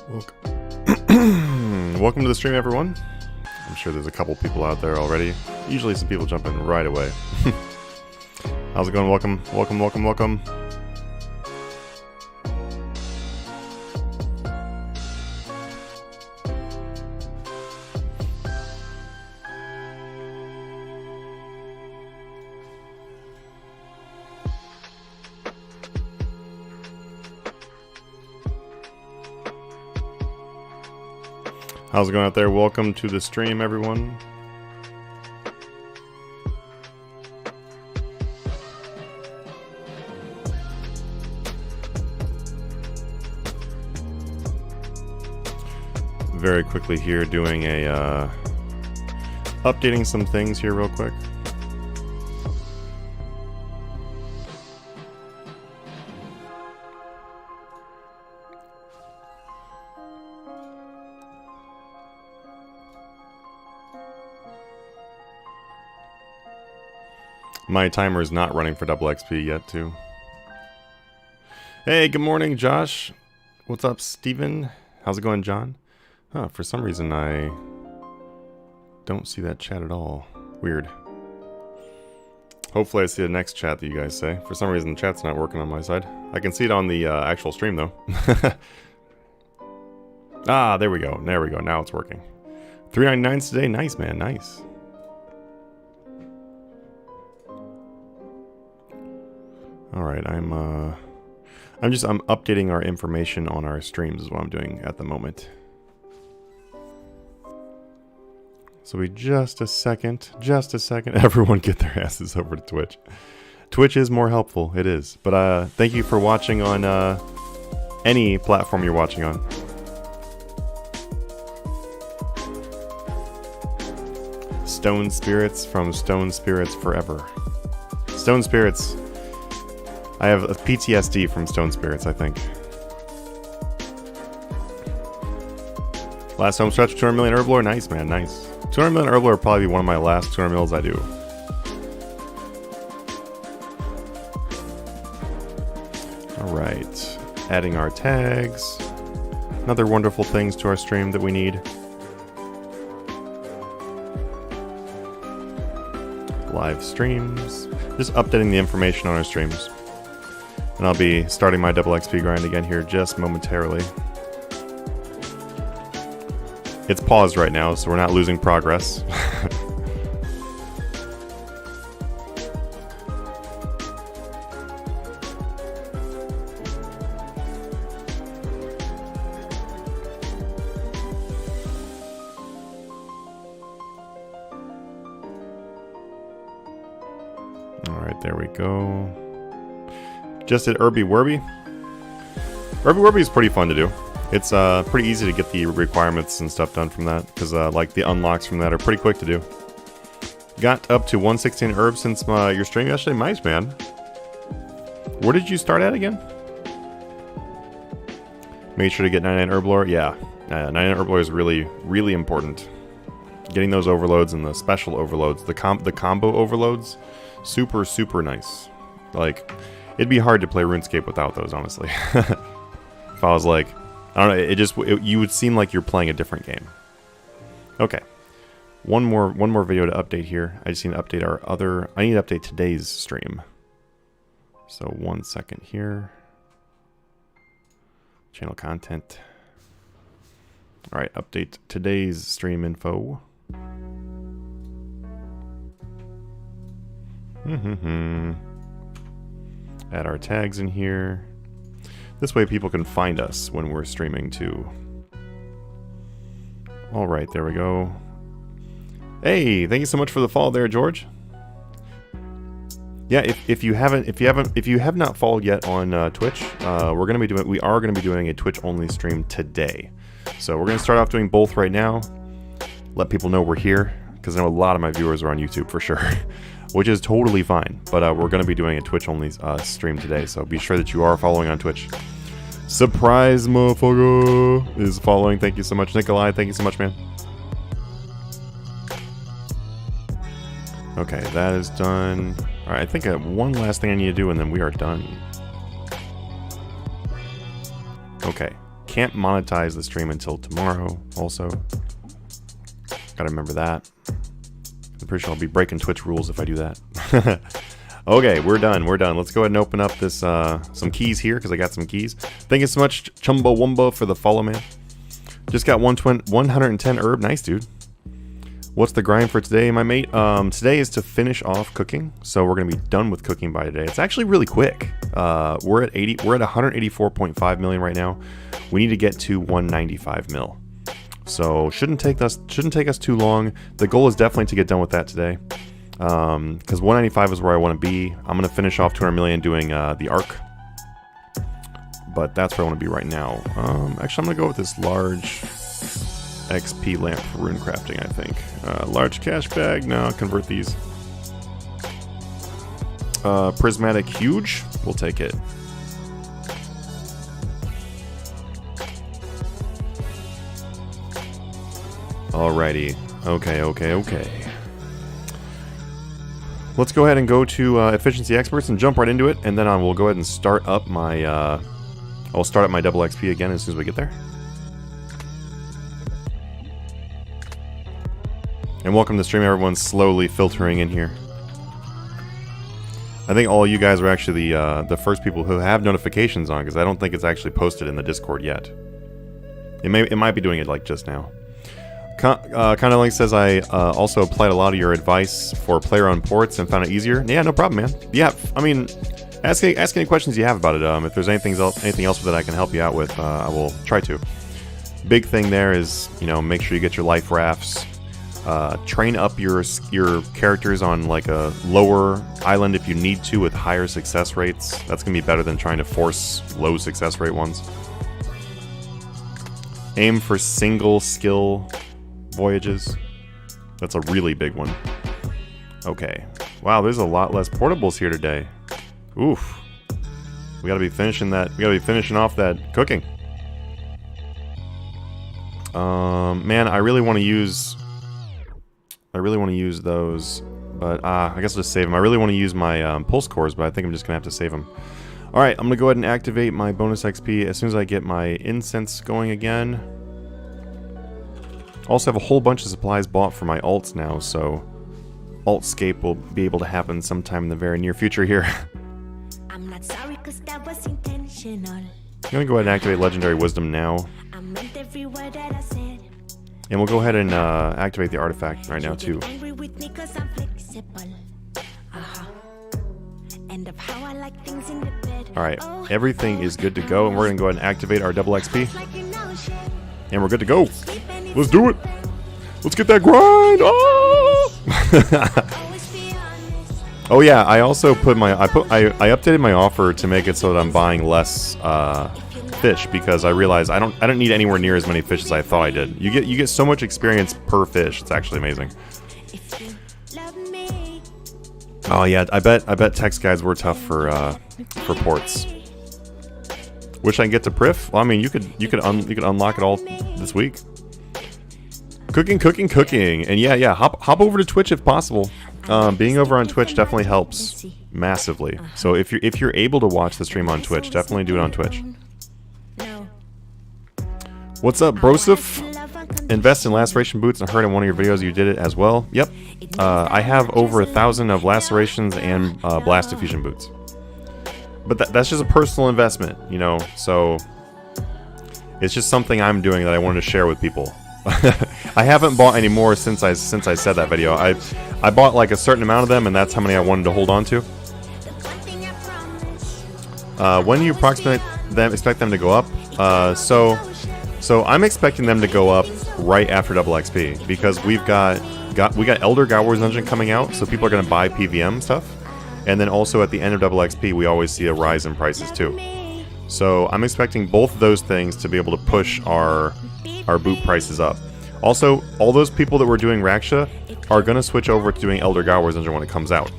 Welcome to the stream, everyone. I'm sure there's a couple people out there already. Usually some people jump in right away. How's it going? Welcome, welcome, welcome, welcome. How's it going out there? Welcome to the stream, everyone. Very quickly here, doing a updating some things here real quick. My timer is not running for double XP yet, too. Hey, good morning, Josh. What's up, Steven? How's it going, John? Oh, for some reason I don't see that chat at all. Weird. Hopefully I see the next chat that you guys say. For some reason the chat's not working on my side. I can see it on the actual stream, though. Ah, there we go. There we go. Now it's working. 399s today. Nice, man. Nice. Alright, I'm updating our information on our streams is what I'm doing at the moment. So just a second, everyone get their asses over to Twitch. Twitch is more helpful, it is. But thank you for watching on any platform you're watching on. Stone Spirits from Stone Spirits Forever. Stone Spirits. I have a PTSD from Stone Spirits, I think. Last home stretch, 200 million Herblore. Nice, man, nice. 200 million Herblore will probably be one of my last 200 mils I do. Alright. Adding our tags. Another wonderful things to our stream that we need. Live streams. Just updating the information on our streams. And I'll be starting my double XP grind again here just momentarily. It's paused right now, so we're not losing progress. Alright, there we go. Just at Irby Werby. Irby Werby is pretty fun to do. It's pretty easy to get the requirements and stuff done from that, because like the unlocks from that are pretty quick to do. Got up to 116 herbs since your stream yesterday. Nice, man. Where did you start at again? Make sure to get 99 herb lore. Yeah, 99 herb lore is really, really important. Getting those overloads and the special overloads, the combo overloads, super, super nice. Like, it'd be hard to play RuneScape without those, honestly. If I was like, I don't know, you would seem like you're playing a different game. Okay, one more video to update here. I just need to update I need to update today's stream. So 1 second here. Channel content. All right, update today's stream info. Add our tags in here. This way people can find us when we're streaming too. Alright, there we go. Hey, thank you so much for the follow there, George. Yeah, if you have not followed yet on Twitch, we are gonna be doing a Twitch only stream today. So we're gonna start off doing both right now. Let people know we're here, because I know a lot of my viewers are on YouTube for sure. Which is totally fine, but we're going to be doing a Twitch-only stream today, so be sure that you are following on Twitch. Surprise, motherfucker, is following. Thank you so much, Nikolai. Thank you so much, man. Okay, that is done. All right, I think one last thing I need to do, and then we are done. Okay, can't monetize the stream until tomorrow also. Gotta remember that. I'm pretty sure I'll be breaking Twitch rules if I do that. Okay, we're done. We're done. Let's go ahead and open up this some keys here because I got some keys. Thank you so much, Chumbawamba, for the follow, man. Just got 110 herb. Nice, dude. What's the grind for today, my mate? Today is to finish off cooking, so we're gonna be done with cooking by today. It's actually really quick. We're at 184.5 million right now. We need to get to 195 mil. So shouldn't take us too long. The goal is definitely to get done with that today. Because 195 is where I want to be. I'm going to finish off 200 million doing the arc. But that's where I want to be right now. Actually, I'm going to go with this large XP lamp for rune crafting, I think. Large cash bag. No, convert these. Prismatic huge. We'll take it. Alrighty. Okay. Let's go ahead and go to efficiency experts and jump right into it, and then we'll go ahead and start up my I'll start up my double XP again as soon as we get there. And welcome to the stream, everyone's slowly filtering in here. I think all you guys are actually the first people who have notifications on, because I don't think it's actually posted in the Discord yet. It might be doing it like just now. Kind of like says I also applied a lot of your advice for player-owned ports and found it easier. Yeah, no problem, man. Yeah, I mean, ask any questions you have about it. If there's anything else that I can help you out with, I will try to. Big thing there is, you know, make sure you get your life rafts. Train up your characters on like a lower island if you need to with higher success rates. That's gonna be better than trying to force low success rate ones. Aim for single skill voyages. That's a really big one. Okay. Wow, there's a lot less portables here today. Oof. We gotta be finishing that. We gotta be finishing off that cooking. Man, I really want to use those, but I guess I'll just save them. I really want to use my pulse cores, but I think I'm just gonna have to save them. All right, I'm gonna go ahead and activate my bonus XP as soon as I get my incense going again. Also have a whole bunch of supplies bought for my alts now, so Altscape will be able to happen sometime in the very near future here. I'm not sorry, 'cause that was intentional. I'm gonna go ahead and activate Legendary Wisdom now. I meant every word that I said. And we'll go ahead and activate the artifact right now too. Alright, everything is good to go, and we're gonna go ahead and activate our double XP. And we're good to go. Let's do it. Let's get that grind. Oh! Oh yeah, I also put my I updated my offer to make it so that I'm buying less fish, because I realized I don't need anywhere near as many fish as I thought I did. You get so much experience per fish. It's actually amazing. Oh yeah, I bet text guides were tough for ports. Wish I could get to Prif. Well, I mean, you could unlock it all this week. Cooking, and yeah. Hop over to Twitch if possible. Being over on Twitch definitely helps massively. So if you're able to watch the stream on Twitch, definitely do it on Twitch. What's up, Brosif? Invest in laceration boots. I heard in one of your videos you did it as well. Yep. I have over 1,000 of lacerations and blast diffusion boots. But that's just a personal investment, you know. So it's just something I'm doing that I wanted to share with people. I haven't bought any more since I said that video. I bought like a certain amount of them, and that's how many I wanted to hold on to. When do you expect them to go up? So I'm expecting them to go up right after double XP, because we got Elder God Wars Dungeon coming out, so people are going to buy PVM stuff, and then also at the end of double XP we always see a rise in prices too. So I'm expecting both of those things to be able to push our boot prices up. Also, all those people that were doing Raksha are going to switch over to doing Elder God Wars Dungeon when it comes out,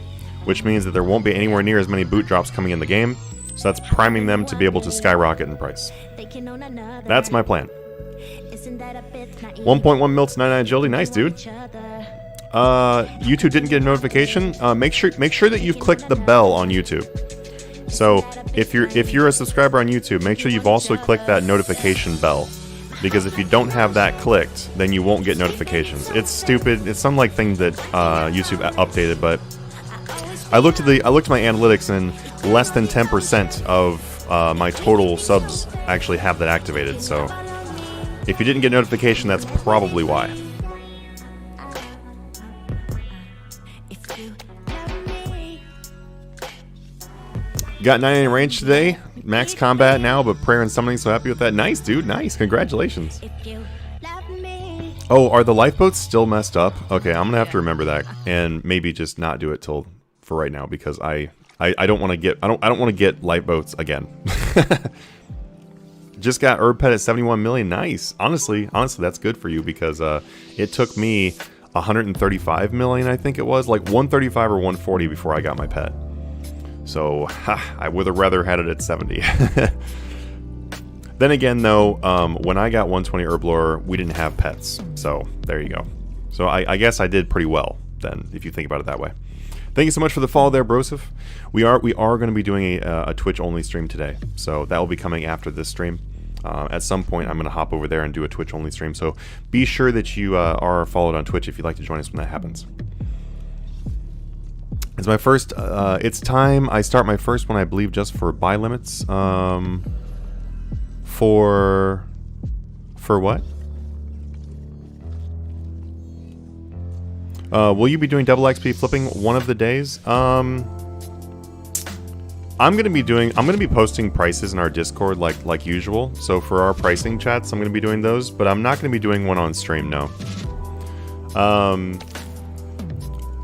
which means that there won't be anywhere near as many boot drops coming in the game. So that's priming them to be able to skyrocket in price. That's my plan. 1.1 mil to 99 agility. Nice, dude. YouTube didn't get a notification. Make sure that you've clicked the bell on YouTube. So if you're a subscriber on YouTube, make sure you've also clicked that notification bell, because if you don't have that clicked, then you won't get notifications. It's stupid. It's some like thing that YouTube updated, but I looked at my analytics, and less than 10% of my total subs actually have that activated. So if you didn't get notification, that's probably why. Got 99 range today. Max combat now, but prayer and summoning, so happy with that. Nice, dude. Nice. Congratulations. Oh, are the lifeboats still messed up? Okay, I'm gonna have to remember that, and maybe just not do it till for right now, because I don't want to get I don't want to get lifeboats again. Just got herb pet at 71 million. Nice. Honestly, that's good for you, because it took me 135 million, I think it was, like 135 or 140 before I got my pet. So I would have rather had it at 70. Then again, though, when I got 120 Herblore, we didn't have pets. So there you go. So I guess I did pretty well then, if you think about it that way. Thank you so much for the follow there, Broseph. We are going to be doing a Twitch-only stream today. So that will be coming after this stream. At some point, I'm going to hop over there and do a Twitch-only stream. So be sure that you are followed on Twitch if you'd like to join us when that happens. It's my first, it's time I start my first one, I believe, just for buy limits. For what? Will you be doing double XP flipping one of the days? I'm gonna be posting prices in our Discord like usual. So for our pricing chats, I'm gonna be doing those, but I'm not gonna be doing one on stream, no.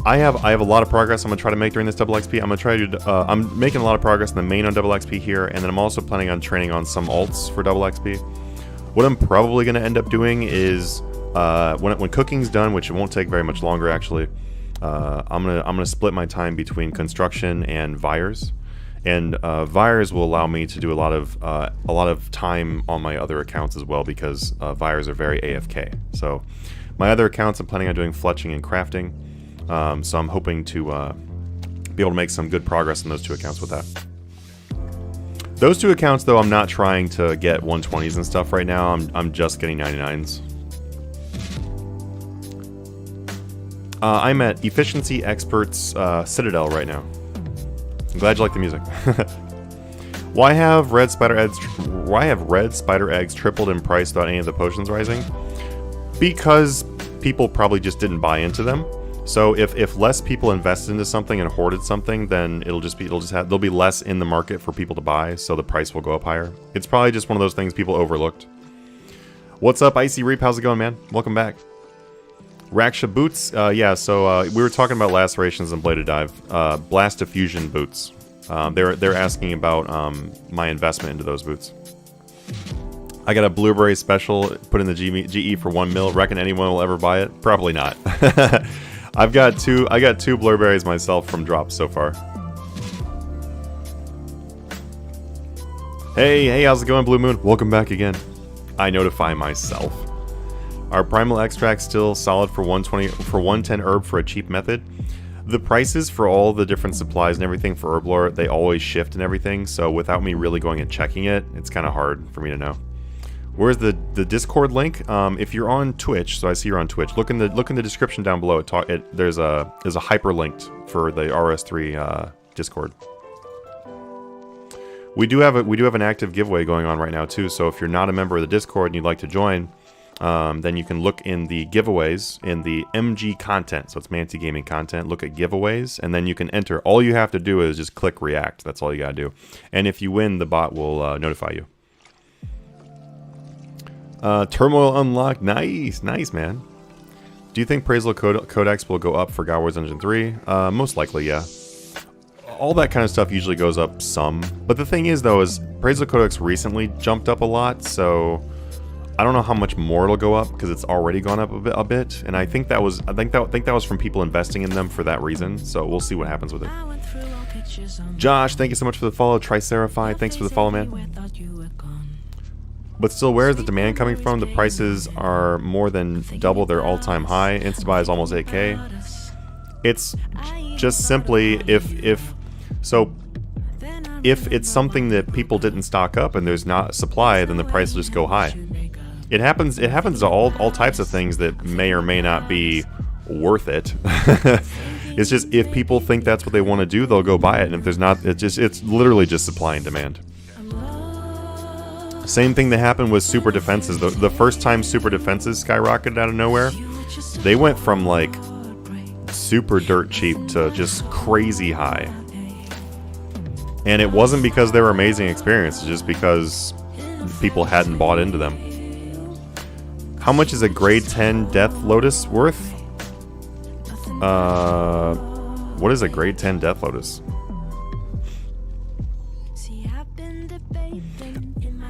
I have a lot of progress I'm gonna try to make during this double XP. I'm gonna try to I'm making a lot of progress in the main on double XP here, and then I'm also planning on training on some alts for double XP. What I'm probably gonna end up doing is when cooking's done, which it won't take very much longer actually, I'm gonna split my time between construction and Vires, and Vires will allow me to do a lot of time on my other accounts as well, because Vires are very AFK. So my other accounts, I'm planning on doing fletching and crafting. So I'm hoping to be able to make some good progress in those two accounts with that. Those two accounts, though, I'm not trying to get 120s and stuff right now. I'm just getting 99s. I'm at Efficiency Experts Citadel right now. I'm glad you like the music. Why have red spider eggs tripled in price without any of the potions rising? Because people probably just didn't buy into them. So if less people invested into something and hoarded something, then there'll be less in the market for people to buy, so the price will go up higher. It's probably just one of those things people overlooked. What's up, Icy Reap? How's it going, man? Welcome back. Raksha boots, yeah. So we were talking about lacerations and bladed dive. Blast diffusion boots. They're asking about my investment into those boots. I got a blueberry special put in the GE for 1 mil. Reckon anyone will ever buy it? Probably not. I got two blueberries myself from drops so far. Hey, how's it going, Blue Moon? Welcome back again. I notify myself. Are primal extracts still solid for 120 for 110 herb for a cheap method? The prices for all the different supplies and everything for Herblore, they always shift and everything, so without me really going and checking it, it's kind of hard for me to know. Where's the Discord link? If you're on Twitch, so I see you're on Twitch. Look in the description down below. There's a hyperlink for the RS3 Discord. We do have an active giveaway going on right now too. So if you're not a member of the Discord and you'd like to join, then you can look in the giveaways in the MG content. So it's Manatee Gaming content. Look at giveaways, and then you can enter. All you have to do is just click react. That's all you gotta do. And if you win, the bot will notify you. Turmoil unlocked. Nice, man. Do you think Praisal Codex will go up for God Wars Engine 3? Most likely, yeah. All that kind of stuff usually goes up some. But the thing is, though, is Praisal Codex recently jumped up a lot, so I don't know how much more it'll go up, because it's already gone up a bit. And I think that was from people investing in them for that reason. So we'll see what happens with it. Josh, thank you so much for the follow. Tricerify, thanks for the follow, man. But still, where is the demand coming from? The prices are more than double their all-time high. Instabuy is almost 8K. It's just simply if so. if it's something that people didn't stock up and there's not supply, then the price will just go high. It happens to all types of things that may or may not be worth it. It's just if people think that's what they want to do, they'll go buy it, and if there's not, it's literally just supply and demand. Same thing that happened with super defenses. The first time super defenses skyrocketed out of nowhere, they went from like super dirt cheap to just crazy high. And it wasn't because they were amazing experiences, just because people hadn't bought into them. How much is a grade 10 Death Lotus worth? What is a grade 10 Death Lotus?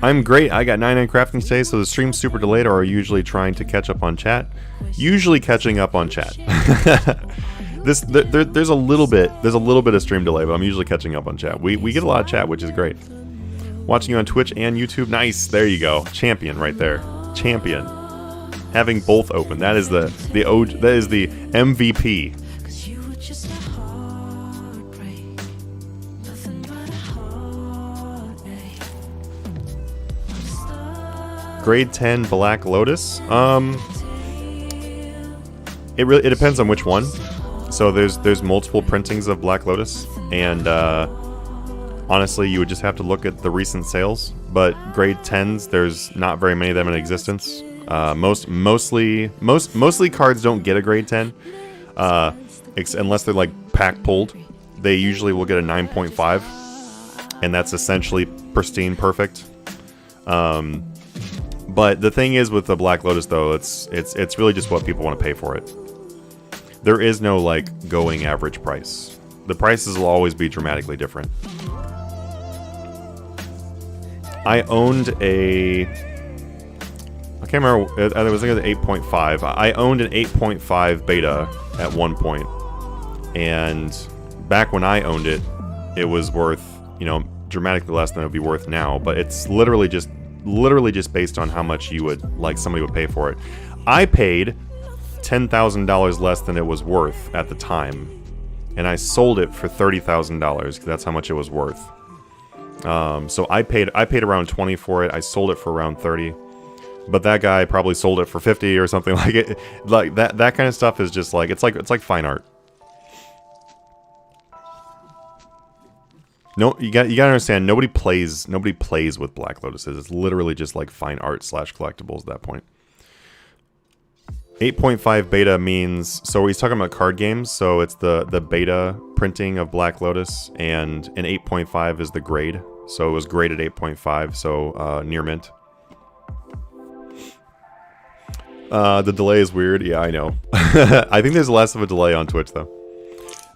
I'm great. I got 99 crafting today, so the stream's super delayed, or are you usually trying to catch up on chat? Usually catching up on chat. There's a little bit of stream delay, but I'm usually catching up on chat. We get a lot of chat, which is great. Watching you on Twitch and YouTube, nice. There you go, champion right there, champion. Having both open, that is the MVP. Grade 10 Black Lotus. It depends on which one. So there's multiple printings of Black Lotus, and honestly, you would just have to look at the recent sales. But grade 10s, there's not very many of them in existence. Mostly cards don't get a grade 10, unless they're like pack pulled. They usually will get a 9.5, and that's essentially pristine perfect. But the thing is with the Black Lotus, though, it's really just what people want to pay for it. There is no like going average price. The prices will always be dramatically different. I owned a... I can't remember. I was thinking of the 8.5. I owned an 8.5 beta at one point, and back when I owned it, it was worth, dramatically less than it would be worth now. But it's literally just based on how much somebody would pay for it. I paid $10,000 less than it was worth at the time, and I sold it for $30,000 because that's how much it was worth. So I paid around 20 for it. I sold it for around 30. But that guy probably sold it for 50 or something like it. Like that kind of stuff is just like it's like fine art. No, you gotta understand. Nobody plays with Black Lotuses. It's literally just like fine art / collectibles at that point. 8.5 beta means, so he's talking about card games. So it's the beta printing of Black Lotus, and an 8.5 is the grade. So it was graded 8.5. So near mint. The delay is weird. Yeah, I know. I think there's less of a delay on Twitch, though.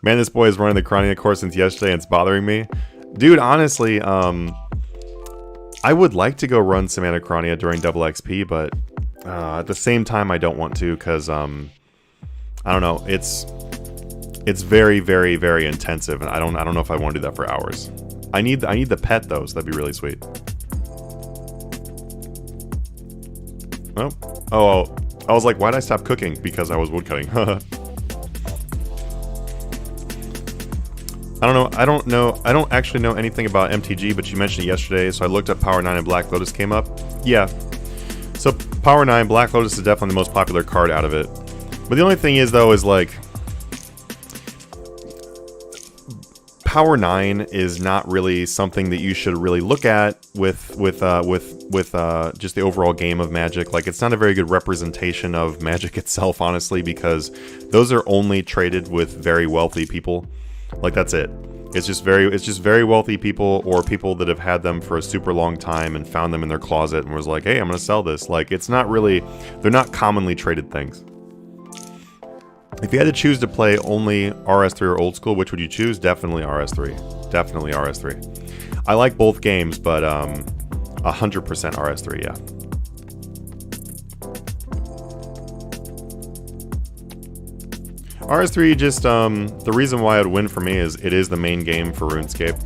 Man, this boy is running the Chronia course since yesterday, and it's bothering me. Dude, honestly, I would like to go run some Anachronia during double XP, but at the same time, I don't want to, because, I don't know, it's very, very, very intensive, and I don't know if I want to do that for hours. I need the pet, though, so that'd be really sweet. Oh, I was like, why'd I stop cooking? Because I was woodcutting. I don't actually know anything about MTG, but you mentioned it yesterday, so I looked up Power 9 and Black Lotus came up. Yeah. So Power 9, Black Lotus is definitely the most popular card out of it. But the only thing is, though, is like... Power 9 is not really something that you should really look at with just the overall game of Magic. Like, it's not a very good representation of Magic itself, honestly, because those are only traded with very wealthy people. Like, that's it. It's just very wealthy people, or people that have had them for a super long time and found them in their closet and was like, hey, I'm gonna sell this. Like, it's not really, they're not commonly traded things. If you had to choose to play only RS3 or old school, which would you choose? Definitely RS3. Definitely RS3. I like both games, but 100% RS3, yeah. RS3 just, the reason why it would win for me is it is the main game for RuneScape.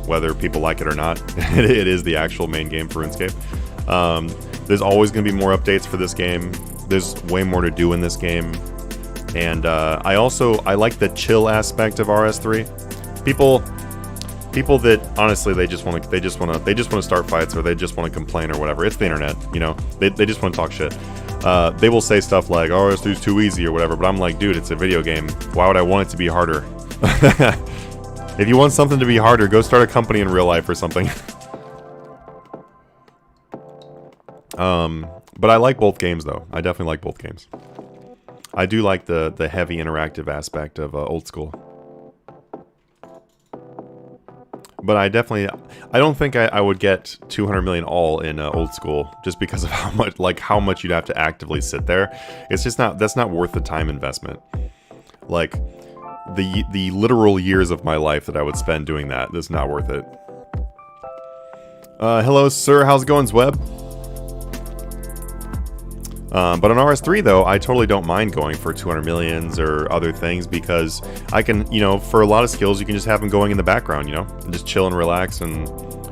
Whether people like it or not, it is the actual main game for RuneScape. There's always going to be more updates for this game. There's way more to do in this game. And I like the chill aspect of RS3. People that honestly they just want to start fights, or they just want to complain or whatever. It's the internet, you know. They just want to talk shit. They will say stuff like, "Oh, this dude's too easy" or whatever. But I'm like, dude, it's a video game. Why would I want it to be harder? If you want something to be harder, go start a company in real life or something. But I like both games though. I definitely like both games. I do like the heavy interactive aspect of Old School. But I don't think I would get 200 million all in Old School, just because of how much you'd have to actively sit there. It's just that's not worth the time investment. Like the literal years of my life that I would spend doing that is not worth it. Hello, sir. How's it going, Zweb? But on RS3 though, I totally don't mind going for 200 millions or other things, because I can, you know, for a lot of skills, you can just have them going in the background, you know, and just chill and relax and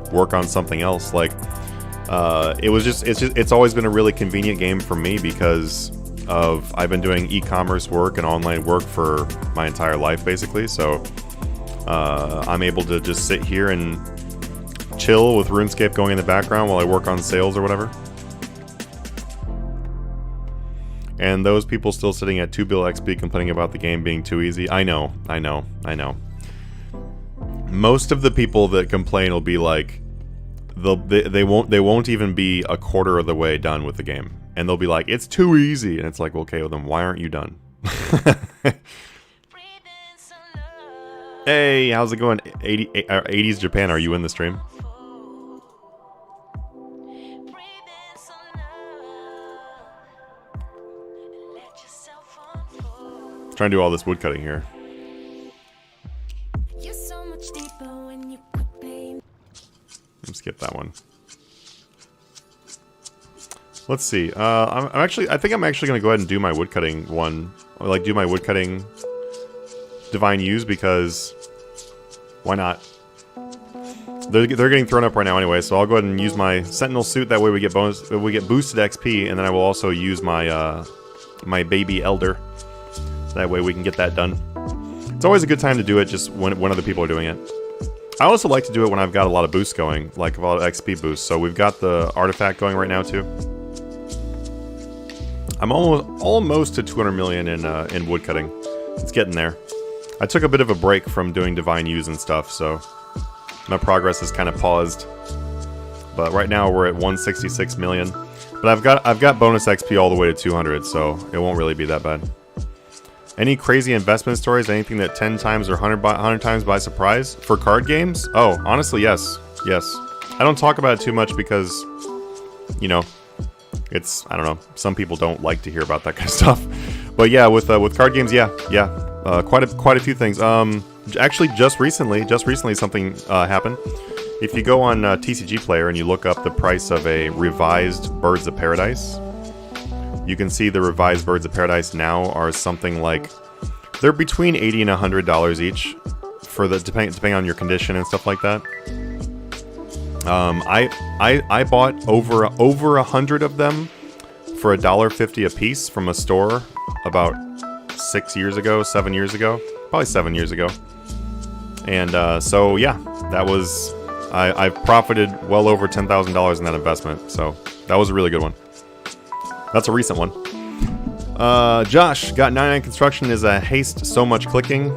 work on something else. Like, it's always been a really convenient game for me, because I've been doing e-commerce work and online work for my entire life, basically. So, I'm able to just sit here and chill with RuneScape going in the background while I work on sales or whatever. And those people still sitting at 2 bill XP complaining about the game being too easy. I know. Most of the people that complain will be like, they won't even be a quarter of the way done with the game, and they'll be like, it's too easy, and it's like, well, okay, well then why aren't you done? Hey, how's it going? 80s Japan, are you in the stream? Trying to do all this woodcutting here. Skip that one. Let's see. I think I'm actually going to go ahead and do my woodcutting one. Like, do my woodcutting divine use, because why not? They're getting thrown up right now anyway, so I'll go ahead and use my sentinel suit. That way we get boosted XP, and then I will also use my my baby elder. That way we can get that done. It's always a good time to do it just when other people are doing it. I also like to do it when I've got a lot of boosts going, like a lot of XP boosts. So we've got the artifact going right now too. I'm almost to 200 million in woodcutting. It's getting there. I took a bit of a break from doing divine use and stuff, so my progress is kind of paused. But right now we're at 166 million. But I've got bonus XP all the way to 200, so it won't really be that bad. Any crazy investment stories? Anything that 10 times or 100 times by surprise? For card games? Oh, honestly, yes. Yes. I don't talk about it too much because, you know, it's, I don't know, some people don't like to hear about that kind of stuff. But yeah, with card games, yeah. Quite a few things. Actually, just recently something happened. If you go on TCG Player and you look up the price of a revised Birds of Paradise, you can see the revised Birds of Paradise now are something like, they're between $80 and $100 each, for the depending on your condition and stuff like that. I bought over 100 of them for $1.50 a piece from a store about 7 years ago, probably 7 years ago. And so yeah, that was, I've profited well over $10,000 in that investment, so that was a really good one. That's a recent one. Josh, got 99 construction is a haste so much clicking.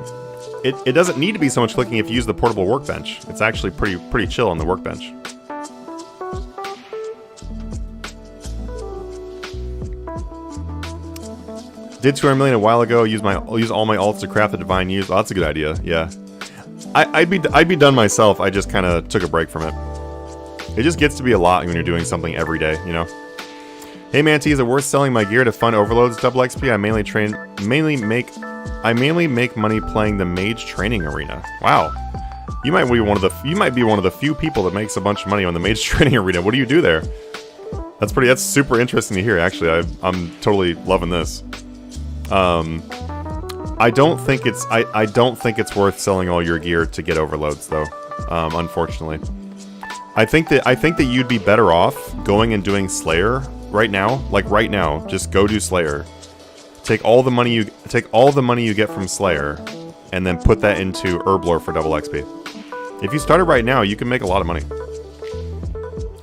It doesn't need to be so much clicking if you use the portable workbench. It's actually pretty chill on the workbench. Did 200 million a while ago. Use all my alts to craft the divine use. Oh, that's a good idea. Yeah, I'd be done myself. I just kind of took a break from it. It just gets to be a lot when you're doing something every day, you know. Hey Manatee, is it worth selling my gear to fund overloads double XP? I mainly make money playing the mage training arena. Wow. You might be one of the few people that makes a bunch of money on the mage training arena. What do you do there? That's super interesting to hear, actually. I'm totally loving this. I don't think it's worth selling all your gear to get overloads though. Unfortunately. I think that you'd be better off going and doing Slayer right now, just go do Slayer. Take all the money you get from Slayer, and then put that into Herblore for double XP. If you started right now, you can make a lot of money.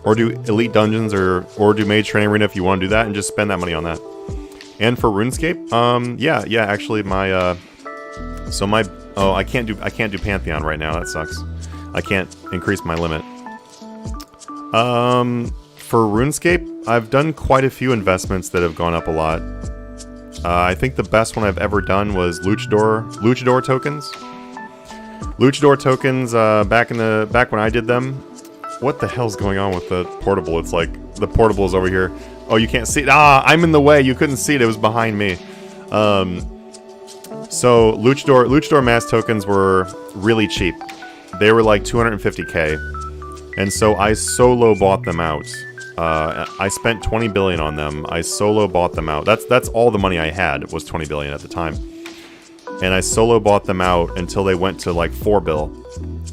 Or do elite dungeons or do mage training arena if you want to do that and just spend that money on that. And for RuneScape, yeah, actually my I can't do Pantheon right now. That sucks. I can't increase my limit. For RuneScape, I've done quite a few investments that have gone up a lot. I think the best one I've ever done was Luchador tokens. Luchador tokens, back when I did them. What the hell's going on with the portable? It's like the portable is over here. Oh, you can't see it. Ah, I'm in the way. You couldn't see it. It was behind me. So Luchador mass tokens were really cheap. They were like 250k, and so I solo bought them out. I spent 20 billion on them. I solo bought them out. That's all the money I had was 20 billion at the time. And I solo bought them out until they went to like 4 bill.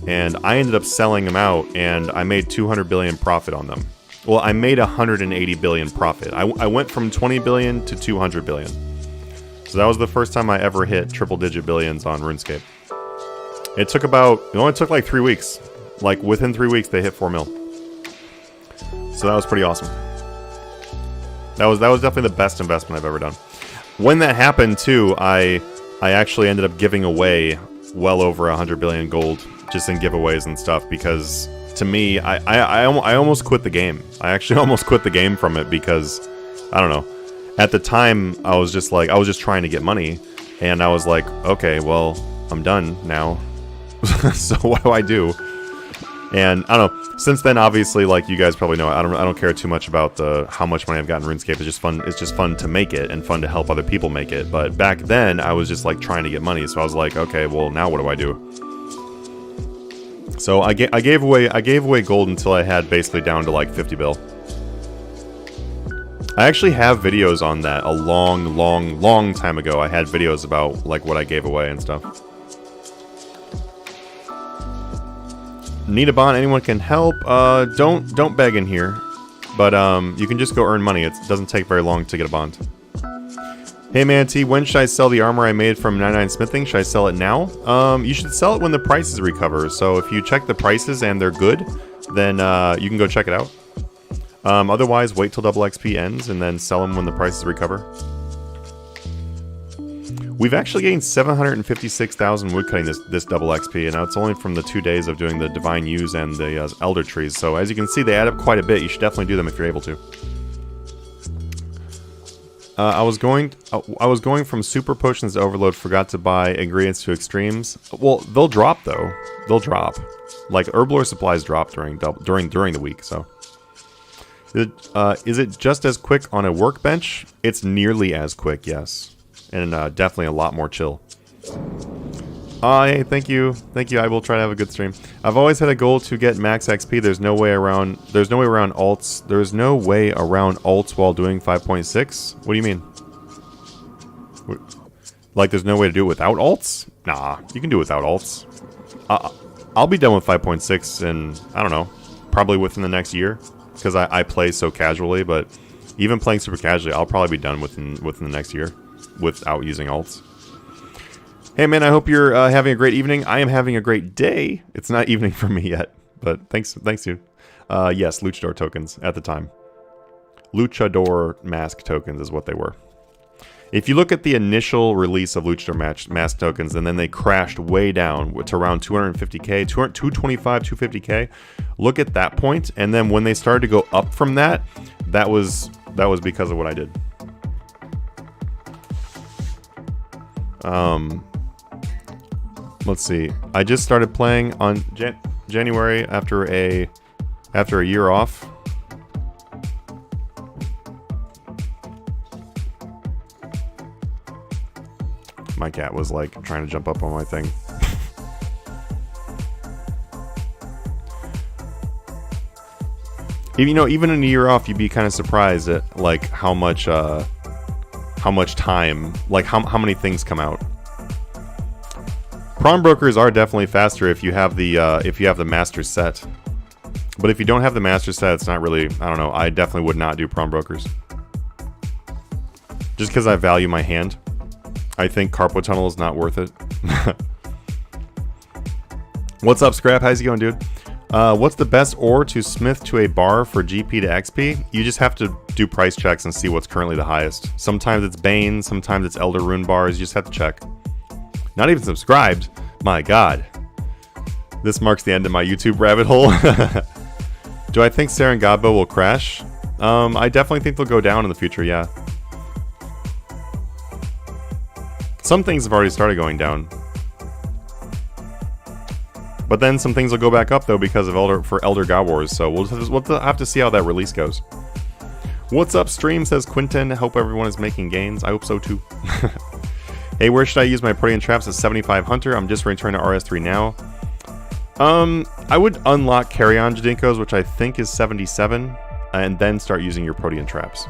And I ended up selling them out, and I made 200 billion profit on them. Well, I made 180 billion profit. I went from 20 billion to 200 billion. So that was the first time I ever hit triple-digit billions on RuneScape. It only took like 3 weeks. Like within 3 weeks, they hit 4 mil. So that was pretty awesome. That was definitely the best investment I've ever done. When that happened too, I actually ended up giving away well over 100 billion gold just in giveaways and stuff, because to me, I almost quit the game. I actually almost quit the game from it because, I don't know. At the time, I was just trying to get money, and I was like, okay, well, I'm done now. So what do I do? And I don't know. Since then, obviously, like you guys probably know, I don't care too much about how much money I've gotten in RuneScape. It's just fun. It's just fun to make it and fun to help other people make it. But back then, I was just like trying to get money. So I was like, okay, well, now what do I do? So I gave away gold until I had basically down to like 50 bill. I actually have videos on that a long time ago. I had videos about like what I gave away and stuff. Need a bond? Anyone can help. Don't beg in here, but you can just go earn money. It doesn't take very long to get a bond. Hey Manatee, when should I sell the armor I made from 99 Smithing? Should I sell it now? You should sell it when the prices recover. So if you check the prices and they're good, then you can go check it out. Otherwise, wait till double XP ends and then sell them when the prices recover. We've actually gained 756,000 woodcutting this double XP, and now it's only from the 2 days of doing the Divine Use and the Elder Trees. So as you can see, they add up quite a bit. You should definitely do them if you're able to. I was going from super potions to overload. Forgot to buy ingredients to extremes. Well, they'll drop though. They'll drop. Like Herblore supplies drop during the week. So, is it just as quick on a workbench? It's nearly as quick, yes, and definitely a lot more chill. Hey, thank you. I will try to have a good stream. I've always had a goal to get max XP. There's no way around alts. There's no way around alts while doing 5.6. What do you mean? Like there's no way to do it without alts? Nah, you can do it without alts. I'll be done with 5.6 in, I don't know, probably within the next year, because I play so casually. But even playing super casually, I'll probably be done within the next year without using alts. Hey man, I hope you're having a great evening. I am having a great day. It's not evening for me yet, but thanks dude. Yes, Luchador tokens at the time. Luchador mask tokens is what they were. If you look at the initial release of Luchador mask tokens, and then they crashed way down to around 250k, 225, 250k. Look at that point, and then when they started to go up from that, that was because of what I did. Let's see. I just started playing on January after a year off. My cat was like trying to jump up on my thing. Even in a year off, you'd be kind of surprised at like how much time, like how many things come out. Prawn brokers are definitely faster if you have the master set. But if you don't have the master set, it's not really, I don't know, I definitely would not do prawn brokers. Just because I value my hand. I think Carpo Tunnel is not worth it. What's up, Scrap? How's it going, dude? What's the best ore to smith to a bar for GP to XP? You just have to do price checks and see what's currently the highest. Sometimes it's Bane, sometimes it's Elder Rune bars. You just have to check. Not even subscribed. My God. This marks the end of my YouTube rabbit hole. Do I think Serengabo will crash? I definitely think they'll go down in the future, yeah. Some things have already started going down. But then some things will go back up, though, because of Elder God Wars, so we'll have to see how that release goes. What's up, stream, says Quinton. Hope everyone is making gains. I hope so, too. Hey, where should I use my Protean Traps at 75 Hunter? I'm just returning to RS3 now. I would unlock Carry-On Jadinkos, which I think is 77, and then start using your Protean Traps.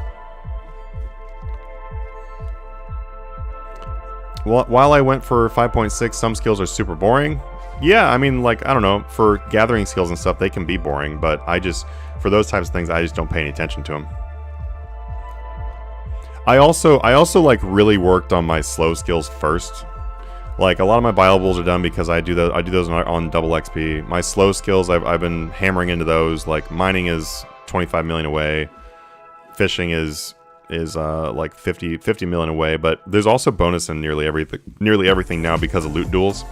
While I went for 5.6, some skills are super boring. Yeah, I mean, like, I don't know, for gathering skills and stuff, they can be boring, but for those types of things, I just don't pay any attention to them. I also like really worked on my slow skills first. Like, a lot of my biobles are done because I do those on double XP. My slow skills, I've been hammering into those. Like, mining is 25 million away. Fishing is like 50 million away, but there's also bonus in nearly everything now because of loot duels.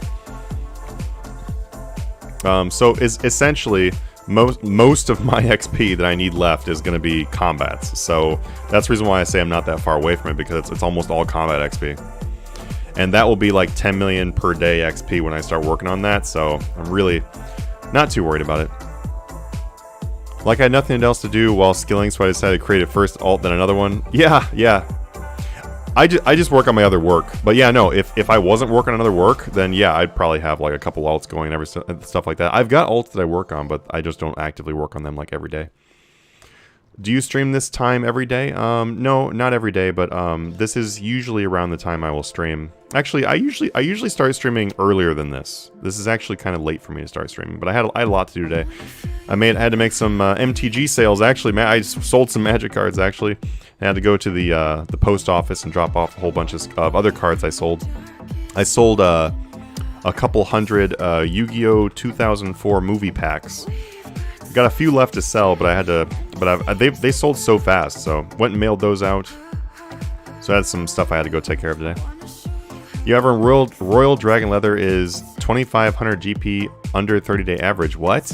So is essentially most of my XP that I need left is going to be combats. So that's the reason why I say I'm not that far away from it, because it's almost all combat XP. And that will be like 10 million per day XP when I start working on that, so I'm really not too worried about it. Like, I had nothing else to do while skilling, so I decided to create a first alt, then another one. Yeah. I just work on my other work. But yeah, no, if I wasn't working on other work, then yeah, I'd probably have like a couple alts going and stuff like that. I've got alts that I work on, but I just don't actively work on them like every day. Do you stream this time every day? No, not every day, but this is usually around the time I will stream. Actually, I usually start streaming earlier than this. This is actually kind of late for me to start streaming, but I had a lot to do today. I had to make some MTG sales. Actually, I sold some Magic cards. Actually, I had to go to the post office and drop off a whole bunch of other cards I sold. I sold a couple hundred Yu-Gi-Oh! 2004 movie packs. Got a few left to sell, but I had to. But they sold so fast, so went and mailed those out. So I had some stuff I had to go take care of today. You have a Royal Dragon Leather is 2,500 GP under 30-day average. What?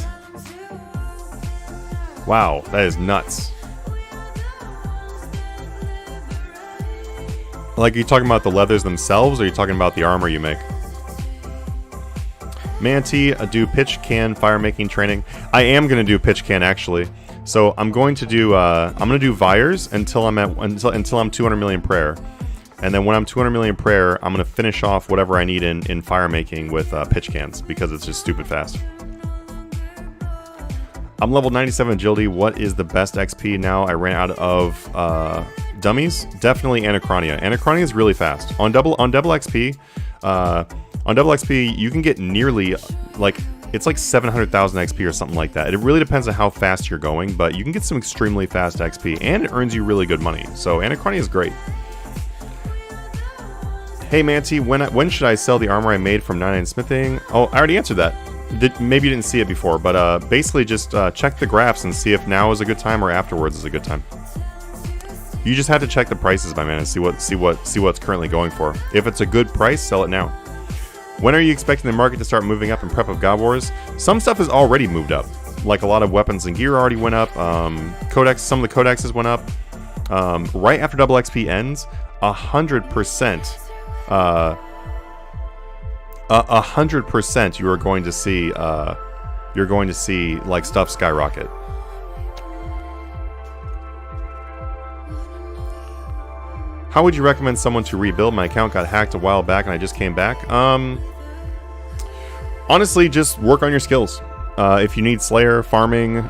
Wow, that is nuts. Like, are you talking about the leathers themselves, or are you talking about the armor you make? Manatee, do pitch can fire making training. I am gonna do pitch can actually. So I'm going to do Vires until I'm 200 million prayer, and then when I'm 200 million prayer, I'm gonna finish off whatever I need in fire making with pitch cans, because it's just stupid fast. I'm level 97 agility. What is the best XP now? I ran out of dummies. Definitely Anachronia. Anachronia is really fast on double XP. On double XP, you can get nearly, like, it's like 700,000 XP or something like that. It really depends on how fast you're going, but you can get some extremely fast XP, and it earns you really good money. So Anachronia is great. Hey Manatee, when should I sell the armor I made from 99 Smithing? Oh, I already answered that. Maybe you didn't see it before, but basically just check the graphs and see if now is a good time or afterwards is a good time. You just have to check the prices, my man, and see what's currently going for. If it's a good price, sell it now. When are you expecting the market to start moving up in prep of God Wars? Some stuff has already moved up. Like, a lot of weapons and gear already went up. Some of the codexes went up. Right after double XP ends, 100%. 100% you are going to see like stuff skyrocket. How would you recommend someone to rebuild? My account got hacked a while back and I just came back. Honestly, just work on your skills. If you need Slayer, farming,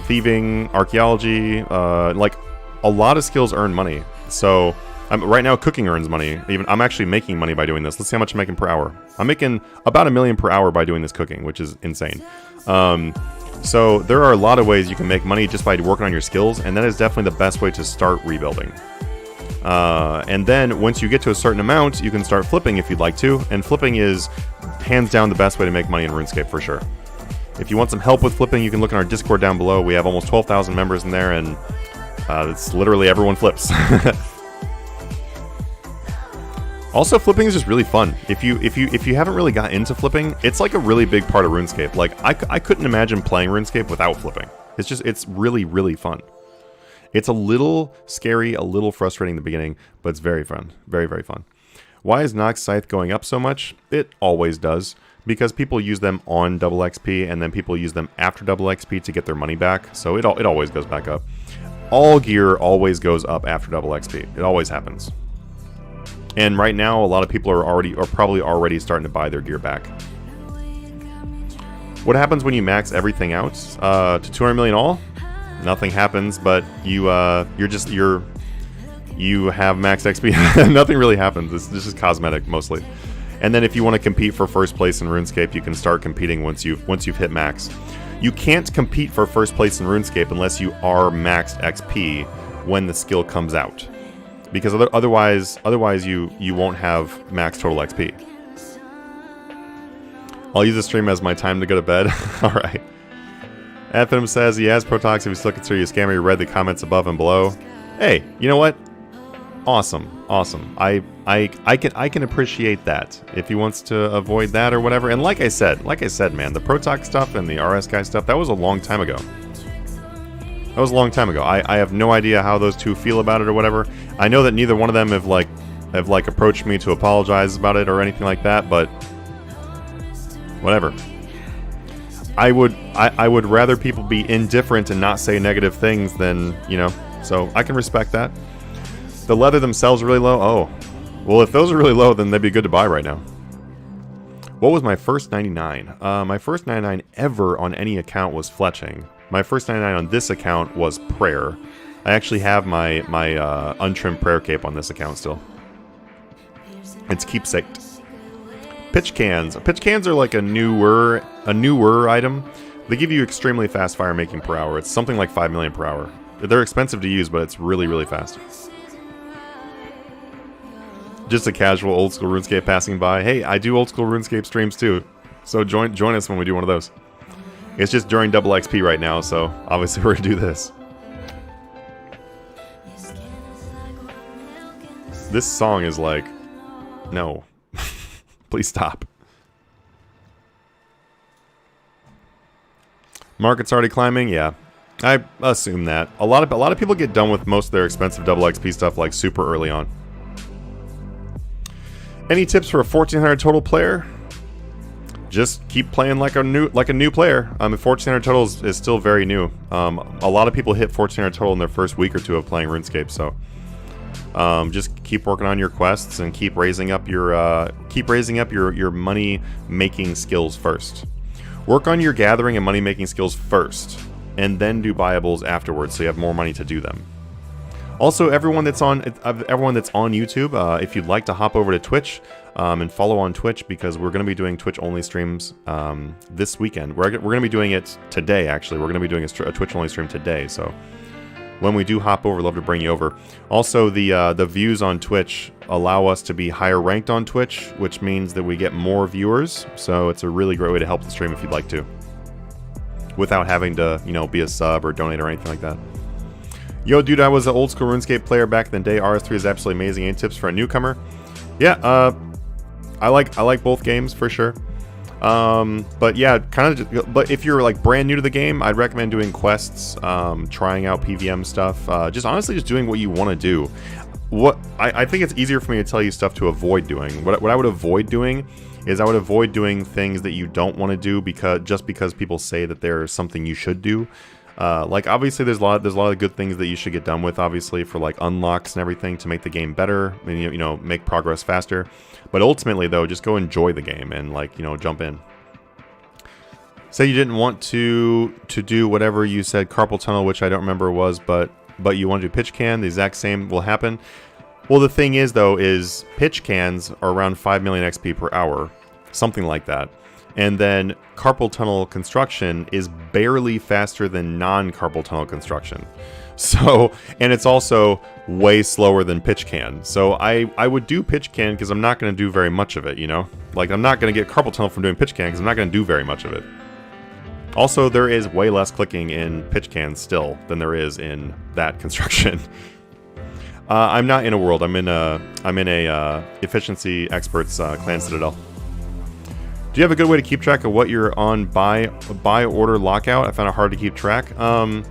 thieving, archaeology, like, a lot of skills earn money. So right now, cooking earns money. I'm actually making money by doing this. Let's see how much I'm making per hour. I'm making about $1 million per hour by doing this cooking, which is insane. So there are a lot of ways you can make money just by working on your skills, and that is definitely the best way to start rebuilding. And then once you get to a certain amount, you can start flipping if you'd like to. And flipping is hands down the best way to make money in RuneScape for sure. If you want some help with flipping, you can look in our Discord down below. We have almost 12,000 members in there, and it's literally everyone flips. Also, flipping is just really fun. If you haven't really got into flipping, it's like a really big part of RuneScape. Like I couldn't imagine playing RuneScape without flipping. It's really, really fun. It's a little scary, a little frustrating in the beginning, but it's very fun. Very, very fun. Why is Nox Scythe going up so much? It always does. Because people use them on double XP, and then people use them after double XP to get their money back. So it always goes back up. All gear always goes up after double XP. It always happens. And right now, a lot of people are probably already starting to buy their gear back. What happens when you max everything out to 200 million all? Nothing happens, but you have max XP. Nothing really happens. This is cosmetic mostly. And then if you want to compete for first place in RuneScape, you can start competing once you've hit max. You can't compete for first place in RuneScape unless you are maxed XP when the skill comes out. Because otherwise you won't have max total XP. I'll use the stream as my time to go to bed. Alright. Anthem says he has Protox if you still consider you a scammer. You read the comments above and below. Hey, you know what? Awesome, awesome. I can appreciate that if he wants to avoid that or whatever. And like I said, man, the Protox stuff and the RS guy stuff, that was a long time ago. That was a long time ago. I have no idea how those two feel about it or whatever. I know that neither one of them have approached me to apologize about it or anything like that, but whatever. I would rather people be indifferent and not say negative things than, you know, so I can respect that. The leather themselves are really low. Oh, well, if those are really low, then they'd be good to buy right now. What was my first 99? My first 99 ever on any account was fletching. My first 99 on this account was prayer. I actually have my untrimmed prayer cape on this account still. It's keepsaked. Pitch cans. Pitch cans are like a newer item. They give you extremely fast fire making per hour. It's something like 5 million per hour. They're expensive to use, but it's really, really fast. Just a casual old school RuneScape passing by. Hey, I do old school RuneScape streams too, so join us when we do one of those. It's just during double XP right now, so obviously we're gonna do this. This song is like, no, please stop. Market's already climbing, yeah. I assume that a lot of people get done with most of their expensive double XP stuff like super early on. Any tips for a 1400 total player? Just keep playing like a new player. 1400 total is still very new. A lot of people hit 1400 total in their first week or two of playing RuneScape. So just keep working on your quests and keep raising up your money making skills first. Work on your gathering and money making skills first, and then do buyables afterwards, so you have more money to do them. Also, everyone that's on YouTube, if you'd like to hop over to Twitch and follow on Twitch, because we're going to be doing Twitch-only streams this weekend. We're going to be doing it today, actually. We're going to be doing a Twitch-only stream today, so when we do hop over, we'd love to bring you over. Also, the views on Twitch allow us to be higher ranked on Twitch, which means that we get more viewers, so it's a really great way to help the stream if you'd like to, without having to, you know, be a sub or donate or anything like that. Yo, dude, I was an old school RuneScape player back in the day. RS3 is absolutely amazing. Any tips for a newcomer? Yeah, I like both games for sure. But yeah, but if you're like brand new to the game, I'd recommend doing quests, trying out PVM stuff, just honestly just doing what you want to do. I think it's easier for me to tell you stuff to avoid doing. What I would avoid doing is I would avoid doing things that you don't want to do because people say that there's something you should do. Like obviously there's a lot of good things that you should get done with, obviously, for like unlocks and everything to make the game better and, you know, make progress faster. But ultimately though, just go enjoy the game and, like, you know, jump in. Say you didn't want to do whatever you said, carpal tunnel, which I don't remember was, but you want to do pitch can, the exact same will happen. Well, the thing is though, is pitch cans are around 5 million XP per hour, something like that. And then carpal tunnel construction is barely faster than non-carpal tunnel construction. So, and it's also way slower than pitch can. So I would do pitch can because I'm not going to do very much of it, you know? Like, I'm not going to get carpal tunnel from doing pitch can because I'm not going to do very much of it. Also, there is way less clicking in pitch can still than there is in that construction. I'm not in a world. I'm in a efficiency experts clan citadel. Do you have a good way to keep track of what you're on buy order lockout? I found it hard to keep track.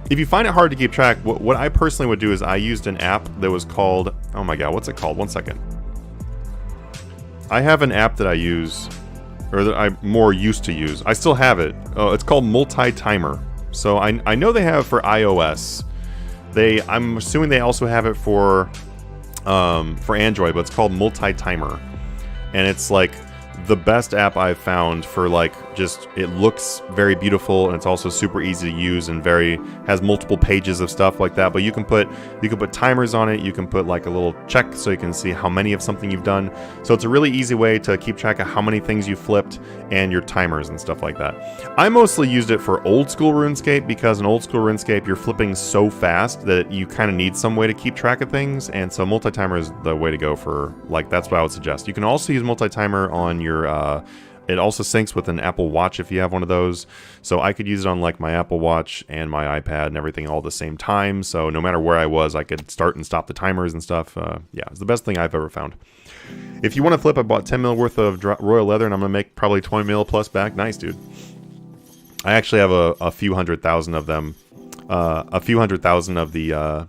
If you find it hard to keep track, what I personally would do is I used an app that was called, oh my god, what's it called? 1 second. I have an app that I use, or that I more used to use. I still have it. It's called Multi-Timer. So I know they have it for iOS. I'm assuming they also have it for Android, but it's called Multi-Timer, and it's like the best app I've found for, like, just, it looks very beautiful, and it's also super easy to use and has multiple pages of stuff like that. But you can put timers on it. You can put like a little check so you can see how many of something you've done. So it's a really easy way to keep track of how many things you flipped and your timers and stuff like that. I mostly used it for old school RuneScape because in old school RuneScape you're flipping so fast that you kind of need some way to keep track of things, and so multi-timer is the way to go for, like, that's what I would suggest. You can also use multi-timer on your it also syncs with an Apple Watch if you have one of those. So I could use it on, like, my Apple Watch and my iPad and everything all at the same time. So no matter where I was, I could start and stop the timers and stuff. Yeah, it's the best thing I've ever found. If you want to flip, I bought 10 mil worth of royal leather, and I'm going to make probably 20 mil plus back. Nice, dude. I actually have a few 100,000 of them. A few 100,000 of the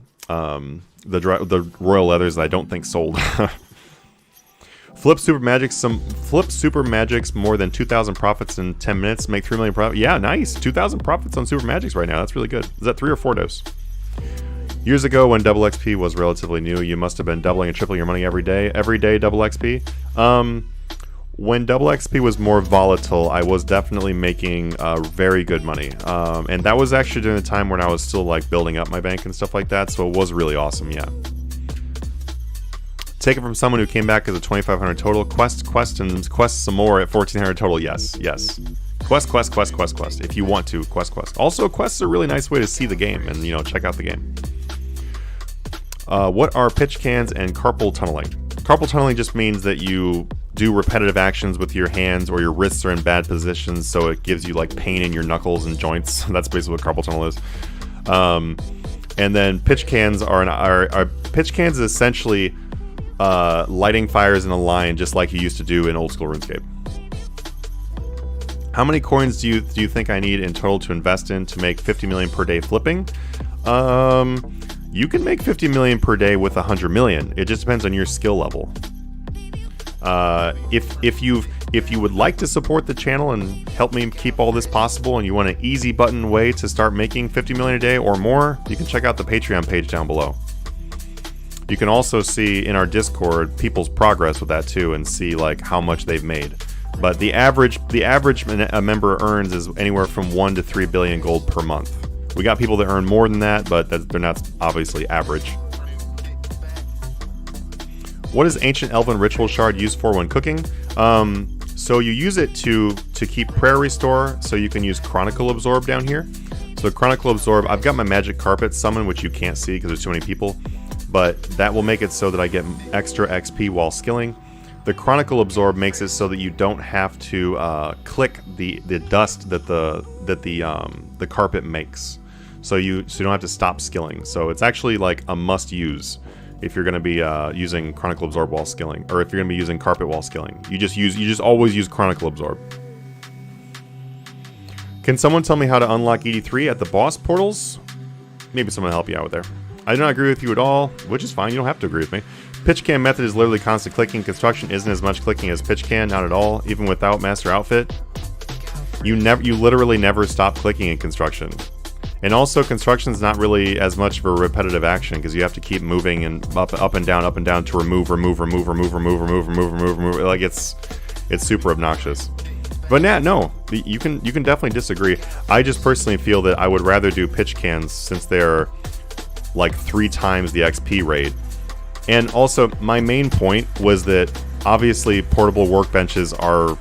royal leathers that I don't think sold. Flip super magics more than 2,000 profits in 10 minutes. Make 3 million profit. Yeah, nice. 2,000 profits on super magics right now. That's really good. Is that 3 or 4 dose? Years ago, when double XP was relatively new, you must have been doubling and tripling your money every day. Every day, double XP. When double XP was more volatile, I was definitely making very good money. And that was actually during the time when I was still, like, building up my bank and stuff like that. So it was really awesome. Yeah. Take it from someone who came back as a 2,500 total. Quest some more at 1,400 total. Yes. Quest. If you want to, quest. Also, quests are a really nice way to see the game and, you know, check out the game. What are pitch cans and carpal tunneling? Carpal tunneling just means that you do repetitive actions with your hands, or your wrists are in bad positions, so it gives you, like, pain in your knuckles and joints. That's basically what carpal tunnel is. And then pitch cans pitch cans is essentially lighting fires in a line, just like you used to do in old school RuneScape. How many coins do you think I need in total to invest in to make 50 million per day flipping? You can make 50 million per day with 100 million. It just depends on your skill level. If you would like to support the channel and help me keep all this possible, and you want an easy button way to start making 50 million a day or more, you can check out the Patreon page down below. You can also see in our Discord people's progress with that too, and see, like, how much they've made. But the average a member earns is anywhere from 1 to 3 billion gold per month. We got people that earn more than that, but they're not obviously average. What is Ancient Elven Ritual Shard used for when cooking? So you use it to keep prayer restore, so you can use Chronicle Absorb down here. So Chronicle Absorb, I've got my Magic Carpet summon, which you can't see because there's too many people, but that will make it so that I get extra XP while skilling. The Chronicle Absorb makes it so that you don't have to click the dust that the carpet makes. So you don't have to stop skilling. So it's actually like a must use if you're going to be using Chronicle Absorb while skilling, or if you're going to be using carpet while skilling. You just always use Chronicle Absorb. Can someone tell me how to unlock ED3 at the boss portals? Maybe someone will help you out with there. I do not agree with you at all, which is fine. You don't have to agree with me. Pitch can method is literally constant clicking. Construction isn't as much clicking as pitch can, not at all. Even without master outfit, you literally never stop clicking in construction. And also, construction is not really as much of a repetitive action because you have to keep moving and up and down to remove. Like it's super obnoxious. But no, you can definitely disagree. I just personally feel that I would rather do pitch cans since they're like 3 times the XP rate. And also, my main point was that obviously portable workbenches are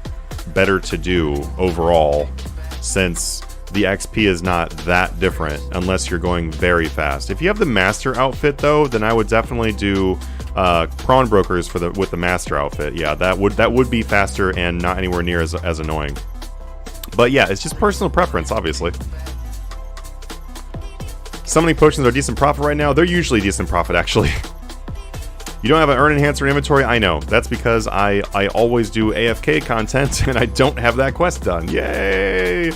better to do overall, since the XP is not that different unless you're going very fast. If you have the master outfit though, then I would definitely do prawn brokers with the master outfit. Yeah, that would be faster and not anywhere near as annoying. But yeah, it's just personal preference, obviously. Summoning potions are decent profit right now. They're usually decent profit, actually. You don't have an earn enhancer in inventory? I know. That's because I always do AFK content and I don't have that quest done. Yay!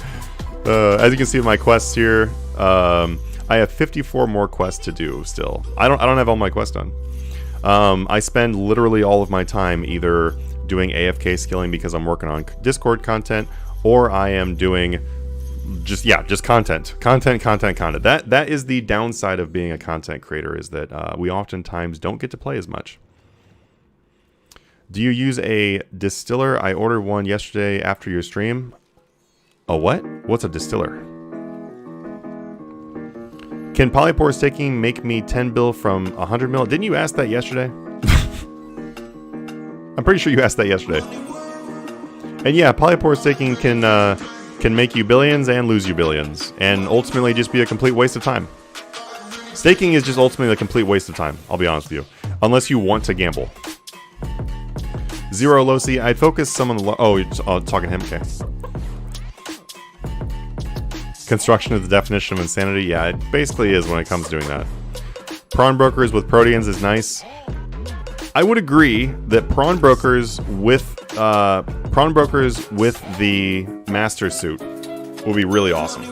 As you can see in my quests here, I have 54 more quests to do still. I don't have all my quests done. I spend literally all of my time either doing AFK skilling because I'm working on Discord content, or I am doing just content. That is the downside of being a content creator, is that we oftentimes don't get to play as much. Do you use a distiller? I ordered one yesterday after your stream. A what? What's a distiller? Can polypore staking make me 10 bill from 100 mil? Didn't you ask that yesterday? I'm pretty sure you asked that yesterday. And yeah, polypore staking can make you billions and lose you billions, and ultimately just be a complete waste of time. Staking is just ultimately a complete waste of time, I'll be honest with you. Unless you want to gamble. Zero Losi, I'd focus some on the... Oh, you're talking to him? Okay. Construction is the definition of insanity. Yeah, it basically is when it comes to doing that. Prawn brokers with proteans is nice. I would agree that prawn brokers with the master suit will be really awesome.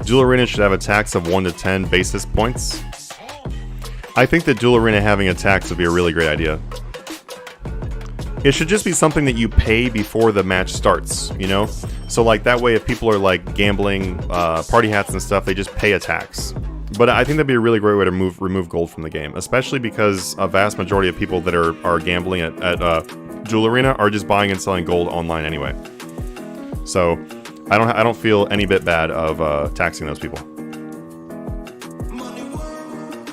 Duel Arena should have a tax of 1 to 10 basis points. I think that Duel Arena having a tax would be a really great idea. It should just be something that you pay before the match starts, you know? So like that way, if people are like gambling party hats and stuff, they just pay a tax. But I think that'd be a really great way to remove gold from the game, especially because a vast majority of people that are gambling at Duel Arena are just buying and selling gold online anyway. So I don't feel any bit bad of taxing those people.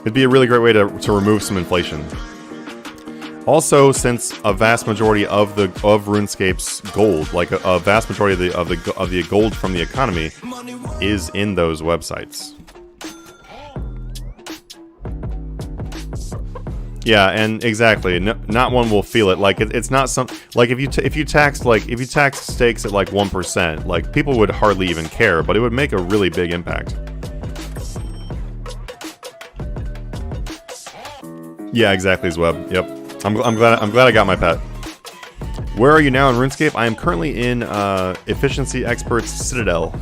It'd be a really great way to remove some inflation. Also, since a vast majority of RuneScape's gold, like a vast majority of the gold from the economy, is in those websites. Yeah, and exactly, not one will feel it. Like it's not some like if you tax stakes at like 1%, like people would hardly even care, but it would make a really big impact. Yeah, exactly, Zweb. Yep. I'm glad I got my pet. Where are you now in RuneScape? I am currently in Efficiency Experts Citadel.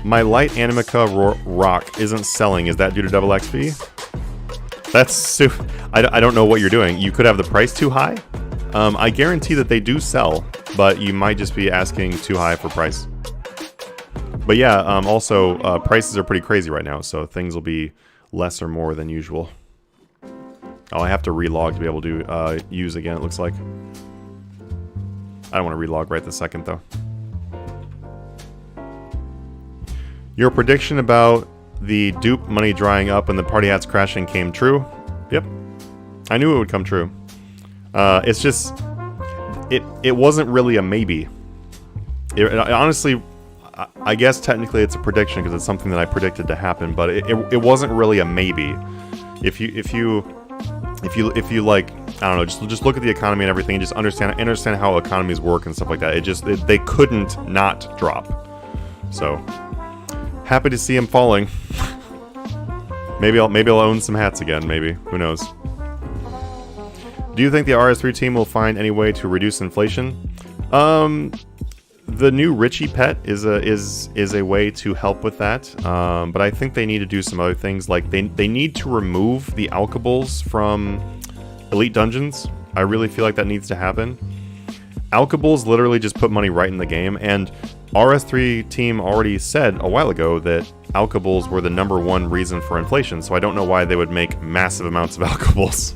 My light Animica rock isn't selling. Is that due to double XP? That's I don't know what you're doing. You could have the price too high. I guarantee that they do sell, but you might just be asking too high for price. But yeah, also prices are pretty crazy right now, so things will be less or more than usual. Oh, I have to relog to be able to use again, it looks like. I don't want to relog right this second, though. Your prediction about the dupe money drying up and the party hats crashing came true. Yep. I knew it would come true. It's just... It wasn't really a maybe. Honestly, I guess technically it's a prediction because it's something that I predicted to happen, but it wasn't really a maybe. If you like, I don't know, just look at the economy and everything and just understand how economies work and stuff like that. They couldn't not drop. So happy to see him falling. maybe I'll own some hats again. Maybe, who knows? Do you think the RS3 team will find any way to reduce inflation? The new Richie pet is a way to help with that, but I think they need to do some other things. Like they need to remove the alkables from elite dungeons. I really feel like that needs to happen. Alkables literally just put money right in the game, and RS3 team already said a while ago that alkables were the #1 reason for inflation. So I don't know why they would make massive amounts of alkables.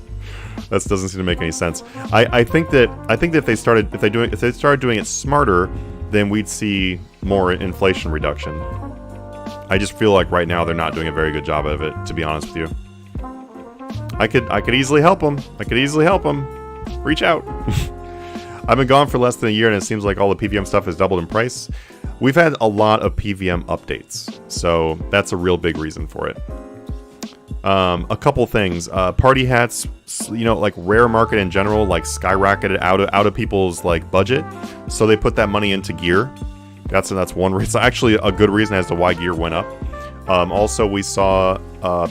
That doesn't seem to make any sense. I think that if they started doing it smarter, then we'd see more inflation reduction. I just feel like right now they're not doing a very good job of it, to be honest with you. I could easily help him. I could easily help him. Reach out. I've been gone for less than a year, and it seems like all the PVM stuff has doubled in price. We've had a lot of PVM updates, so that's a real big reason for it. A couple things. Party hats, you know, like rare market in general, like skyrocketed out of people's like budget, so they put that money into gear. That's one reason. Actually, a good reason as to why gear went up. Also, we saw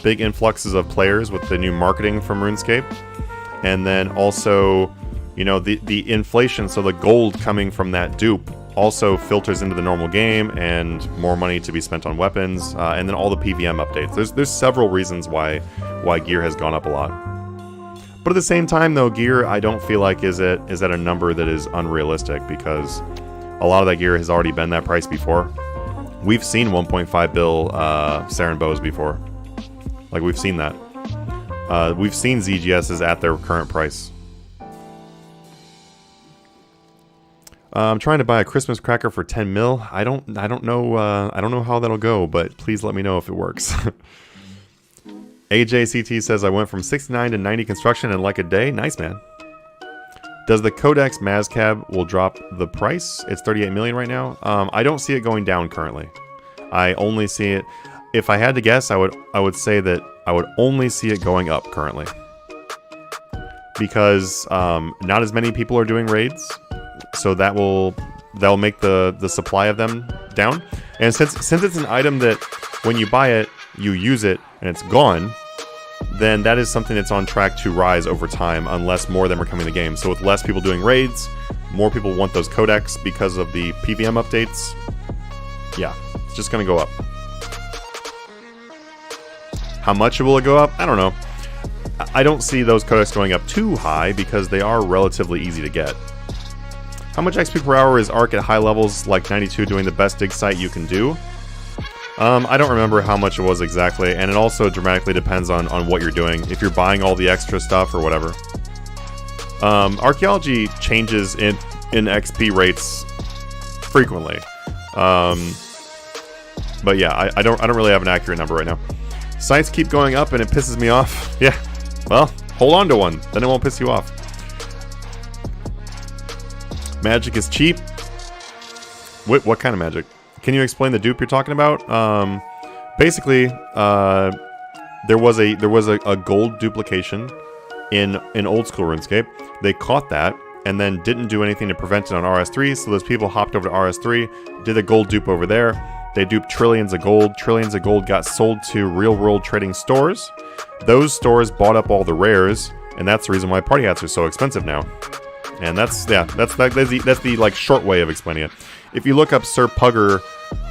big influxes of players with the new marketing from RuneScape, and then also, you know, the inflation. So the gold coming from that dupe also filters into the normal game, and more money to be spent on weapons, and then all the PVM updates. There's several reasons why gear has gone up a lot. But at the same time, though, gear I don't feel like is at a number that is unrealistic, because a lot of that gear has already been that price before. We've seen 1.5 bill Saren bows before. Like, we've seen that. We've seen ZGSs at their current price. I'm trying to buy a Christmas cracker for 10 mil. I don't know how that'll go, but please let me know if it works. AJCT says I went from 69 to 90 construction in like a day. Nice, man. Does the Codex Mazcab will drop the price? It's 38 million right now. I don't see it going down currently. I only see it. If I had to guess, I would say that I would only see it going up currently, because not as many people are doing raids. So that'll make the supply of them down. And since it's an item that when you buy it, you use it, and it's gone, then that is something that's on track to rise over time unless more of them are coming to the game. So with less people doing raids, more people want those codex because of the PVM updates. Yeah, it's just going to go up. How much will it go up? I don't know. I don't see those codex going up too high because they are relatively easy to get. How much XP per hour is Arc at high levels like 92 doing the best dig site you can do? I don't remember how much it was exactly, and it also dramatically depends on what you're doing, if you're buying all the extra stuff or whatever. Archaeology changes in XP rates frequently. But yeah, I don't really have an accurate number right now. Sites keep going up and it pisses me off. Yeah, well, hold on to one, then it won't piss you off. Magic is cheap. What kind of magic? Can you explain the dupe you're talking about? Basically, there was a gold duplication in old school RuneScape. They caught that and then didn't do anything to prevent it on RS3. So those people hopped over to RS3, did a gold dupe over there. They duped trillions of gold. Trillions of gold got sold to real-world trading stores. Those stores bought up all the rares, and that's the reason why party hats are so expensive now. And that's the like short way of explaining it. If you look up Sir Pugger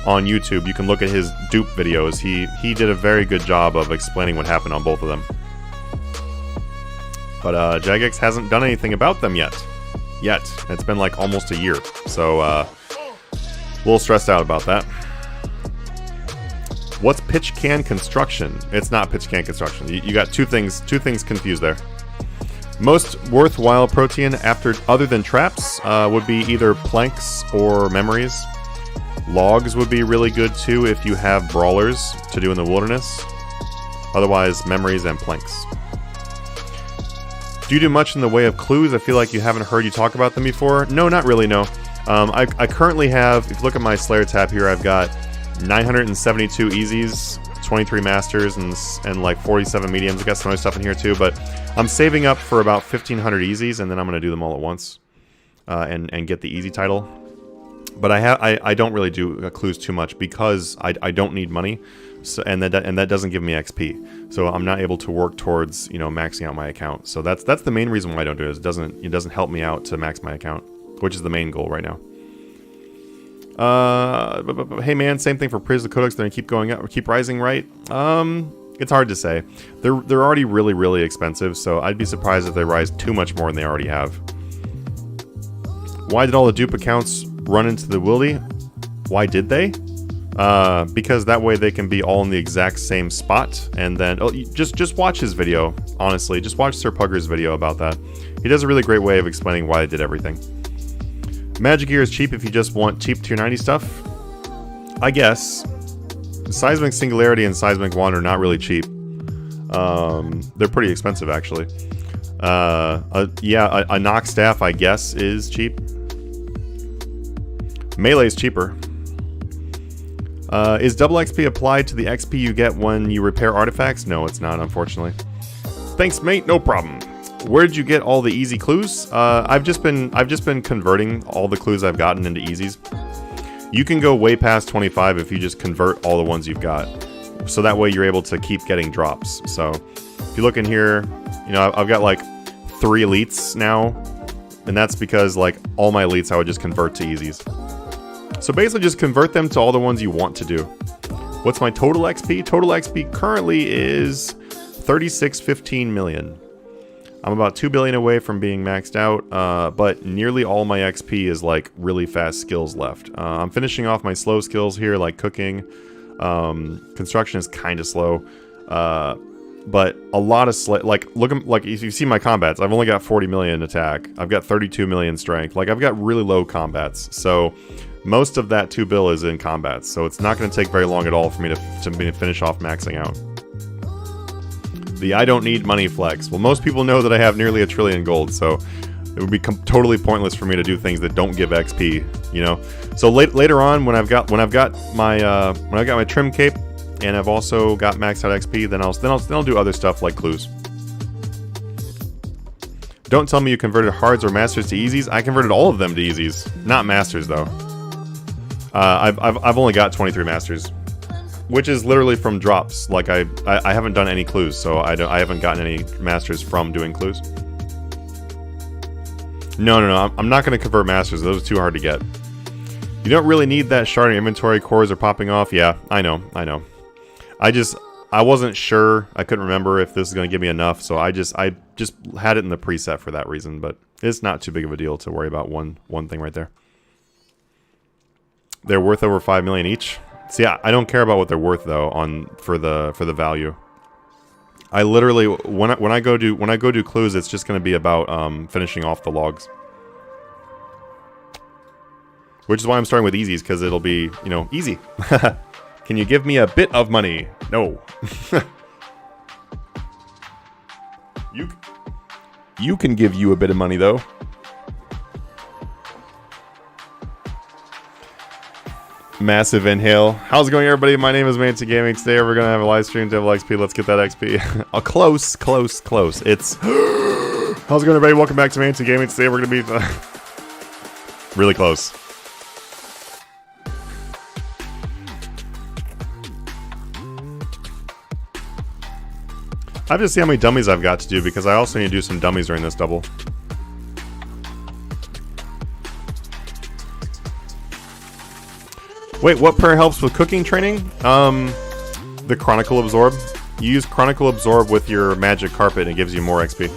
on YouTube, you can look at his dupe videos. He did a very good job of explaining what happened on both of them. But Jagex hasn't done anything about them yet. It's been like almost a year, so a little stressed out about that. What's pitch can construction? It's not pitch can construction. You got two things confused there. Most worthwhile protein other than traps would be either planks or memories. Logs would be really good too if you have brawlers to do in the wilderness. Otherwise, memories and planks. Do you do much in the way of clues? I feel like you haven't heard you talk about them before. No, not really, no. I currently have, if you look at my Slayer tab here, I've got 972 easies, 23 masters, and like 47 mediums. I got some other stuff in here too, but I'm saving up for about 1,500 easies, and then I'm going to do them all at once and get the easy title. But I don't really do clues too much because I don't need money, so, and that doesn't give me XP, so I'm not able to work towards, you know, maxing out my account. So that's the main reason why I don't do it. It doesn't help me out to max my account, which is the main goal right now. Hey man, same thing for Priz. The codex, they're gonna keep going up or keep rising, right? It's hard to say. They're already really expensive, so I'd be surprised if they rise too much more than they already have. Why did all the dupe accounts run into the wildy? Why did they? Because that way they can be all in the exact same spot, and then just watch his video. Honestly, just watch Sir Pugger's video about that. He does a really great way of explaining why they did everything. Magic gear is cheap if you just want cheap tier 90 stuff. I guess Seismic Singularity and Seismic Wand are not really cheap. They're pretty expensive, actually. Yeah, a knock staff, I guess, is cheap. Melee's cheaper. Is double XP applied to the XP you get when you repair artifacts? No, it's not, unfortunately. Thanks, mate. No problem. Where did you get all the easy clues? I've just been converting all the clues I've gotten into easies. You can go way past 25 if you just convert all the ones you've got. So that way you're able to keep getting drops. So if you look in here, you know, I've got like 3 elites now, and that's because like all my elites I would just convert to easies. So basically just convert them to all the ones you want to do. What's my total XP? Total XP currently is 36.15 million. I'm about 2 billion away from being maxed out, but nearly all my XP is like really fast skills left. I'm finishing off my slow skills here, like cooking. Construction is kind of slow, but a lot of like if you see my combats, I've only got 40 million attack. I've got 32 million strength. Like I've got really low combats, so most of that 2 bill is in combats. So it's not going to take very long at all for me to finish off maxing out. The I don't need money flex. Well, most people know that I have nearly 1 trillion gold, so it would be totally pointless for me to do things that don't give XP, you know. So later on, when I've got my trim cape, and I've also got maxed out XP, then I'll do other stuff like clues. Don't tell me you converted hards or masters to easies. I converted all of them to easies, not masters though. I've only got 23 masters, which is literally from drops. Like I haven't done any clues, so I haven't gotten any masters from doing clues. No, I'm not going to convert masters. Those are too hard to get. You don't really need that shard in inventory. Cores are popping off. Yeah, I know. I wasn't sure. I couldn't remember if this is going to give me enough, so I just had it in the preset for that reason. But it's not too big of a deal to worry about one thing right there. They're worth over 5 million each. See, I don't care about what they're worth though for the value. I literally when I go do clues, it's just going to be about finishing off the logs. Which is why I'm starting with easies, because it'll be, you know, easy. Can you give me a bit of money? No. You can give you a bit of money though. Massive inhale. How's it going, everybody? My name is Manatee Gaming. Today we're gonna have a live stream, Devil XP. Let's get that XP. Close. It's how's it going, everybody? Welcome back to Manatee Gaming. Today we're gonna be really close. I have to see how many dummies I've got to do, because I also need to do some dummies during this double. Wait, what prayer helps with cooking training? The Chronicle Absorb. You use Chronicle Absorb with your magic carpet and it gives you more XP.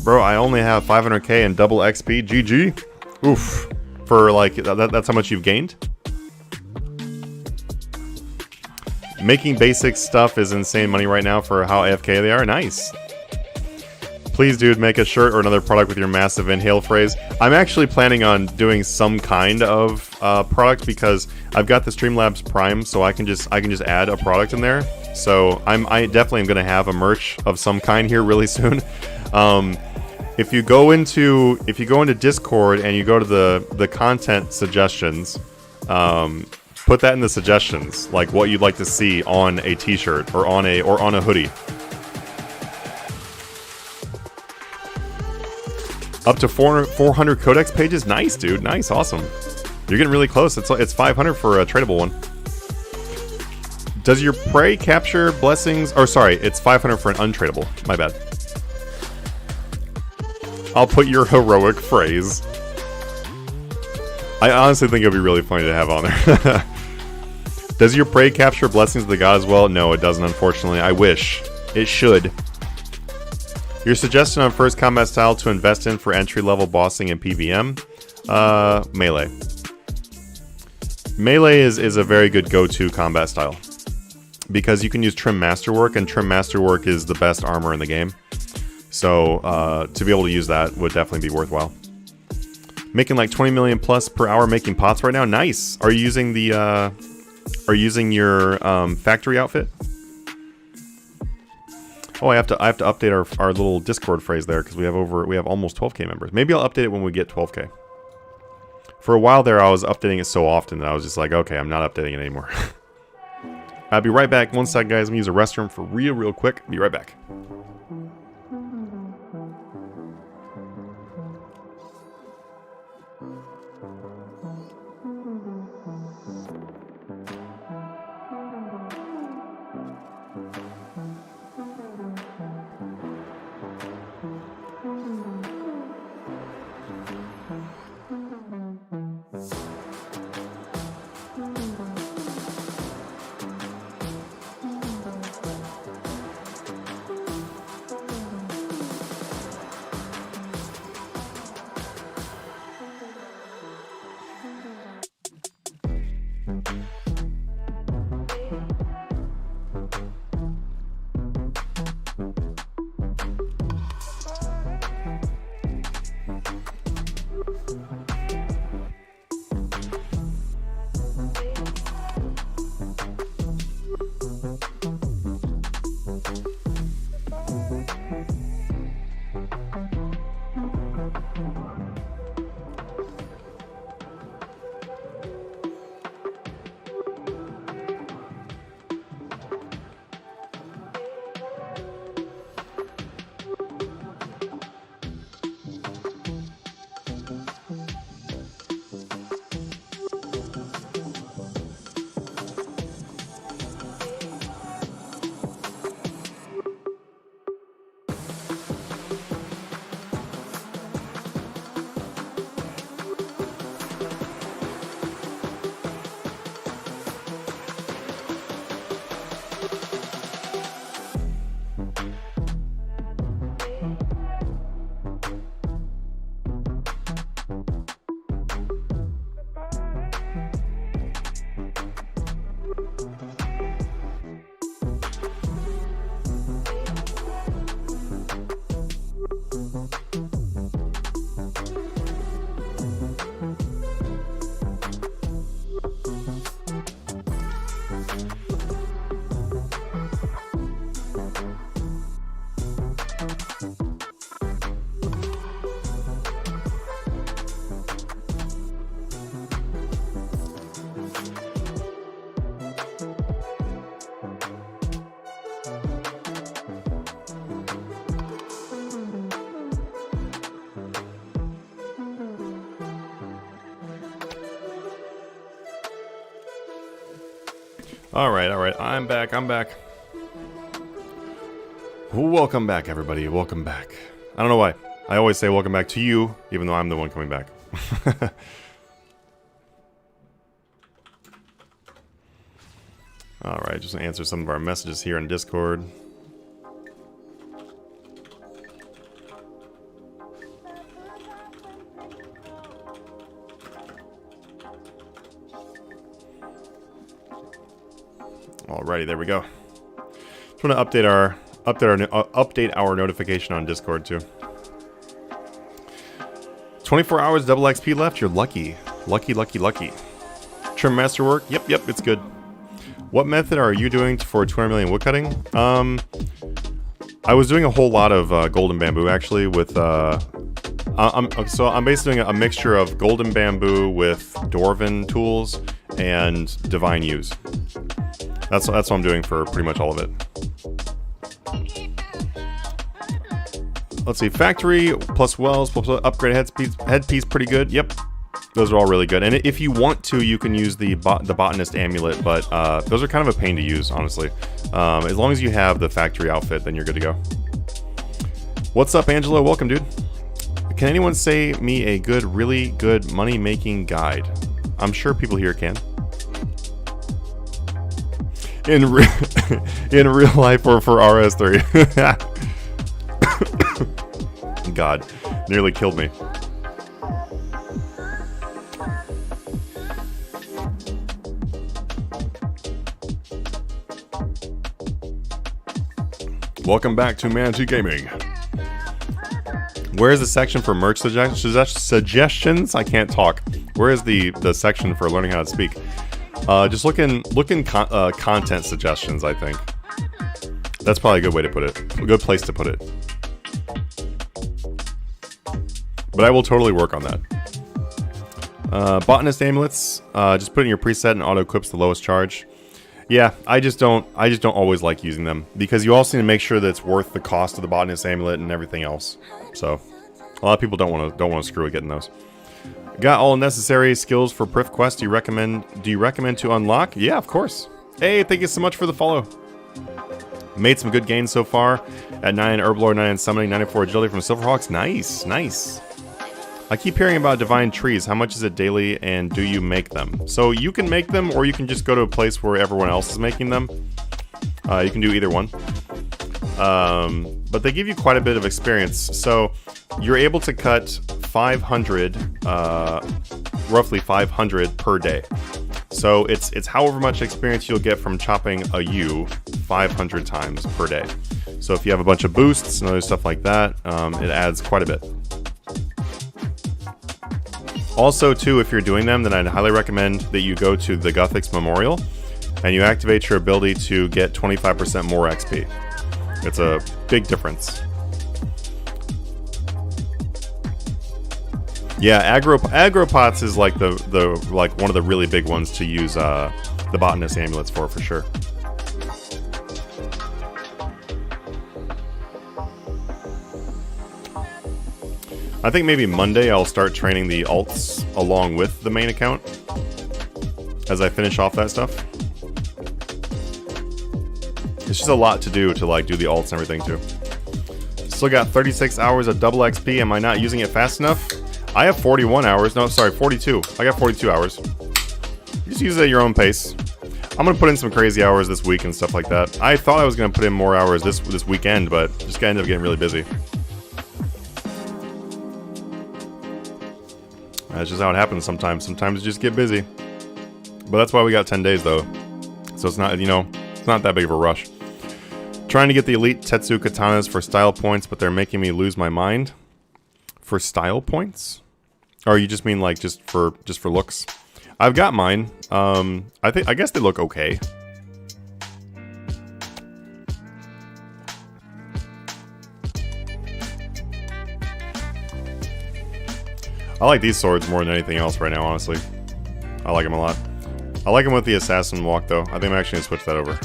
Bro, I only have 500k and double XP. GG. Oof. For like, that's how much you've gained? Making basic stuff is insane money right now for how AFK they are. Nice. Please, dude, make a shirt or another product with your massive inhale phrase. I'm actually planning on doing some kind of product, because I've got the Streamlabs Prime, so I can just add a product in there. So I definitely am gonna have a merch of some kind here really soon. If you go into Discord and you go to the content suggestions, put that in the suggestions, like what you'd like to see on a T-shirt or on a hoodie. Up to 400 codex pages. Nice, dude. Nice, awesome. You're getting really close. It's 500 for a tradable one. Does your prey capture blessings? Or sorry, it's 500 for an untradable. My bad. I'll put your heroic phrase. I honestly think it'd be really funny to have on there. Does your prey capture blessings of the god as well? No, it doesn't, unfortunately. I wish. It should. Your suggestion on first combat style to invest in for entry-level bossing and PVM? Melee. Melee is a very good go-to combat style, because you can use Trim Masterwork, and Trim Masterwork is the best armor in the game. So, to be able to use that would definitely be worthwhile. Making like 20 million plus per hour making pots right now. Nice. Are you using the your factory outfit? Oh, I have to update our little Discord phrase there because we have almost 12k members. Maybe I'll update it when we get 12k. For a while there, I was updating it so often that I was just like, okay, I'm not updating it anymore. I'll be right back. One sec, guys. I'm gonna use a restroom for real quick. Be right back. All right. I'm back. Welcome back, everybody. Welcome back. I don't know why. I always say welcome back to you, even though I'm the one coming back. All right, just gonna answer some of our messages here in Discord. Alrighty, there we go. Just want to update our notification on Discord too. 24 hours double XP left. You're lucky. Lucky. Trim masterwork. Yep, it's good. What method are you doing for 200 million woodcutting? I was doing a whole lot of golden bamboo actually with I'm basically doing a mixture of golden bamboo with dwarven tools and divine use. That's what I'm doing for pretty much all of it. Let's see, factory plus wells plus upgrade headpiece pretty good. Yep, those are all really good. And if you want to, you can use the botanist amulet, but those are kind of a pain to use, honestly. As long as you have the factory outfit, then you're good to go. What's up, Angelo? Welcome, dude. Can anyone say me a really good money-making guide? I'm sure people here can. In real life or for RS3. God, nearly killed me. Welcome back to Manatee Gaming. Where's the section for merch suggestions? I can't talk. Where is the section for learning how to speak? Just look in content suggestions, I think. That's probably a good way to put it. A good place to put it. But I will totally work on that. Botanist amulets. Just put in your preset and auto equips the lowest charge. Yeah, I just don't always like using them because you also need to make sure that it's worth the cost of the botanist amulet and everything else. So a lot of people don't want to screw with getting those. Got all necessary skills for Prif Quest. Do you recommend to unlock? Yeah, of course. Hey, thank you so much for the follow. Made some good gains so far at 9 Herblore, 9 Summoning, 94 Agility from Silverhawks. Nice, nice. I keep hearing about divine trees. How much is it daily, and do you make them? So you can make them, or you can just go to a place where everyone else is making them. You can do either one. But they give you quite a bit of experience. So you're able to cut 500, roughly 500 per day. So it's however much experience you'll get from chopping a yew 500 times per day. So if you have a bunch of boosts and other stuff like that, it adds quite a bit. Also, too, if you're doing them, then I'd highly recommend that you go to the Guthix Memorial and you activate your ability to get 25% more XP. It's a big difference. Yeah, aggro-pots is like like one of the really big ones to use the botanist amulets for sure. I think maybe Monday I'll start training the alts along with the main account as I finish off that stuff. It's just a lot to do to like do the alts and everything too. Still got 36 hours of double XP. Am I not using it fast enough? I have 41 hours. No, sorry, 42. I got 42 hours. Just use it at your own pace. I'm gonna put in some crazy hours this week and stuff like that. I thought I was gonna put in more hours this weekend, but just ended up getting really busy. That's just how it happens sometimes. Sometimes you just get busy. But that's why we got 10 days though. So it's not, it's not that big of a rush. Trying to get the elite Tetsu katanas for style points, but they're making me lose my mind. For style points? Or you just mean like just for looks? I've got mine. I guess they look okay. I like these swords more than anything else right now, honestly. I like them a lot. I like them with the assassin walk, though. I think I'm actually going to switch that over.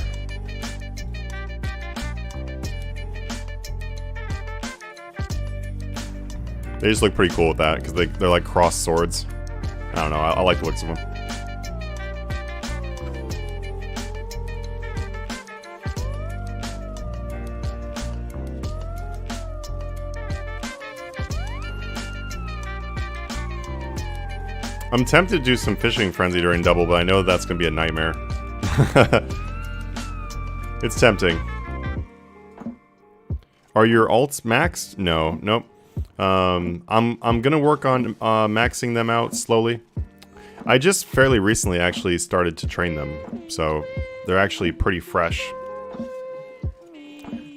They just look pretty cool with that, because they're like cross swords. I don't know, I like the looks of them. I'm tempted to do some fishing frenzy during double, but I know that's going to be a nightmare. It's tempting. Are your alts maxed? No, nope. I'm gonna work on maxing them out slowly. I just fairly recently actually started to train them, so they're actually pretty fresh.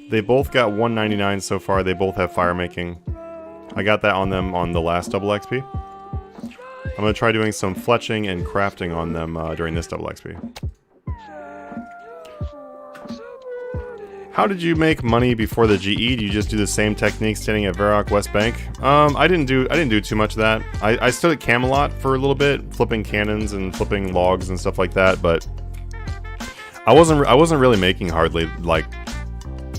They both got 199 so far. They both have fire making. I got that on them on the last double XP. I'm going to try doing some fletching and crafting on them during this double XP. How did you make money before the GE? Do you just do the same technique standing at Varrock West Bank? I didn't do too much of that. I stood at Camelot for a little bit, flipping cannons and flipping logs and stuff like that, but I wasn't really making hardly, like,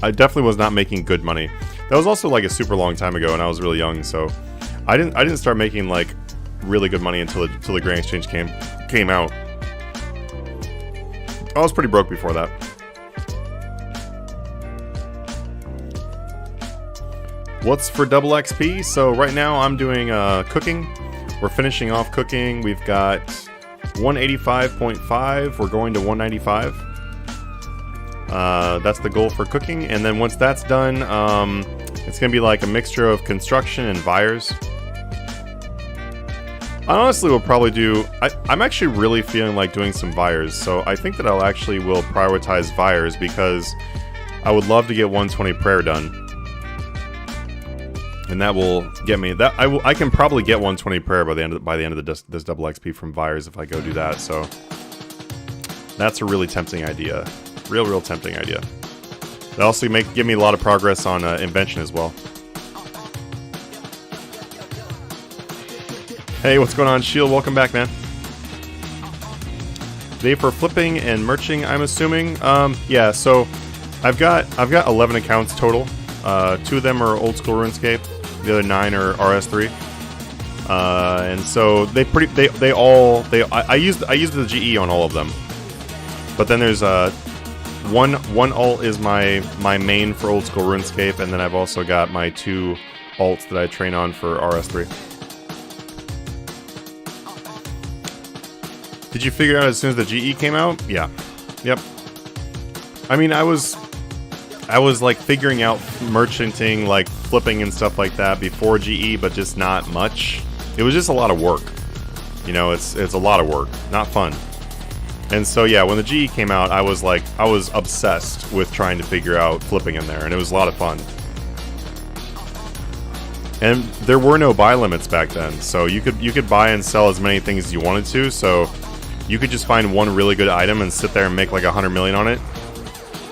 I definitely was not making good money. That was also like a super long time ago and I was really young, so I didn't start making like really good money until the Grand Exchange came out. I was pretty broke before that. What's for double XP? So right now I'm doing cooking. We're finishing off cooking. We've got 185.5. We're going to 195. That's the goal for cooking. And then once that's done, it's going to be like a mixture of construction and Vires. I honestly will probably do... I'm actually really feeling like doing some Vires, so I think that I'll actually will prioritize Vires because I would love to get 120 prayer done. And that will get me that I can probably get 120 prayer by the end of this double XP from Vires if I go do that. So that's a really tempting idea, real tempting idea. It also give me a lot of progress on invention as well. Hey, what's going on, Shield? Welcome back, man. They for flipping and merching, I'm assuming. Yeah. So I've got 11 accounts total. 2 of them are old school RuneScape. The other 9 are RS3. And so I use the GE on all of them. But then there's one alt is my main for old school RuneScape, and then I've also got my 2 alts that I train on for RS3. Did you figure out as soon as the GE came out? Yeah. Yep. I mean, I was like figuring out merchanting, like flipping and stuff like that before GE, but just not much. It was just a lot of work. You know, it's a lot of work, not fun. And so yeah, when the GE came out, I was obsessed with trying to figure out flipping in there, and it was a lot of fun. And there were no buy limits back then, so you could buy and sell as many things as you wanted to. So you could just find one really good item and sit there and make like 100 million on it,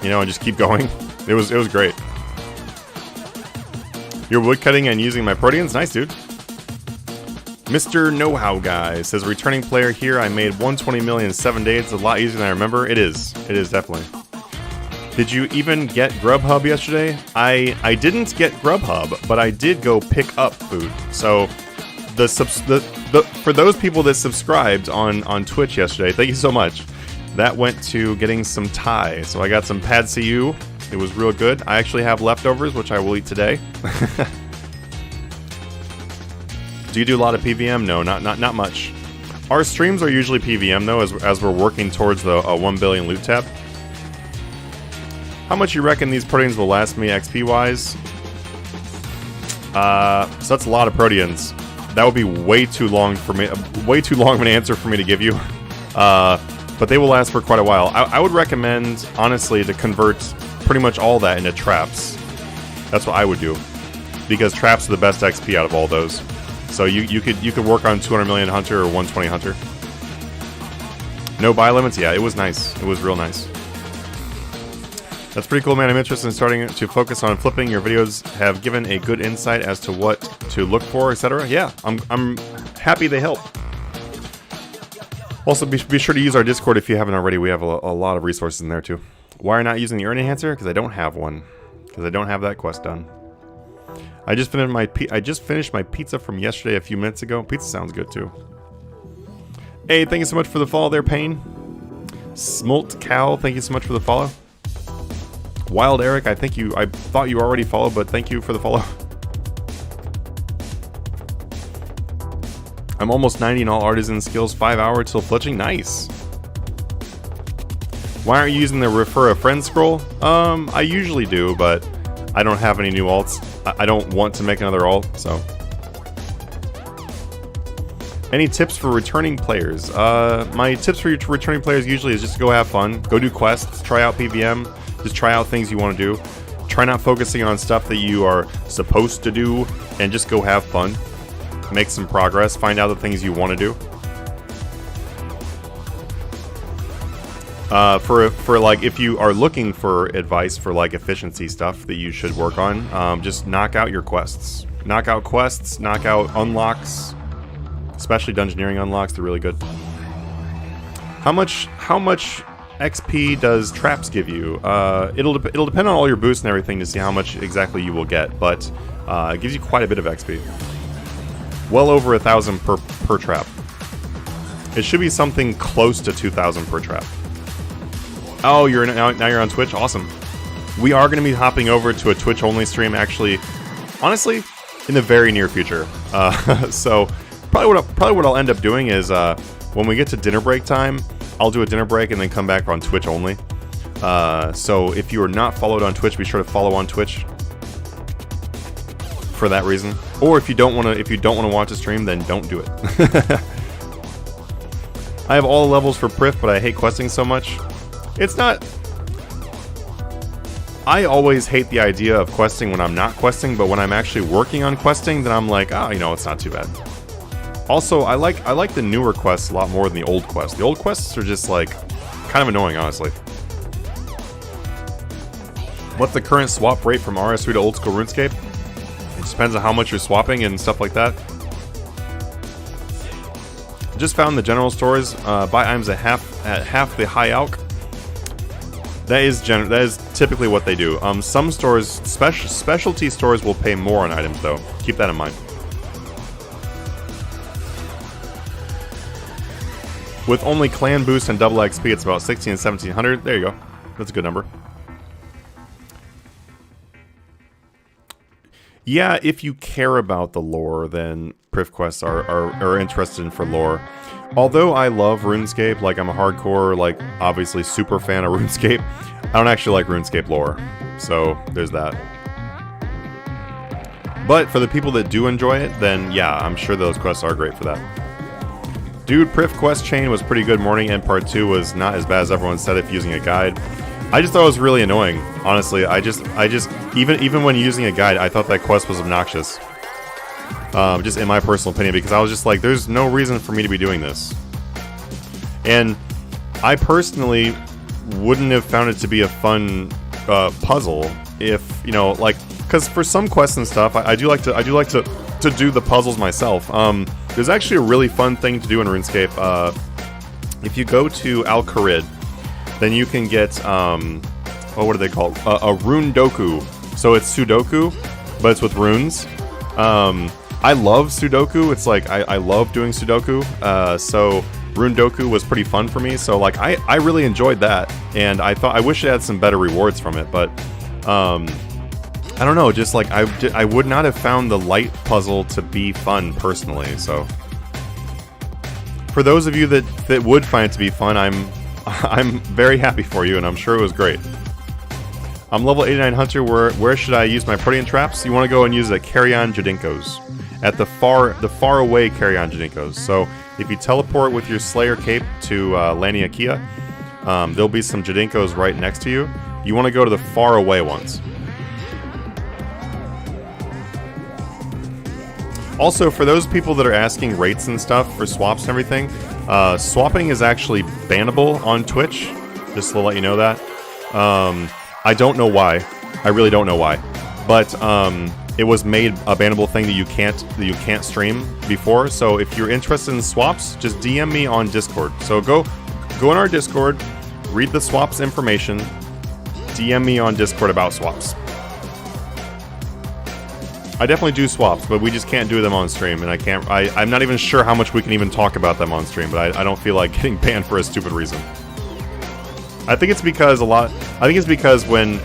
you know, and just keep going. It was great. You're woodcutting and using my proteins? Nice, dude. Mr. Know-How Guy says, returning player here. I made 120 million in 7 days. It's a lot easier than I remember. It is. It is, definitely. Did you even get Grubhub yesterday? I didn't get Grubhub, but I did go pick up food. So for those people that subscribed on Twitch yesterday, thank you so much. That went to getting some Thai. So I got some Pad See Ew. It was real good. I actually have leftovers, which I will eat today. Do you do a lot of PVM? No, not much. Our streams are usually PVM though, as we're working towards the 1 billion loot tab. How much you reckon these proteins will last me XP wise? So that's a lot of proteins. That would be way too long for me. Way too long of an answer for me to give you. But they will last for quite a while. I would recommend, honestly, to convert pretty much all that into traps. That's what I would do, because traps are the best XP out of all those. So you could work on 200 million hunter or 120 hunter. No buy limits. Yeah, it was nice. It was real nice. That's pretty cool, man. I'm interested in starting to focus on flipping. Your videos have given a good insight as to what to look for, etc. Yeah, I'm happy they help. Also, be sure to use our Discord if you haven't already. We have a lot of resources in there too. Why are you not using the Earn Enhancer? Because I don't have one. Because I don't have that quest done. I just finished my pizza from yesterday a few minutes ago. Pizza sounds good too. Hey, thank you so much for the follow there, Payne. Smolt Cow, thank you so much for the follow. Wild Eric, I thought you already followed, but thank you for the follow. I'm almost 90 in all artisan skills, 5 hour till fletching. Nice. Why aren't you using the refer a friend scroll? I usually do, but I don't have any new alts. I don't want to make another alt, so. Any tips for returning players? My tips for returning players usually is just go have fun. Go do quests, try out PVM, just try out things you want to do. Try not focusing on stuff that you are supposed to do, and just go have fun. Make some progress, find out the things you want to do. For like, if you are looking for advice for like efficiency stuff that you should work on, just knock out your quests. Knock out quests, knock out unlocks, especially dungeoneering unlocks. They're really good. How much XP does traps give you? It'll depend on all your boosts and everything to see how much exactly you will get, but it gives you quite a bit of XP. Well over 1,000 per trap. It should be something close to 2,000 per trap. Oh, now you're on Twitch? Awesome. We are going to be hopping over to a Twitch-only stream, actually, honestly, in the very near future. So probably what I'll end up doing is when we get to dinner break time, I'll do a dinner break and then come back on Twitch only. So if you are not followed on Twitch, be sure to follow on Twitch for that reason. Or if you don't want to watch a stream, then don't do it. I have all the levels for Prif, but I hate questing so much. It's not... I always hate the idea of questing when I'm not questing, but when I'm actually working on questing, then I'm like, oh, you know, it's not too bad. Also, I like the newer quests a lot more than the old quests. The old quests are just like kind of annoying, honestly. What's the current swap rate from RS3 to old school RuneScape? It just depends on how much you're swapping and stuff like that. Just found the general stores buy items at half the high alch. That is typically what they do. Some stores, specialty stores, will pay more on items though. Keep that in mind. With only clan boost and double XP, it's about 16 and 1700. There you go. That's a good number. Yeah, if you care about the lore, then Priv quests are interested in for lore. Although I love RuneScape, like I'm a hardcore, like obviously super fan of RuneScape, I don't actually like RuneScape lore. So there's that. But for the people that do enjoy it, then yeah, I'm sure those quests are great for that. Dude, Priv quest chain was pretty good morning, and part 2 was not as bad as everyone said if using a guide. I just thought it was really annoying. Honestly, I just even when using a guide, I thought that quest was obnoxious. Just in my personal opinion, because I was just like, there's no reason for me to be doing this. And I personally wouldn't have found it to be a fun puzzle if, you know, like, because for some quests and stuff, I do like to do the puzzles myself. There's actually a really fun thing to do in RuneScape. If you go to Al Kharid, then you can get what are they called? A rune doku. So it's Sudoku, but it's with runes. I love Sudoku. It's like I love doing Sudoku. So Rune Doku was pretty fun for me. So like I really enjoyed that, and I wish it had some better rewards from it. But I don't know. Just like I would not have found the light puzzle to be fun personally. So for those of you that would find it to be fun, I'm very happy for you, and I'm sure it was great. I'm level 89 Hunter. Where should I use my protean traps? You want to go and use a Carrion Jadinkos. At the far away Carrion Jadinkos. So if you teleport with your Slayer cape to Laniakea, there'll be some Jadinkos right next to you. You want to go to the far away ones. Also, for those people that are asking rates and stuff for swaps and everything, swapping is actually bannable on Twitch. Just to let you know that. I don't know why. I really don't know why. But it was made a bannable thing that you can't stream before. So if you're interested in swaps, just DM me on Discord. So go in our Discord, read the swaps information, DM me on Discord about swaps. I definitely do swaps, but we just can't do them on stream, and I'm not even sure how much we can even talk about them on stream, but I don't feel like getting banned for a stupid reason. I think it's because when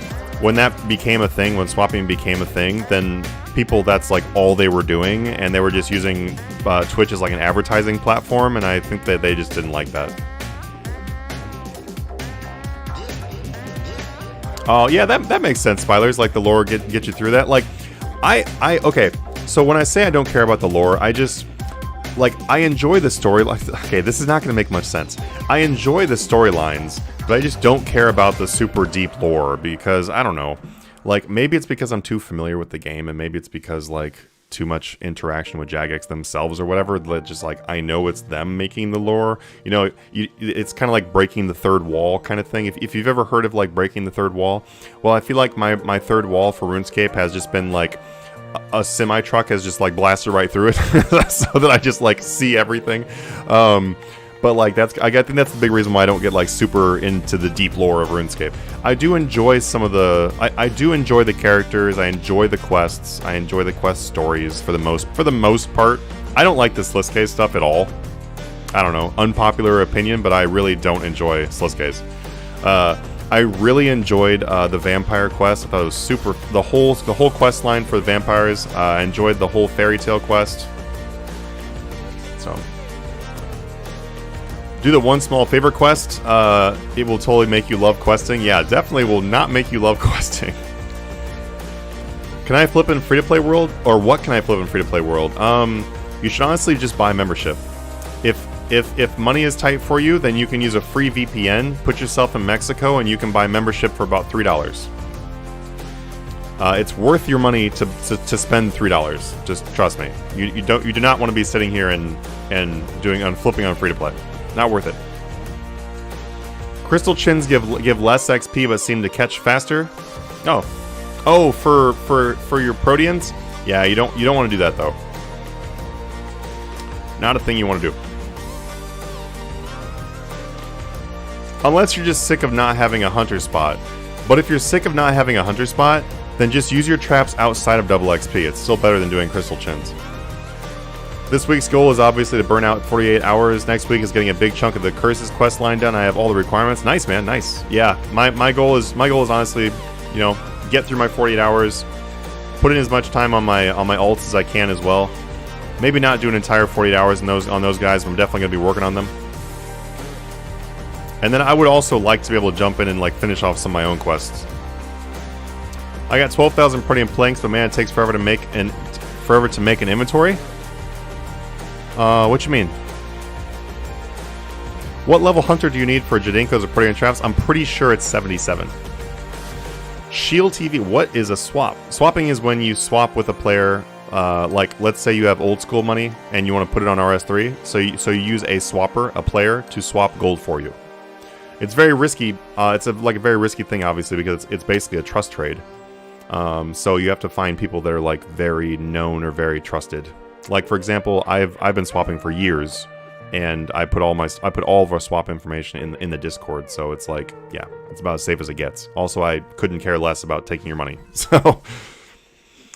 that became a thing, when swapping became a thing, then people, that's like all they were doing, and they were just using Twitch as like an advertising platform, and I think that they just didn't like that. Oh, yeah, that makes sense, Spilers. Like, the lore get you through that. Like, okay, so when I say I don't care about the lore, I just, like, I enjoy the story. Okay, this is not going to make much sense. I enjoy the storylines, but I just don't care about the super deep lore, because, I don't know, like, maybe it's because I'm too familiar with the game, and maybe it's because, like, too much interaction with Jagex themselves or whatever, that just, like, I know it's them making the lore. You know, it's kind of like breaking the third wall kind of thing. If you've ever heard of, like, breaking the third wall, well, I feel like my third wall for RuneScape has just been, like, a semi-truck has just, like, blasted right through it, so that I just, like, see everything. But, like, I think that's the big reason why I don't get, like, super into the deep lore of RuneScape. I do enjoy some of the... I do enjoy the characters, I enjoy the quests, I enjoy the quest stories for the most part. I don't like the Sliske stuff at all. I don't know, unpopular opinion, but I really don't enjoy Sliskes. I really enjoyed the vampire quest. I thought it was super... The whole quest line for the vampires. I enjoyed the whole fairy tale quest. So... do the one small favor quest. It will totally make you love questing. Yeah, definitely will not make you love questing. Can I flip in free-to-play world? Or what can I flip in free-to-play world? You should honestly just buy membership. If money is tight for you, then you can use a free VPN, put yourself in Mexico, and you can buy membership for about $3. It's worth your money to spend $3. Just trust me. You do not want to be sitting here and flipping on free to play. Not worth it. Crystal chins give less XP but seem to catch faster. Oh, for your Proteans? Yeah, you don't want to do that though. Not a thing you want to do. Unless you're just sick of not having a hunter spot. But if you're sick of not having a hunter spot, then just use your traps outside of double XP. It's still better than doing crystal chins. This week's goal is obviously to burn out 48 hours. Next week is getting a big chunk of the Curses quest line done. I have all the requirements. Nice, man. Nice. Yeah, my goal is honestly, you know, get through my 48 hours, put in as much time on my ults as I can as well. Maybe not do an entire 48 hours on those guys, but I'm definitely going to be working on them. And then I would also like to be able to jump in and like finish off some of my own quests. I got 12,000 protean planks, but man, it takes forever to make an inventory. What you mean? What level hunter do you need for Jadenko's or protean traps? I'm pretty sure it's 77. Shield TV. What is a swap? Swapping is when you swap with a player. Like, let's say you have old school money and you want to put it on RS3. So you use a swapper, a player, to swap gold for you. It's very risky. It's like a very risky thing, obviously, because it's basically a trust trade. So you have to find people that are like very known or very trusted. Like, for example, I've been swapping for years, and I put all of our swap information in the Discord. So it's like, yeah, it's about as safe as it gets. Also, I couldn't care less about taking your money. So,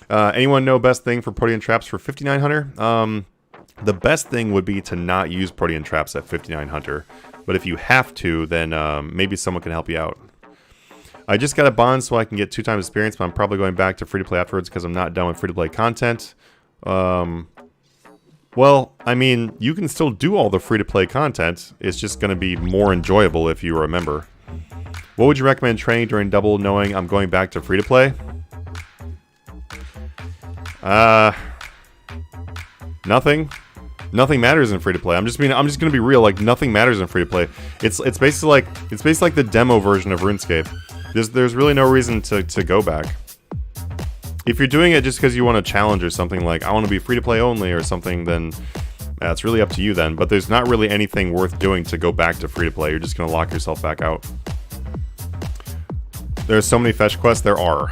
anyone know best thing for protean traps for 59 Hunter? The best thing would be to not use protean traps at 59 Hunter. But if you have to, then maybe someone can help you out. I just got a bond so I can get 2 times experience, but I'm probably going back to free-to-play afterwards because I'm not done with free-to-play content. Well, I mean, you can still do all the free-to-play content. It's just going to be more enjoyable if you remember. What would you recommend training during double knowing I'm going back to free-to-play? Nothing. Nothing matters in free to play. I'm just gonna be real. Like, nothing matters in free to play. It's basically like the demo version of Runescape. There's really no reason to go back. If you're doing it just because you want a challenge or something, like I want to be free to play only or something, then it's really up to you then. But there's not really anything worth doing to go back to free to play. You're just gonna lock yourself back out. There's so many fetch quests. There are.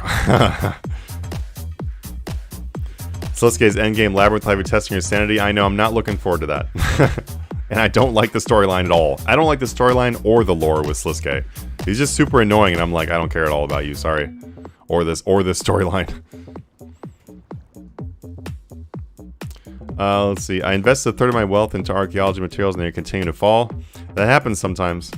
Sliske's endgame labyrinth will have you testing your sanity. I know, I'm not looking forward to that. And I don't like the storyline at all. I don't like the storyline or the lore with Sliske. He's just super annoying, and I'm like, I don't care at all about you, sorry. Or this storyline. Let's see. I invested a third of my wealth into archaeology materials and they continue to fall. That happens sometimes.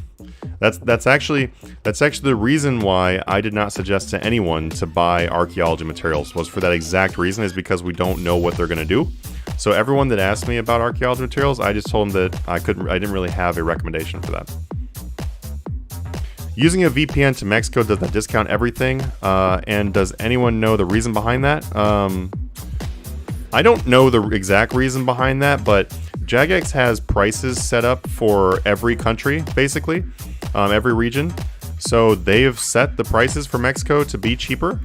That's actually the reason why I did not suggest to anyone to buy archaeology materials, was for that exact reason, is because we don't know what they're going to do. So everyone that asked me about archaeology materials, I just told them that I didn't really have a recommendation for that. Using a VPN to Mexico, does that discount everything? And does anyone know the reason behind that? I don't know the exact reason behind that, but Jagex has prices set up for every country, basically, every region. So they've set the prices for Mexico to be cheaper.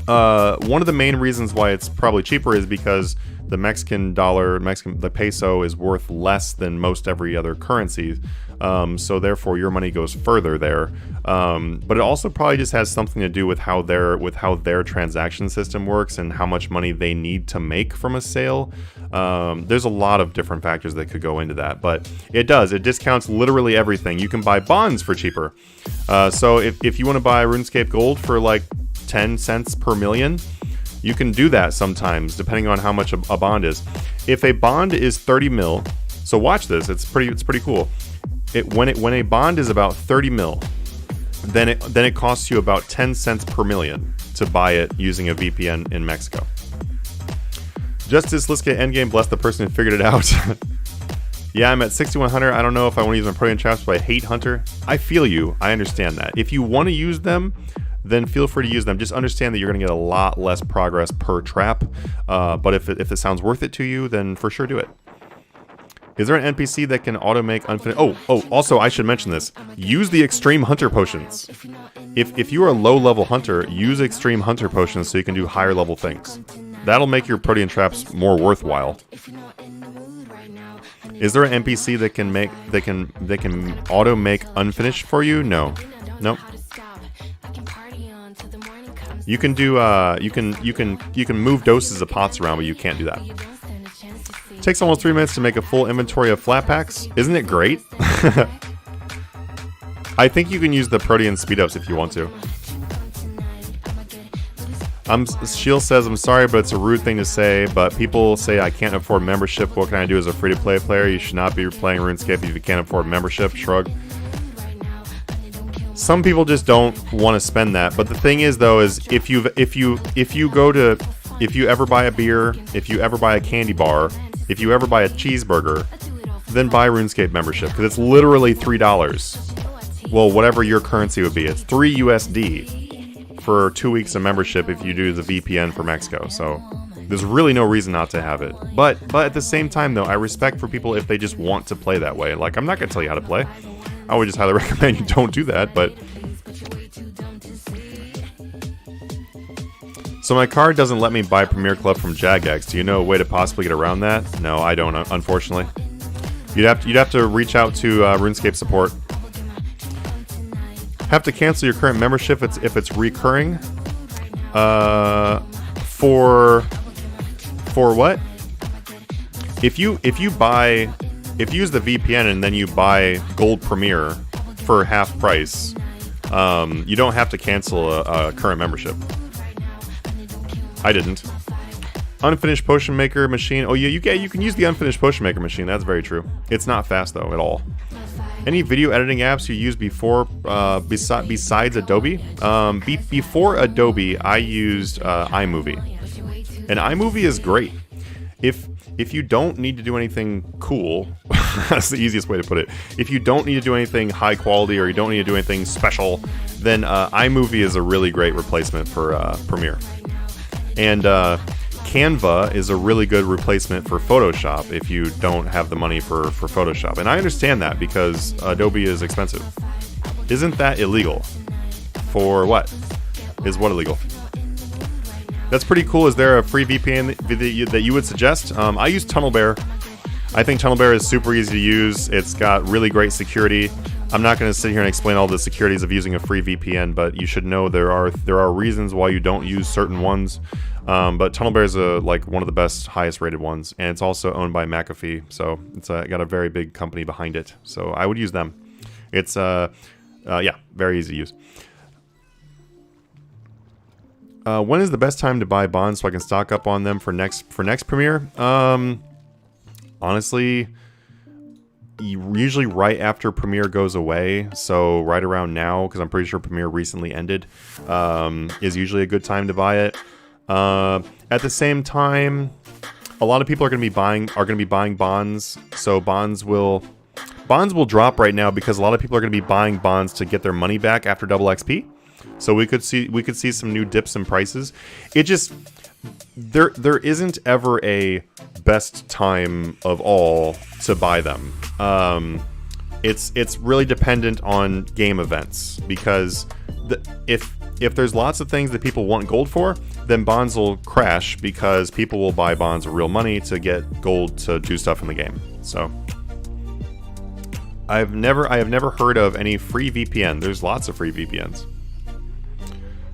One of the main reasons why it's probably cheaper is because the Mexican dollar, the peso, is worth less than most every other currency. So therefore your money goes further there. But it also probably just has something to do with how their transaction system works and how much money they need to make from a sale. There's a lot of different factors that could go into that, but it discounts literally everything. You can buy bonds for cheaper. So if you want to buy RuneScape Gold for like 10 cents per million, you can do that sometimes, depending on how much a bond is. If a bond is 30 mil, so watch this, it's pretty cool. When a bond is about 30 mil, then it costs you about 10 cents per million to buy it using a VPN in Mexico. Justice Liska Endgame, bless the person who figured it out. Yeah, I'm at 6100. I don't know if I want to use my protean traps, but I hate Hunter. I feel you. I understand that. If you want to use them, then feel free to use them. Just understand that you're going to get a lot less progress per trap. But if it sounds worth it to you, then for sure do it. Is there an NPC that can auto-make unfinished... Oh, also, I should mention this. Use the Extreme Hunter Potions. If you are a low-level hunter, use Extreme Hunter Potions so you can do higher-level things. That'll make your Protean traps more worthwhile. Is there an NPC that can auto-make unfinished for you? No. Nope. You can do, you can move doses of pots around, but you can't do that. Takes almost 3 minutes to make a full inventory of flat packs. Isn't it great? I think you can use the Protean speed-ups if you want to. Shield says, I'm sorry, but it's a rude thing to say, but people say I can't afford membership. What can I do as a free-to-play player? You should not be playing RuneScape if you can't afford membership. Shrug. Some people just don't want to spend that, but the thing is, though, is if you ever buy a beer, if you ever buy a candy bar, if you ever buy a cheeseburger, then buy RuneScape membership, because it's literally $3. Well, whatever your currency would be. It's $3 USD for 2 weeks of membership if you do the VPN for Mexico, so there's really no reason not to have it. But at the same time, though, I respect for people if they just want to play that way. Like, I'm not going to tell you how to play. I would just highly recommend you don't do that, but... So my card doesn't let me buy Premier Club from Jagex. Do you know a way to possibly get around that? No, I don't, unfortunately. You'd have to reach out to RuneScape support. Have to cancel your current membership if it's recurring. For what? If you use the VPN and then you buy Gold Premier for half price, you don't have to cancel a current membership. I didn't. Unfinished Potion Maker machine. Oh yeah, you can use the Unfinished Potion Maker machine. That's very true. It's not fast though at all. Any video editing apps you use before besides Adobe? Before Adobe, I used iMovie, and iMovie is great. If you don't need to do anything cool, that's the easiest way to put it. If you don't need to do anything high quality or you don't need to do anything special, then iMovie is a really great replacement for Premiere. And Canva is a really good replacement for Photoshop if you don't have the money for Photoshop. And I understand that because Adobe is expensive. Isn't that illegal? For what? Is what illegal? That's pretty cool. Is there a free VPN that you would suggest? I use TunnelBear. I think TunnelBear is super easy to use. It's got really great security. I'm not going to sit here and explain all the securities of using a free VPN, but you should know there are reasons why you don't use certain ones. But TunnelBear is like one of the best, highest rated ones, and it's also owned by McAfee, so it's got a very big company behind it. So I would use them. It's yeah, very easy to use. When is the best time to buy bonds so I can stock up on them for next premiere? Honestly, usually right after Premiere goes away, so right around now, because I'm pretty sure Premiere recently ended, is usually a good time to buy it. At the same time, a lot of people are going to be buying bonds, so bonds will drop right now because a lot of people are going to be buying bonds to get their money back after double XP. So we could see some new dips in prices. It just there isn't ever a best time of all to buy them. It's really dependent on game events, because if there's lots of things that people want gold for, then bonds will crash because people will buy bonds with real money to get gold to do stuff in the game. So I have never heard of any free VPN. There's lots of free VPNs.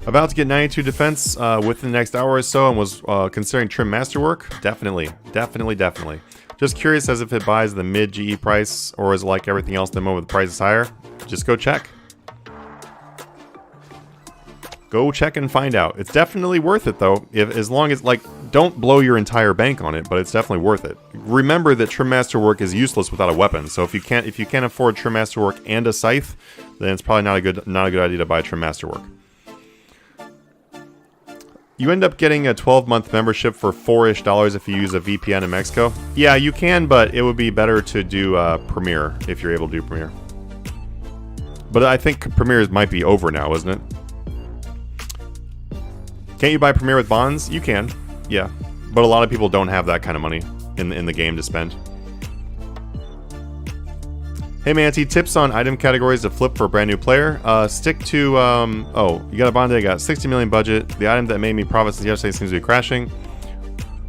About to get 92 defense within the next hour or so, and was considering trim masterwork. Definitely. Just curious as if it buys the mid GE price, or is it like everything else in the moment the price is higher? Just go check. Go check and find out. It's definitely worth it though, as long as, like, don't blow your entire bank on it, but it's definitely worth it. Remember that trim masterwork is useless without a weapon, so if you can't afford trim masterwork and a scythe, then it's probably not a good idea to buy trim masterwork. You end up getting a 12-month membership for $4-ish if you use a VPN in Mexico. Yeah, you can, but it would be better to do Premiere if you're able to do Premiere. But I think Premiere might be over now, isn't it? Can't you buy Premiere with bonds? You can, yeah. But a lot of people don't have that kind of money in the game to spend. Hey Manatee, tips on item categories to flip for a brand new player. Stick to, oh, you got a bond day, got 60 million budget. The item that made me profit since yesterday seems to be crashing.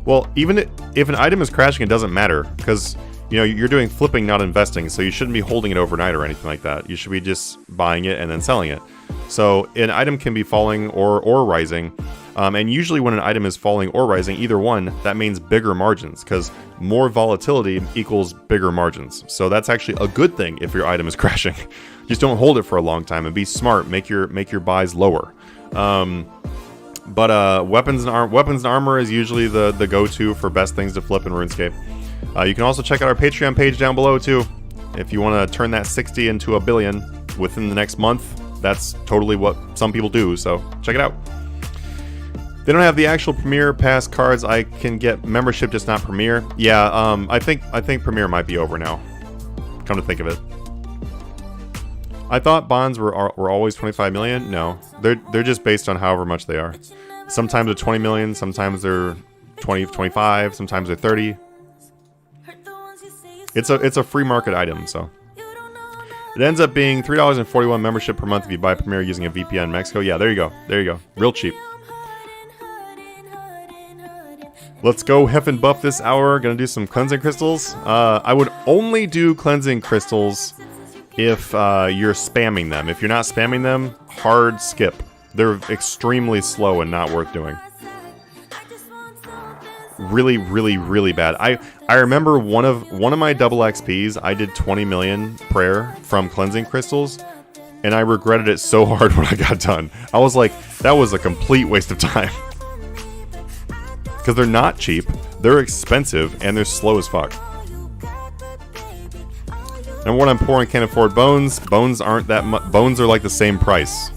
Well, even if an item is crashing, it doesn't matter, because you know you're doing flipping, not investing, so you shouldn't be holding it overnight or anything like that. You should be just buying it and then selling it. So an item can be falling or rising, and usually when an item is falling or rising, either one, that means bigger margins, because more volatility equals bigger margins. So that's actually a good thing if your item is crashing. Just don't hold it for a long time and be smart. Make your buys lower. But weapons and armor is usually the go-to for best things to flip in RuneScape. You can also check out our Patreon page down below too. If you want to turn that 60 into $1 billion within the next month, that's totally what some people do, so check it out. They don't have the actual Premier Pass cards. I can get membership, just not Premier. Yeah, I think Premier might be over now, come to think of it. I thought bonds were always 25 million. No, they're just based on however much they are. Sometimes they're 20 million, sometimes they're 20, 25, sometimes they're 30. It's a free market item, so. It ends up being $3.41 membership per month if you buy Premier using a VPN in Mexico. Yeah, there you go. There you go. Real cheap. Let's go hef and buff this hour. Gonna do some cleansing crystals. I would only do cleansing crystals if you're spamming them. If you're not spamming them, hard skip. They're extremely slow and not worth doing. Really, really, really bad. I remember one of my double XPs, I did 20 million prayer from cleansing crystals, and I regretted it so hard when I got done. I was like, that was a complete waste of time. Because they're not cheap, they're expensive, and they're slow as fuck. And when I'm poor and can't afford bones, bones aren't that much. Bones are like the same price.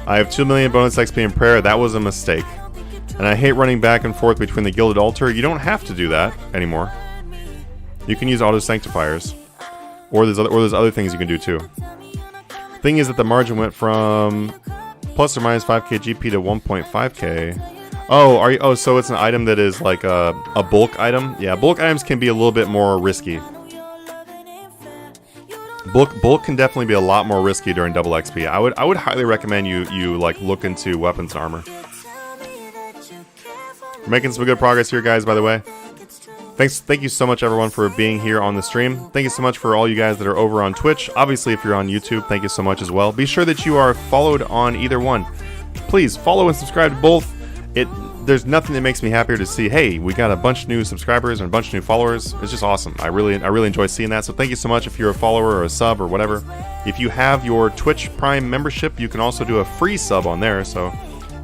I have 2 million bonus XP in prayer. That was a mistake. And I hate running back and forth between the Gilded Altar. You don't have to do that anymore. You can use auto sanctifiers, or there's other things you can do too. Thing is that the margin went from plus or minus 5k GP to 1.5k. Oh, so it's an item that is like a bulk item. Yeah, bulk items can be a little bit more risky. Bulk can definitely be a lot more risky during double XP. I would highly recommend you like look into weapons and armor. We're making some good progress here, guys, by the way. Thank you so much, everyone, for being here on the stream. Thank you so much for all you guys that are over on Twitch. Obviously, if you're on YouTube, thank you so much as well. Be sure that you are followed on either one. Please follow and subscribe to both. There's nothing that makes me happier to see, hey, we got a bunch of new subscribers and a bunch of new followers. It's just awesome. I really enjoy seeing that. So thank you so much if you're a follower or a sub or whatever. If you have your Twitch Prime membership, you can also do a free sub on there. So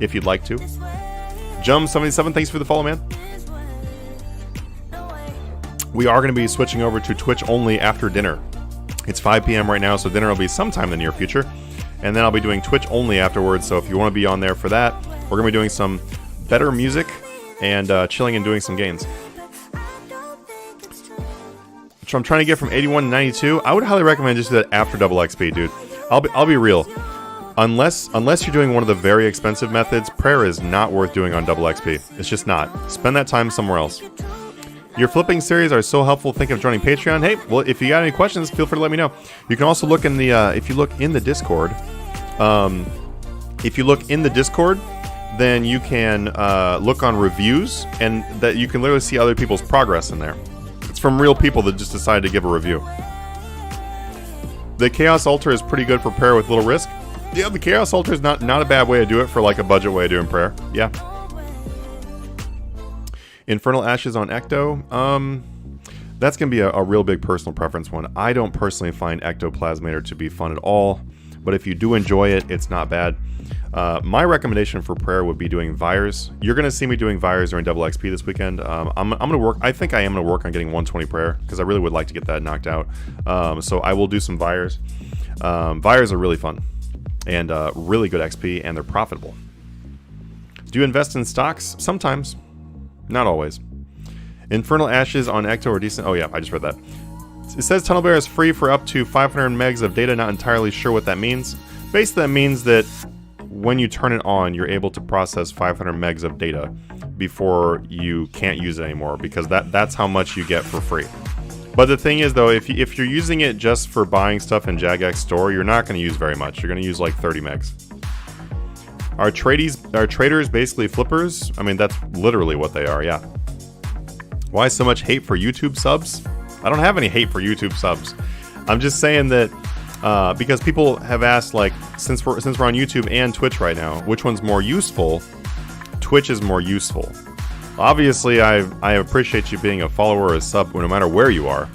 if you'd like to. Jum77, thanks for the follow, man. We are going to be switching over to Twitch only after dinner. It's 5 p.m. right now, so dinner will be sometime in the near future. And then I'll be doing Twitch only afterwards. So if you want to be on there for that, we're going to be doing some better music and chilling and doing some gains. So I'm trying to get from 81 to 92. I would highly recommend just do that after double XP, dude. I'll be real. Unless you're doing one of the very expensive methods, prayer is not worth doing on double XP. It's just not. Spend that time somewhere else. Your flipping series are so helpful. Think of joining Patreon. Hey, well, if you got any questions, feel free to let me know. You can also look in the if you look in the Discord. If you look in the Discord, then you can look on reviews, and that you can literally see other people's progress in there. It's from real people that just decided to give a review. The Chaos Altar is pretty good for prayer with little risk. Yeah, the Chaos Altar is not a bad way to do it for like a budget way of doing prayer. Yeah. Infernal Ashes on Ecto. That's going to be a real big personal preference one. I don't personally find Ectoplasmator to be fun at all, but if you do enjoy it, it's not bad. My recommendation for prayer would be doing Vires. You're going to see me doing Vires during double XP this weekend. I'm going to work. I think I am going to work on getting 120 prayer because I really would like to get that knocked out. So I will do some Vires. Vires are really fun and really good XP, and they're profitable. Do you invest in stocks? Sometimes. Not always. Infernal Ashes on Ecto are decent. Oh yeah, I just read that. It says Tunnel Bear is free for up to 500 megs of data. Not entirely sure what that means. Basically, that means that when you turn it on, you're able to process 500 megs of data before you can't use it anymore, because that's how much you get for free. But the thing is, though, if you're using it just for buying stuff in Jagex store, you're not going to use very much. You're going to use like 30 megs. Are traders basically flippers? I mean, that's literally what they are, yeah. Why so much hate for YouTube subs? I don't have any hate for YouTube subs. I'm just saying that because people have asked, like, since we're on YouTube and Twitch right now, which one's more useful? Twitch is more useful. Obviously, I appreciate you being a follower or a sub no matter where you are.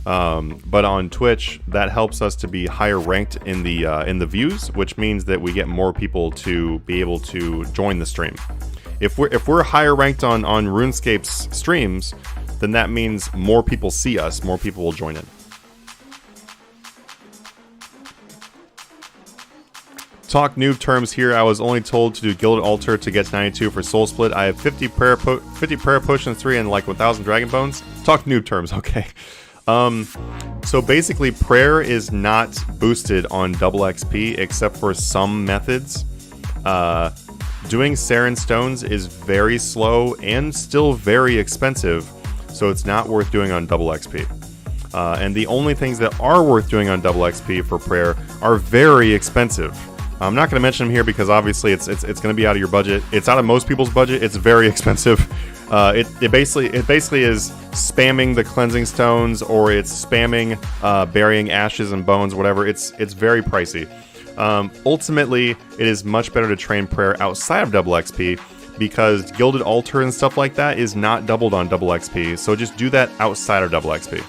But on Twitch, that helps us to be higher ranked in the views, which means that we get more people to be able to join the stream. If we're higher ranked on RuneScape's streams, then that means more people see us, more people will join in. Talk noob terms here. I was only told to do Gilded Altar to get to 92 for Soul Split. I have 50 prayer potions 3 and like 1,000 dragon bones. Talk noob terms, okay. So basically, prayer is not boosted on double XP except for some methods. Doing Sarin Stones is very slow and still very expensive, so it's not worth doing on double XP. And the only things that are worth doing on double XP for prayer are very expensive. I'm not going to mention them here because obviously it's going to be out of your budget. It's out of most people's budget. It's very expensive. It basically is spamming the cleansing stones, or it's spamming burying ashes and bones, whatever. It's very pricey. Ultimately, it is much better to train prayer outside of double XP because Gilded Altar and stuff like that is not doubled on double XP. So just do that outside of double XP.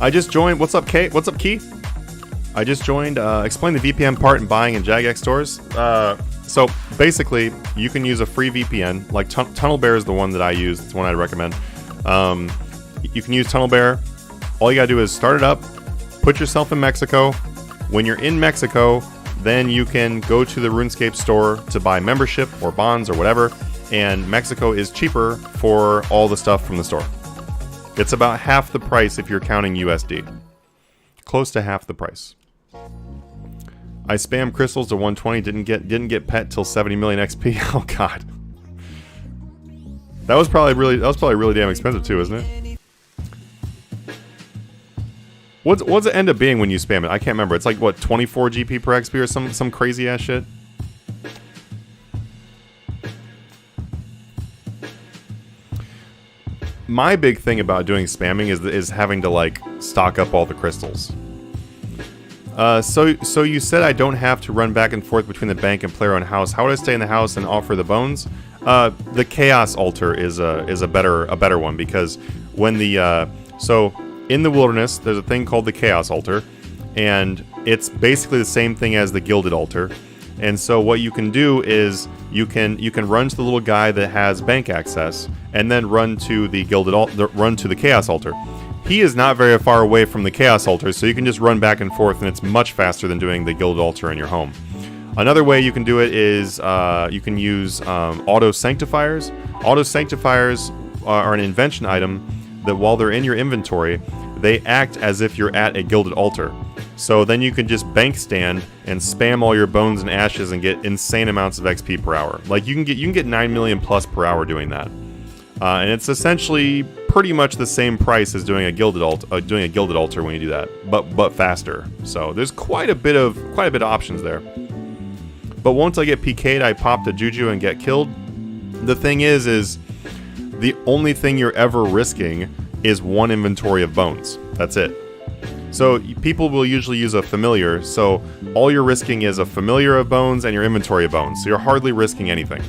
I just joined. What's up, Kate? What's up, Key? I just joined. Explain the VPN part in buying in Jagex stores. So basically, you can use a free VPN. Like Tunnel Bear is the one that I use. It's the one I'd recommend. You can use Tunnel Bear. All you gotta do is start it up, put yourself in Mexico. When you're in Mexico, then you can go to the RuneScape store to buy membership or bonds or whatever. And Mexico is cheaper for all the stuff from the store. It's about half the price if you're counting USD. Close to half the price. I spammed crystals to 120, didn't get pet till 70 million XP. Oh god. That was probably really damn expensive too, isn't it? What's it end up being when you spam it? I can't remember. It's like what, 24 GP per XP or some crazy ass shit? My big thing about doing spamming is having to like stock up all the crystals. So you said I don't have to run back and forth between the bank and player own house. How would I stay in the house and offer the bones? The Chaos Altar is a better one because when the so in the wilderness there's a thing called the Chaos Altar, and it's basically the same thing as the Gilded Altar. And so what you can do is you can run to the little guy that has bank access, and then run to the Chaos Altar. He is not very far away from the Chaos Altar, so you can just run back and forth, and it's much faster than doing the Gilded Altar in your home. Another way you can do it is you can use Auto Sanctifiers. Auto Sanctifiers are an invention item that while they're in your inventory, they act as if you're at a Gilded Altar. So then you can just bank stand and spam all your bones and ashes and get insane amounts of XP per hour. Like you can get 9 million plus per hour doing that, and it's essentially pretty much the same price as doing a Gilded Altar when you do that, but faster. So there's quite a bit of options there. But once I get PK'd, I pop the Juju and get killed. The thing is the only thing you're ever risking is one inventory of bones. That's it. So people will usually use a familiar, so all you're risking is a familiar of bones and your inventory of bones, so you're hardly risking anything.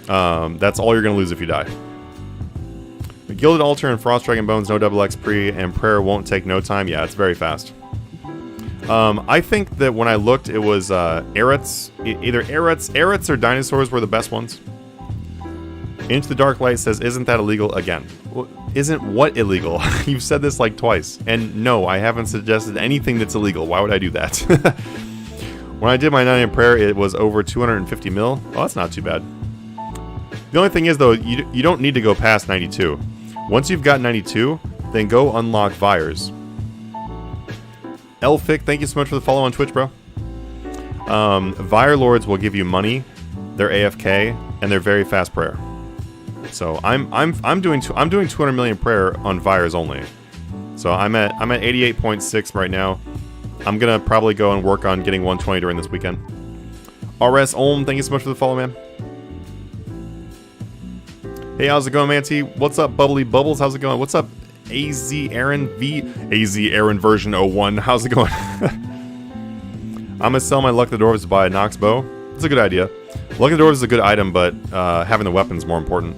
That's all you're going to lose if you die. The Gilded Altar and Frost Dragon Bones, no double XP, and prayer won't take no time. Yeah, it's very fast. I think that when I looked, it was Eretz, either Eretz or Dinosaurs were the best ones. Into the Dark Light says, isn't that illegal? Again, isn't what illegal? You've said this like twice. And no, I haven't suggested anything that's illegal. Why would I do that? When I did my 9 prayer, it was over 250 mil. Oh, that's not too bad. The only thing is, though, you don't need to go past 92. Once you've got 92, then go unlock Vires. Elfic, thank you so much for the follow on Twitch, bro. Vire Lords will give you money, they're AFK, and they're very fast prayer. So I'm doing 200 million prayer on Vires only. So I'm at 88.6 right now. I'm gonna probably go and work on getting 120 during this weekend. RS Olm, thank you so much for the follow, man. Hey, how's it going, Manatee? What's up, Bubbly Bubbles? How's it going? What's up, AZ Aaron version 01? How's it going? I'm gonna sell my Luck of the Dwarves to buy a Nox bow. It's a good idea. Luck of the Dwarves is a good item, but having the weapon is more important.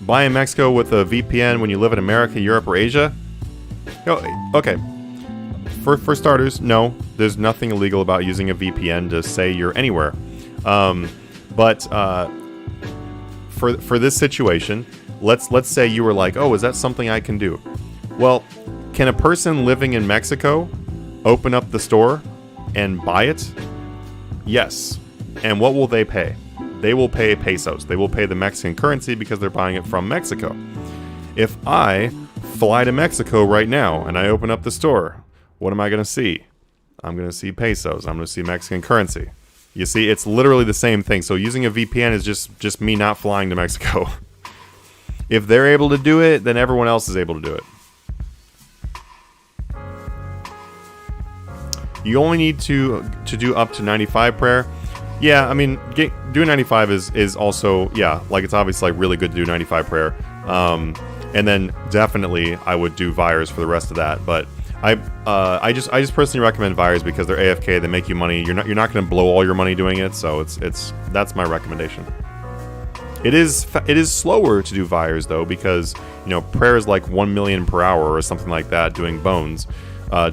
Buy in Mexico with a VPN when you live in America, Europe, or Asia? Oh, okay. For starters, no. There's nothing illegal about using a VPN to say you're anywhere. But for this situation, let's say you were like, oh, is that something I can do? Well, can a person living in Mexico open up the store and buy it? Yes. And what will they pay? They will pay pesos. They will pay the Mexican currency because they're buying it from Mexico. If I fly to Mexico right now and I open up the store, what am I going to see? I'm going to see pesos. I'm going to see Mexican currency. You see, it's literally the same thing. So using a VPN is just me not flying to Mexico. If they're able to do it, then everyone else is able to do it. You only need to do up to 95 prayer. Yeah, I mean, doing 95 is also, yeah, like it's obviously like really good to do 95 prayer. And then definitely I would do Vires for the rest of that. But I just personally recommend Vires because they're AFK. They make you money. You're not going to blow all your money doing it. So that's my recommendation. It is slower to do Vires though because prayer is like 1 million per hour or something like that. Doing bones,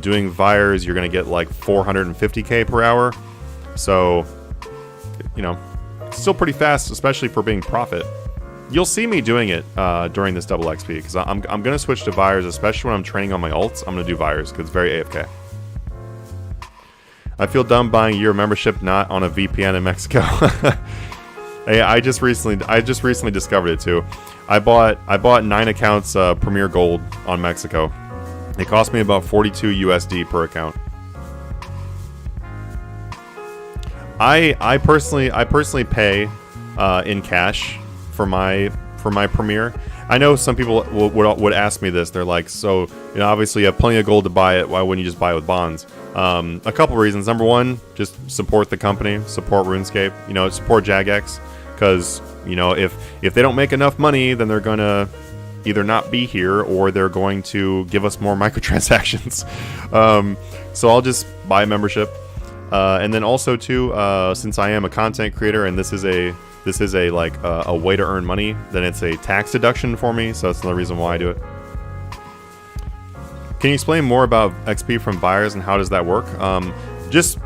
doing Vires you're going to get like 450k per hour. So it's still pretty fast, especially for being profit. You'll see me doing it during this double XP because I'm going to switch to Vires, especially when I'm training on my ults. I'm going to do Vires because it's very AFK. I feel dumb buying a year membership not on a VPN in Mexico. Hey, I just recently discovered it too. I bought 9 accounts Premier Gold on Mexico. It cost me about 42 USD per account. I personally pay in cash for my Premier. I know some people would ask me this. They're like, so obviously you have plenty of gold to buy it. Why wouldn't you just buy it with bonds? A couple reasons. Number one, just support the company, support RuneScape. Support Jagex, because if they don't make enough money, then they're gonna either not be here or they're going to give us more microtransactions. So I'll just buy a membership. And then also too, since I am a content creator and this is a way to earn money, then it's a tax deduction for me. So that's another reason why I do it. Can you explain more about XP from Vires and how does that work? Just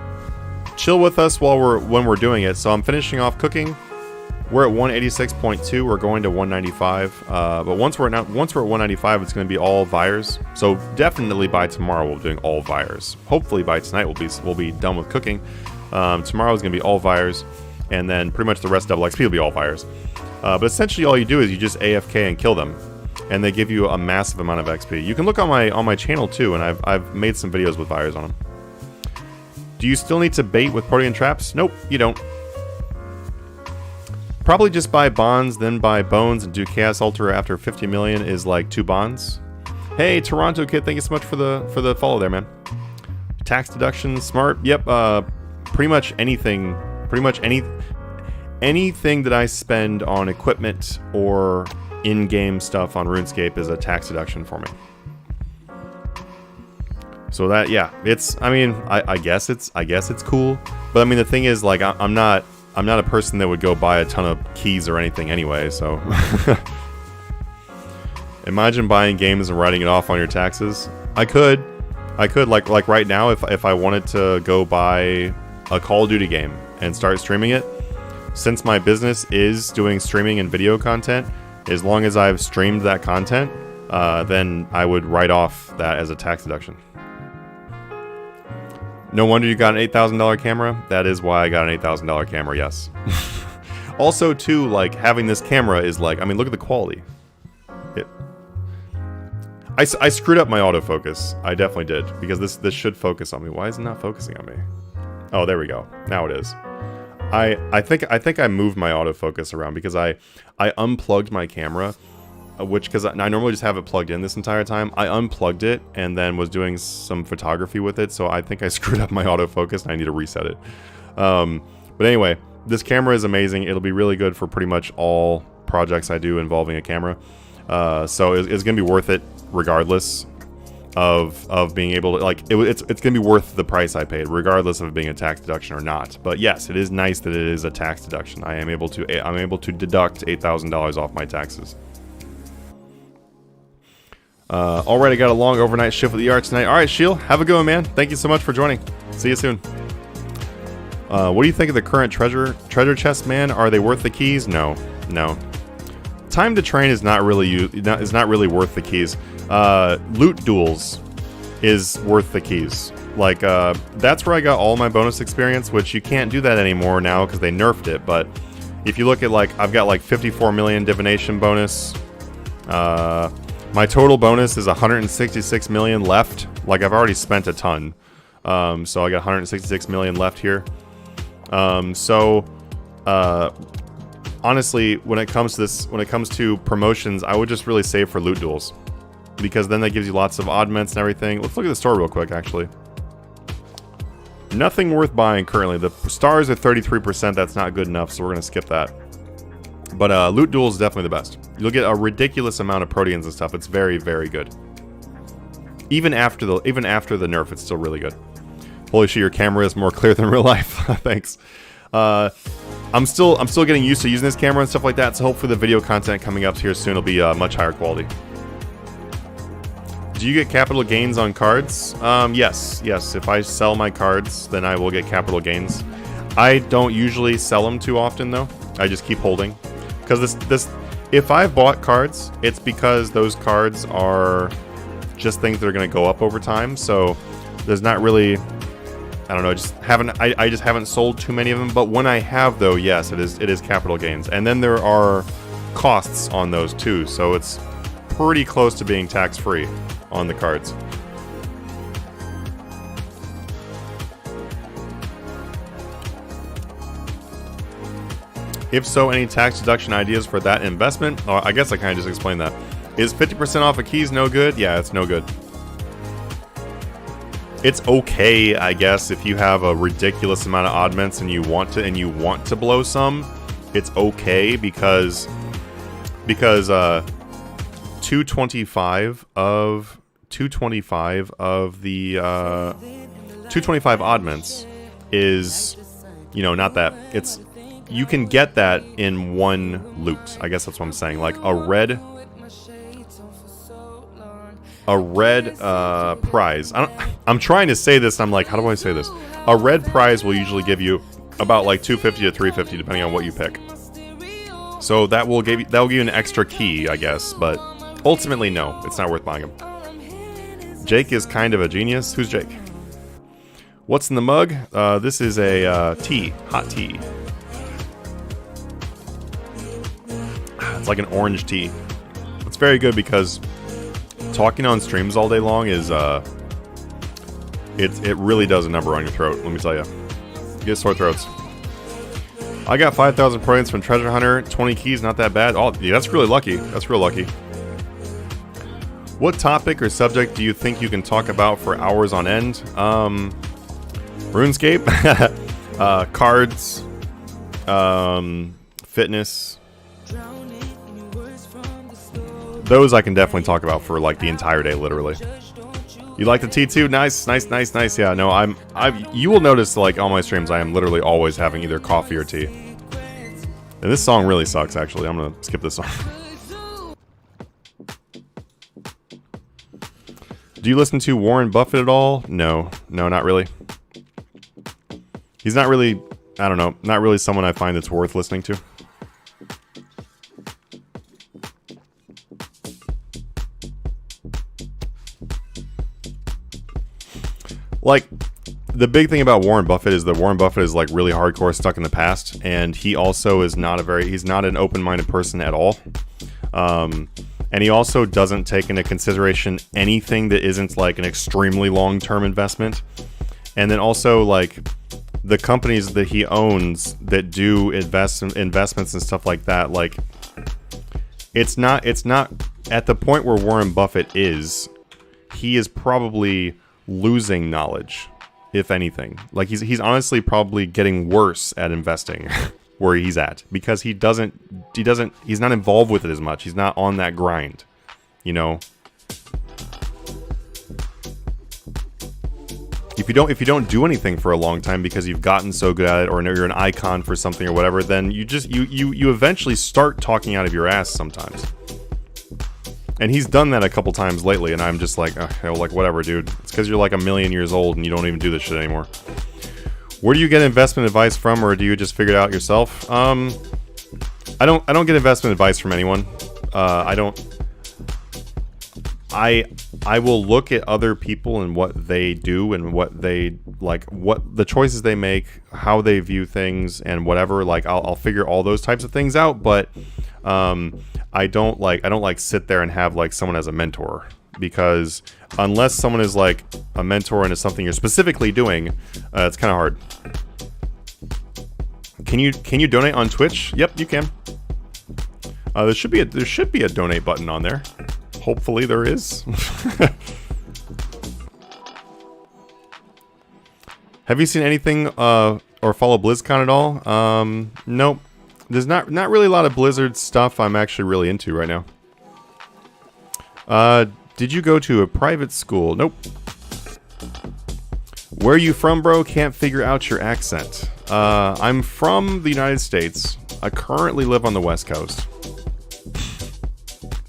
chill with us when we're doing it. So I'm finishing off cooking. We're at 186.2. We're going to 195. But once we're at 195, it's going to be all Vires. So definitely by tomorrow we'll be doing all Vires. Hopefully by tonight we'll be done with cooking. Tomorrow is going to be all Vires, and then pretty much the rest of double XP will be all Vires. But essentially all you do is you just AFK and kill them, and they give you a massive amount of XP. You can look on my channel too, and I've made some videos with Vires on them. Do you still need to bait with Protean traps? Nope, you don't. Probably just buy bonds, then buy bones, and do Chaos Ultra after 50 million is like 2 bonds. Hey, Toronto Kid, thank you so much for the follow there, man. Tax deductions, smart. Yep, pretty much anything that I spend on equipment or in-game stuff on RuneScape is a tax deduction for me. So that, yeah, I guess it's cool. But I mean, the thing is, like, I'm not a person that would go buy a ton of keys or anything anyway, so. Imagine buying games and writing it off on your taxes. I could, like right now, if I wanted to go buy a Call of Duty game and start streaming it, since my business is doing streaming and video content, as long as I've streamed that content, then I would write off that as a tax deduction. No wonder you got an $8,000 camera. That is why I got an $8,000 camera, yes. Also, too, like, having this camera is like, I mean, look at the quality. I screwed up my autofocus. I definitely did, because this should focus on me. Why is it not focusing on me? Oh, there we go. Now it is. I think I moved my autofocus around because I unplugged my camera, which, because I normally just have it plugged in this entire time. I unplugged it and then was doing some photography with it, so I think I screwed up my autofocus and I need to reset it. But anyway, this camera is amazing. It'll be really good for pretty much all projects I do involving a camera. So it's going to be worth it regardless of being able to, like, it's going to be worth the price I paid regardless of it being a tax deduction or not. But yes, it is nice that it is a tax deduction. I'm able to deduct $8,000 off my taxes. Alright, I got a long overnight shift with the art tonight. Alright, Shield, have a good one, man. Thank you so much for joining. See you soon. What do you think of the current treasure chests, man? Are they worth the keys? No. Time to train is not really worth the keys. Loot duels is worth the keys. Like, that's where I got all my bonus experience, which you can't do that anymore now because they nerfed it. But if you look at, like, I've got like 54 million divination bonus. My total bonus is 166 million left. Like, I've already spent a ton. So I got 166 million left here. Honestly, when it comes to promotions, I would just really save for loot duels, because then that gives you lots of oddments and everything. Let's look at the store real quick, actually. Nothing worth buying currently. The stars are 33%. That's not good enough, so we're gonna skip that. But loot duel is definitely the best. You'll get a ridiculous amount of proteans and stuff. It's very, very good. Even after the nerf, it's still really good. Holy shit, your camera is more clear than real life. Thanks. I'm still getting used to using this camera and stuff like that, so hopefully the video content coming up here soon will be much higher quality. Do you get capital gains on cards? Yes. If I sell my cards, then I will get capital gains. I don't usually sell them too often, though. I just keep holding. Because if I've bought cards, it's because those cards are just things that are going to go up over time. So there's not really, I don't know, I just haven't sold too many of them. But when I have, though, yes, it is capital gains. And then there are costs on those too. So it's pretty close to being tax-free on the cards. If so, any tax deduction ideas for that investment? Oh, I guess I kind of just explained that. Is 50% off of keys no good? Yeah, it's no good. It's okay, I guess, if you have a ridiculous amount of oddments and you want to blow some. It's okay because 225 of the 225 oddments is, not that it's. You can get that in one loot. I guess that's what I'm saying. Like a red prize. I'm trying to say this. I'm like, how do I say this? A red prize will usually give you about like 250 to 350, depending on what you pick. So that will give you an extra key, I guess. But ultimately, no, it's not worth buying them. Jake is kind of a genius. Who's Jake? What's in the mug? This is a tea, hot tea. It's like an orange tea. It's very good because talking on streams all day long is it really does a number on your throat, let me tell you. You get sore throats. I got 5,000 points from Treasure Hunter, 20 keys, not that bad. Oh, yeah, that's really lucky. That's real lucky. What topic or subject do you think you can talk about for hours on end? RuneScape, cards, fitness. Those I can definitely talk about for like the entire day, literally. You like the tea too? Nice. Yeah, no, you will notice like on my streams, I am literally always having either coffee or tea. And this song really sucks, actually. I'm gonna skip this song. Do you listen to Warren Buffett at all? No, not really. He's not really, I don't know, not really someone I find that's worth listening to. Like, the big thing about Warren Buffett is that Warren Buffett is like really hardcore stuck in the past, and he also is he's not an open-minded person at all. And he also doesn't take into consideration anything that isn't like an extremely long-term investment. And then also like the companies that he owns that do investments and stuff like that, like it's not at the point where Warren Buffett is. He is probably losing knowledge, if anything. Like he's honestly probably getting worse at investing where he's at, because he's not involved with it as much. He's not on that grind, you know. If you don't do anything for a long time because you've gotten so good at it, or you're an icon for something or whatever, then you eventually start talking out of your ass sometimes. And he's done that a couple times lately, and I'm just like, like whatever, dude. It's because you're like a million years old and you don't even do this shit anymore. Where do you get investment advice from, or do you just figure it out yourself? I don't get investment advice from anyone. I will look at other people and what they do and what they like, what the choices they make, how they view things, and whatever. Like I'll figure all those types of things out, but I don't like sit there and have like someone as a mentor, because unless someone is like a mentor and it's something you're specifically doing, it's kind of hard. Can you donate on Twitch? Yep, you can. There should be a donate button on there. Hopefully there is. Have you seen anything or follow BlizzCon at all? Nope. There's not really a lot of Blizzard stuff I'm actually really into right now. Did you go to a private school? Nope. Where are you from, bro? Can't figure out your accent. I'm from the United States. I currently live on the West Coast.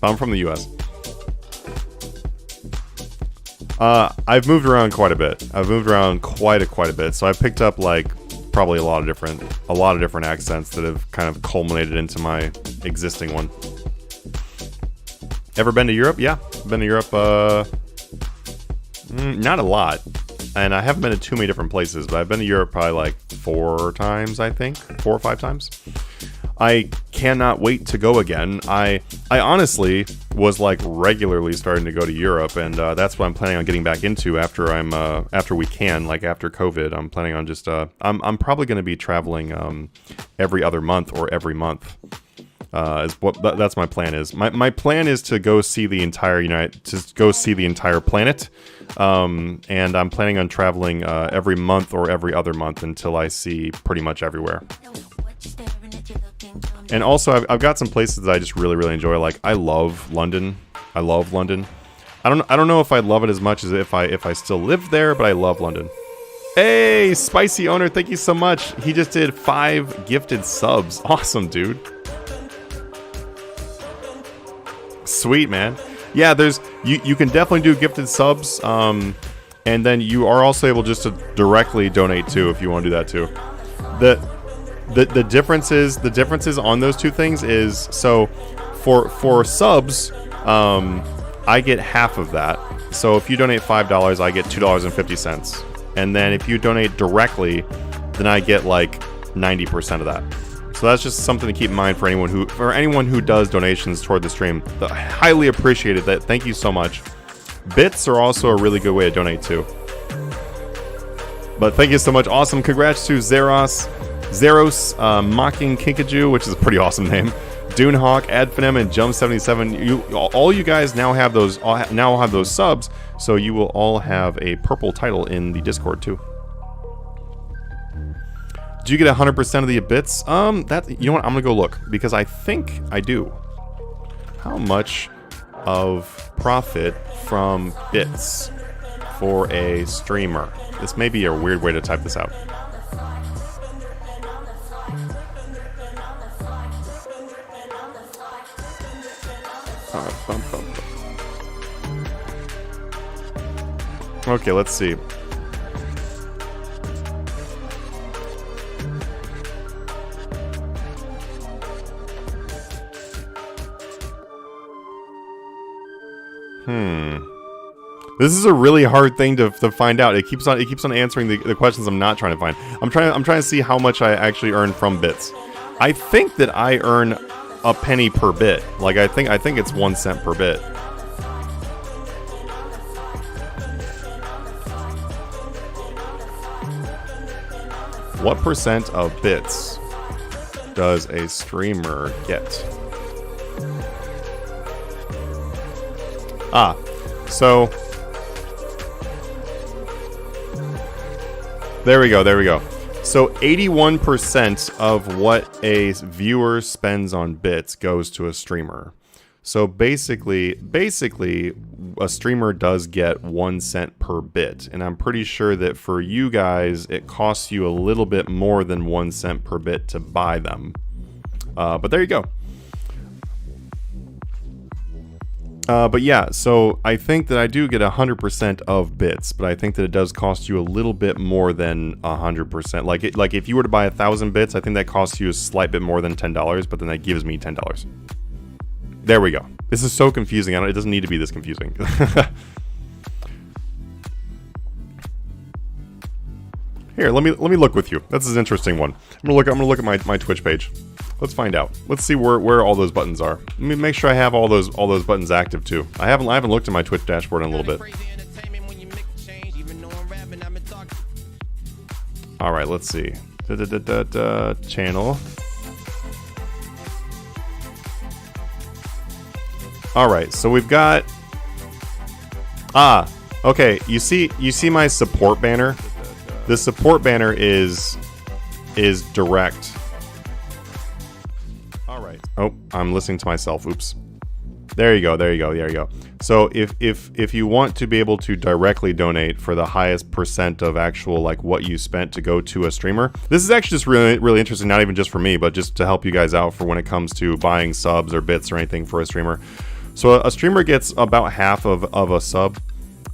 I'm from the US. I've moved around quite a bit. I've moved around quite a bit. So I picked up like probably a lot of different accents that have kind of culminated into my existing one. Ever been to Europe? Yeah, been to Europe. Not a lot, and I haven't been to too many different places, but I've been to Europe probably like 4 times, I think, 4 or 5 times. I cannot wait to go again. I honestly was like regularly starting to go to Europe, and that's what I'm planning on getting back into after we can, like after COVID. I'm planning on just I'm probably going to be traveling every other month or every month. That's my plan is. My plan is to go see the entire planet, and I'm planning on traveling every month or every other month until I see pretty much everywhere. And also, I've got some places that I just really enjoy. Like I love London. I don't know if I love it as much as if I still lived there, but I love London. Hey, Spicy Owner, thank you so much. He just did 5 gifted subs. Awesome, dude. Sweet, man. Yeah, you can definitely do gifted subs, and then you are also able just to directly donate too if you want to do that too. The differences on those two things is, so for subs, I get half of that. So if you donate $5, I get $2.50, and then if you donate directly, then I get like 90% of that. So that's just something to keep in mind for anyone who does donations toward the stream. I highly appreciate it. Thank you so much. Bits are also a really good way to donate too. But thank you so much. Awesome. Congrats to Zeros, Mocking Kinkaju, which is a pretty awesome name. Dunehawk, Adfinem, and Jump77. All you guys now have those subs, so you will all have a purple title in the Discord too. Do you get 100% of the bits? You know what? I'm gonna go look, because I think I do. How much of profit from bits for a streamer? This may be a weird way to type this out. Okay, let's see. This is a really hard thing to find out. It keeps on answering the questions I'm not trying to find. I'm trying to see how much I actually earn from bits. I think that I earn a penny per bit. Like I think it's 1 cent per bit. What percent of bits does a streamer get? So there we go. So 81% of what a viewer spends on bits goes to a streamer. So basically, a streamer does get 1 cent per bit. And I'm pretty sure that for you guys, it costs you a little bit more than 1 cent per bit to buy them. But there you go. But yeah, so I think that I do get 100% of bits, but I think that it does cost you a little bit more than 100%. Like if you were to buy 1,000 bits, I think that costs you a slight bit more than $10, but then that gives me $10. There we go. This is so confusing. It doesn't need to be this confusing. Here, let me look with you. This is an interesting one. I'm gonna look at my Twitch page. Let's find out. Let's see where all those buttons are. Let me make sure I have all those buttons active too. I haven't looked at my Twitch dashboard in a little bit. All right, let's see. Channel. All right, so we've got. Okay. You see my support banner. The support banner is direct. All right. Oh, I'm listening to myself. Oops. There you go. So if you want to be able to directly donate for the highest percent of actual like what you spent to go to a streamer, this is actually just really interesting. Not even just for me, but just to help you guys out for when it comes to buying subs or bits or anything for a streamer. So a streamer gets about half of a sub,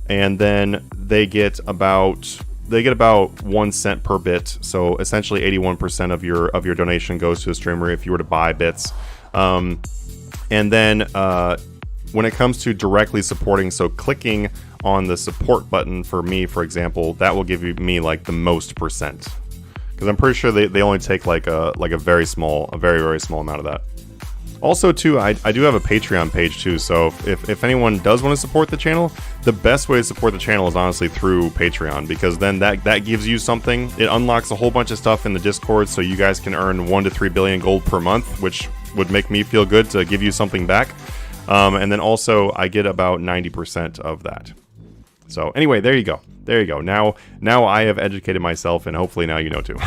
and then they get about 1 cent per bit. So essentially 81% of your donation goes to a streamer if you were to buy bits. And then when it comes to directly supporting, so clicking on the support button for me, for example, that will give me like the most percent. Because I'm pretty sure they only take like a very small amount of that. Also, too, I do have a Patreon page, too, so if anyone does want to support the channel, the best way to support the channel is honestly through Patreon, because then that gives you something. It unlocks a whole bunch of stuff in the Discord, so you guys can earn 1 to 3 billion gold per month, which would make me feel good to give you something back. And then also, I get about 90% of that. So anyway, there you go. Now I have educated myself, and hopefully now you know, too.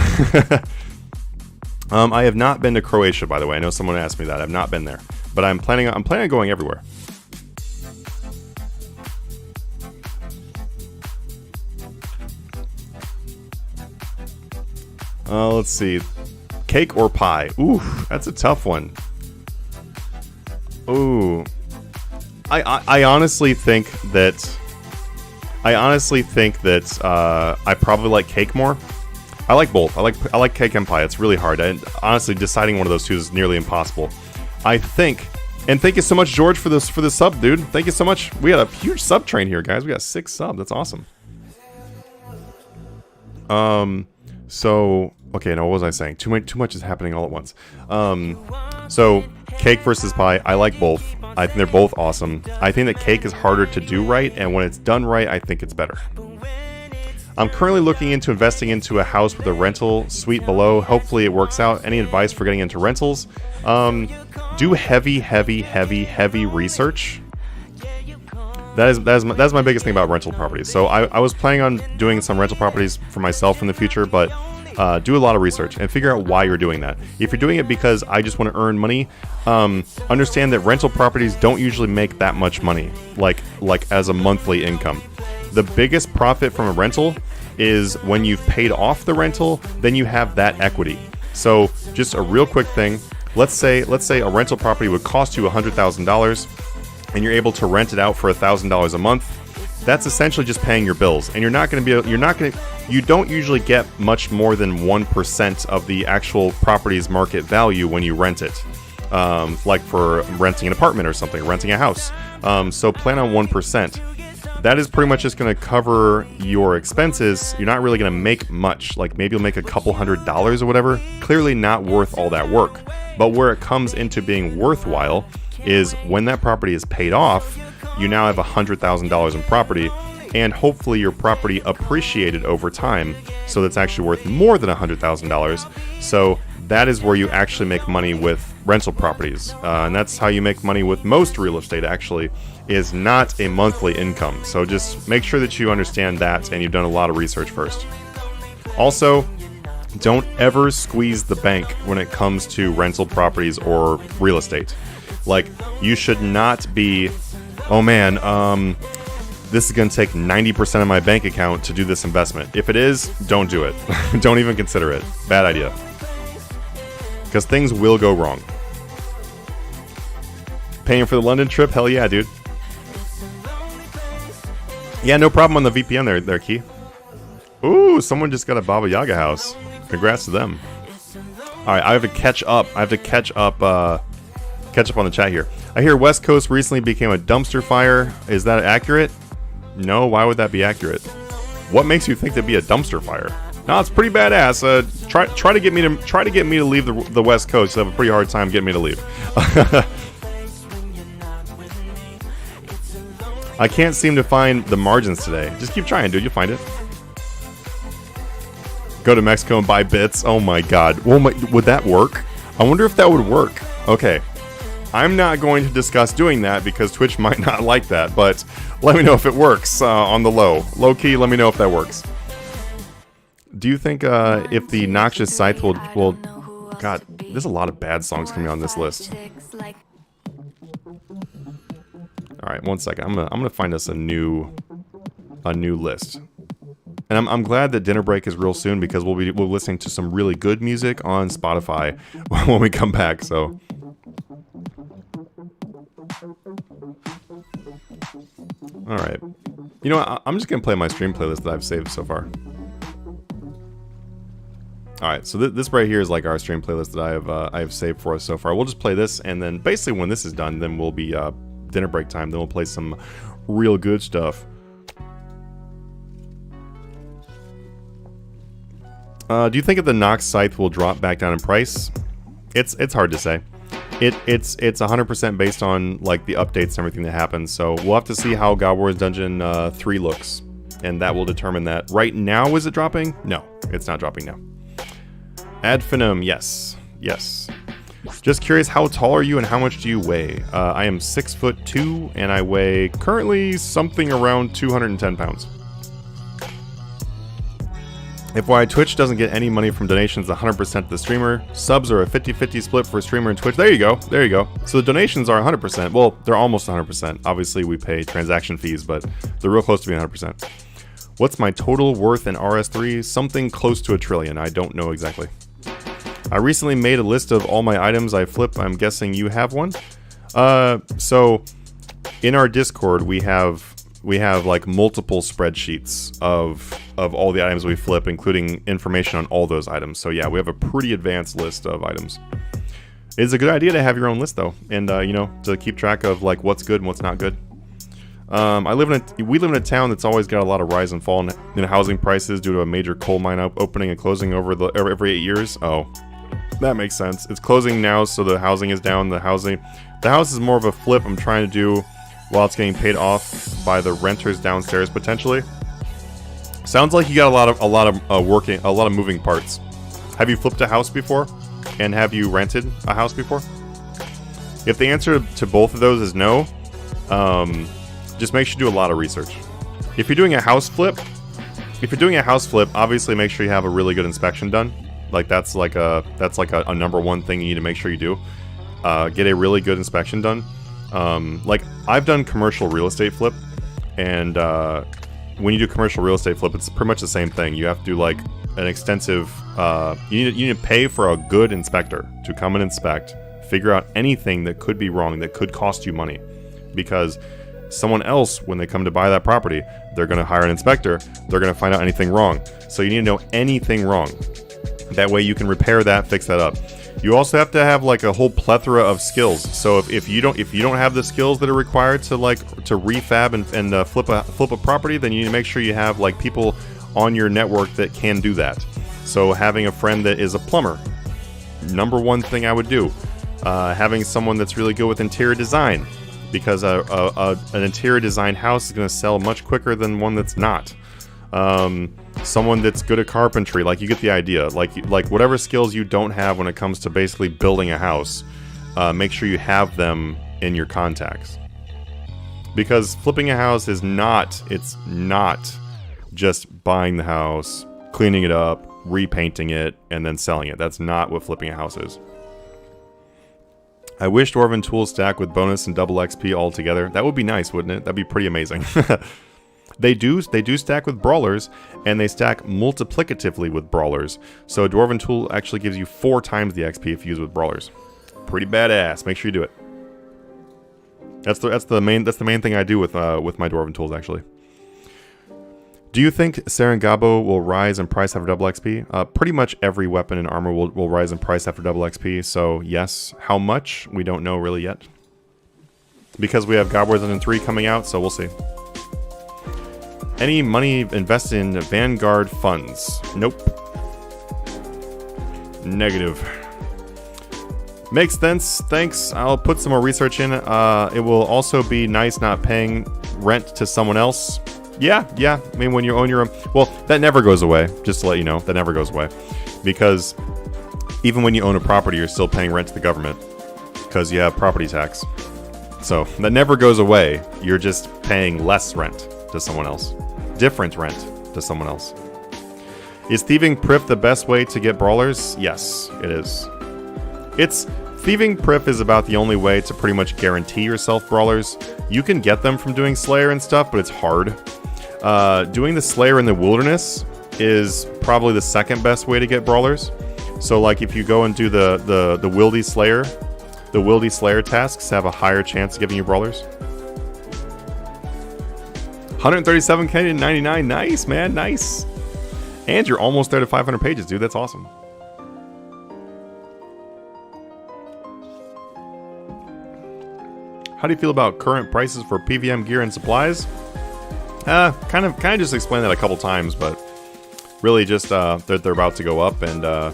I have not been to Croatia, by the way. I know someone asked me that. I've not been there, but I'm planning on going everywhere. Let's see, cake or pie? Ooh, that's a tough one. Ooh, I honestly think that I probably like cake more. I like both. I like cake and pie. It's really hard. Honestly, deciding one of those two is nearly impossible. I think. And thank you so much, George, for the sub, dude. Thank you so much. We got a huge sub train here, guys. We got 6 subs. That's awesome. So okay, now what was I saying? Too much is happening all at once. So cake versus pie. I like both. I think they're both awesome. I think that cake is harder to do right, and when it's done right, I think it's better. I'm currently looking into investing into a house with a rental suite below. Hopefully it works out. Any advice for getting into rentals? Do heavy research. That's my biggest thing about rental properties. So I was planning on doing some rental properties for myself in the future, but do a lot of research and figure out why you're doing that. If you're doing it because I just want to earn money, understand that rental properties don't usually make that much money, like as a monthly income. The biggest profit from a rental is when you've paid off the rental, then you have that equity. So just a real quick thing. Let's say a rental property would cost you $100,000 and you're able to rent it out for $1,000 a month. That's essentially just paying your bills. And you don't usually get much more than 1% of the actual property's market value when you rent it. Like for renting an apartment or something, renting a house. So plan on 1%. That is pretty much just going to cover your expenses. You're not really going to make much. Like maybe you'll make a couple $100s or whatever. Clearly not worth all that work. But where it comes into being worthwhile is when that property is paid off, you now have $100,000 in property. and hopefully your property appreciated over time, so that's actually worth more than $100,000. So that is where you actually make money with rental properties, and that's how you make money with most real estate, actually, is not a monthly income. So just make sure that you understand that and you've done a lot of research first. Also, don't ever squeeze the bank when it comes to rental properties or real estate. Like, you should not be, oh man, this is going to take 90% of my bank account to do this investment. If it is, don't do it. Don't even consider it. Bad idea. Because things will go wrong. Paying for the London trip? Hell yeah, dude. Yeah, no problem on the VPN there, Key. Ooh, someone just got a Baba Yaga house. Congrats to them. Alright, I have to catch up. Catch up on the chat here. I hear West Coast recently became a dumpster fire. Is that accurate? No, why would that be accurate? What makes you think that'd be a dumpster fire? No, it's pretty badass. Try to get me to leave the West Coast. You have a pretty hard time getting me to leave. I can't seem to find the margins today. Just keep trying, dude. You'll find it. Go to Mexico and buy bits. Oh my god. Well, would that work? I wonder if that would work. Okay. I'm not going to discuss doing that because Twitch might not like that, but let me know if it works on the low. Low key, let me know if that works. Do you think if the Noxious Scythe will... God, there's a lot of bad songs coming on this list. Alright, one second. I'm gonna find us a new list. And I'm glad that dinner break is real soon because we'll be listening to some really good music on Spotify when we come back, so... Alright. You know what? I'm just going to play my stream playlist that I've saved so far. Alright, so this right here is like our stream playlist that I have saved for us so far. We'll just play this, and then basically when this is done, then we'll be dinner break time. Then we'll play some real good stuff. Do you think that the Nox Scythe will drop back down in price? It's hard to say. It's 100% based on like the updates and everything that happens. So we'll have to see how God Wars Dungeon 3 looks, and that will determine that. Right now, is it dropping? No, it's not dropping now. Ad Finum, yes. Just curious, how tall are you and how much do you weigh? I am 6'2", and I weigh currently something around 210 pounds. FYI, Twitch doesn't get any money from donations 100% to the streamer. Subs are a 50-50 split for streamer and Twitch. There you go. So the donations are 100%. Well, they're almost 100%. Obviously, we pay transaction fees, but they're real close to being 100%. What's my total worth in RS3? Something close to $1 trillion. I don't know exactly. I recently made a list of all my items I flip. I'm guessing you have one. So in our Discord, we have like multiple spreadsheets of all the items we flip, including information on all those items. So yeah, we have a pretty advanced list of items. It's a good idea to have your own list though, and you know, to keep track of like what's good and what's not good. We live in a town that's always got a lot of rise and fall in housing prices due to a major coal mine opening and closing every 8 years. Oh, that makes sense. It's closing now, so the housing is down. The house is more of a flip I'm trying to do while it's getting paid off by the renters downstairs potentially. Sounds like you got a lot of moving parts. Have you flipped a house before? And have you rented a house before? If the answer to both of those is no, just make sure you do a lot of research. If you're doing a house flip, obviously make sure you have a really good inspection done. Like that's like a number one thing you need to make sure you do. Get a really good inspection done. Like I've done commercial real estate flip, and when you do commercial real estate flip, it's pretty much the same thing. You have to do like an extensive. You need to pay for a good inspector to come and inspect, figure out anything that could be wrong, that could cost you money, because someone else, when they come to buy that property, they're going to hire an inspector. They're going to find out anything wrong. So you need to know anything wrong. That way you can repair that, fix that up. You also have to have like a whole plethora of skills. So if you don't have the skills that are required to refab and flip a property, then you need to make sure you have like people on your network that can do that. So having a friend that is a plumber, number one thing I would do. Having someone that's really good with interior design, because an interior design house is going to sell much quicker than one that's not. Someone that's good at carpentry, like, you get the idea. Like whatever skills you don't have when it comes to basically building a house, make sure you have them in your contacts. Because flipping a house is not, it's not just buying the house, cleaning it up, repainting it, and then selling it. That's not what flipping a house is. I wish Dwarven Tools stack with bonus and double XP all together. That would be nice, wouldn't it? That'd be pretty amazing. They do stack with brawlers, and they stack multiplicatively with brawlers. So a Dwarven Tool actually gives you 4 times the XP if you use with brawlers. Pretty badass. Make sure you do it. That's the main thing I do with my Dwarven Tools, actually. Do you think Serengabo will rise in price after double XP? Pretty much every weapon and armor will rise in price after double XP, so yes. How much? We don't know really yet. Because we have God Wars 3 coming out, so we'll see. Any money invested in Vanguard funds? Nope. Negative. Makes sense. Thanks. I'll put some more research in. It will also be nice not paying rent to someone else. Yeah. I mean, when you own your own... Well, that never goes away. Just to let you know, that never goes away. Because even when you own a property, you're still paying rent to the government. Because you have property tax. So, that never goes away. You're just paying less rent to someone else. Different rent to someone else. Is thieving Prif the best way to get brawlers? Yes, it is. Thieving Prif is about the only way to pretty much guarantee yourself brawlers. You can get them from doing Slayer and stuff, but it's hard. Doing the Slayer in the wilderness is probably the second best way to get brawlers. So, like, if you go and do the Wildy Slayer, the Wildy Slayer tasks have a higher chance of giving you brawlers. 137k to 99. Nice, man. Nice. And you're almost there to 500 pages, dude. That's awesome. How do you feel about current prices for PVM gear and supplies? Kind of just explained that a couple times, but really just they're about to go up, and I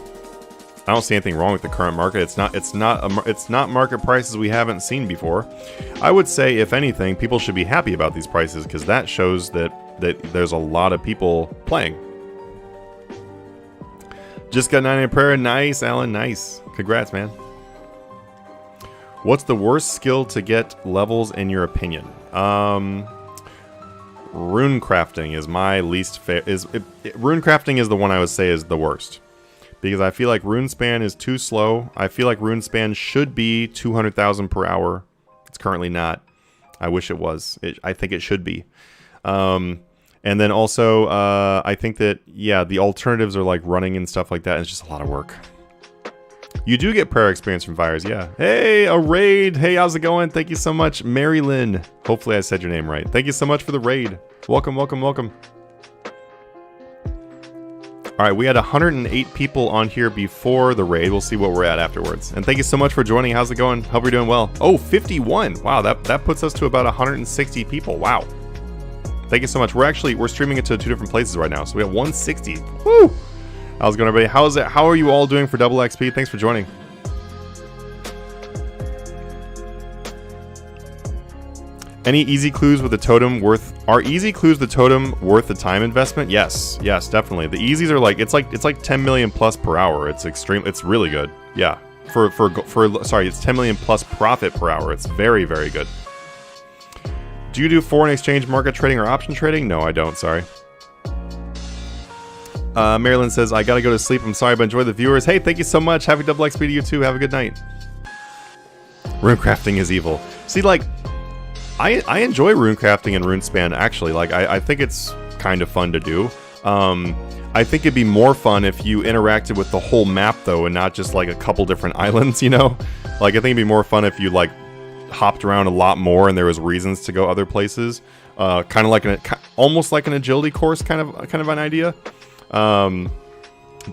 don't see anything wrong with the current market. It's not market prices we haven't seen before. I would say, if anything, people should be happy about these prices, because that shows that there's a lot of people playing. Just got 9 in prayer. Nice, Alan. Nice. Congrats, man. What's the worst skill to get levels in your opinion? Rune crafting is my least favorite. Rune crafting is the one I would say is the worst. Because I feel like Runespan is too slow. I feel like Runespan should be 200,000 per hour. It's currently not. I wish it was. I think it should be. And then also, I think that, yeah, the alternatives are like running and stuff like that. And it's just a lot of work. You do get prayer experience from Fires, yeah. Hey, a raid. Hey, how's it going? Thank you so much, Mary Lynn. Hopefully I said your name right. Thank you so much for the raid. Welcome, welcome, welcome. All right, we had 108 people on here before the raid. We'll see what we're at afterwards. And thank you so much for joining. How's it going? Hope you're doing well. Oh, 51. Wow, that puts us to about 160 people. Wow. Thank you so much. We're streaming it to 2 different places right now. So we have 160. Woo! How's it going, everybody? How are you all doing for double XP? Thanks for joining. Any easy clues with the totem worth? Are easy clues the totem worth the time investment? Yes, definitely. The easies are like it's like 10 million plus per hour. It's extreme. It's really good. Yeah. Sorry, it's 10 million plus profit per hour. It's very, very good. Do you do foreign exchange market trading or option trading? No, I don't. Sorry. Marilyn says, I gotta go to sleep. I'm sorry, but enjoy the viewers. Hey, thank you so much. Happy double XP to you too. Have a good night. Runecrafting is evil. See, like, I enjoy runecrafting and runespan, actually. Like, I think it's kind of fun to do. I think it'd be more fun if you interacted with the whole map, though, and not just, like, a couple different islands, you know? Like, I think it'd be more fun if you, like, hopped around a lot more and there was reasons to go other places. Kind of like almost like an agility course, kind of an idea. That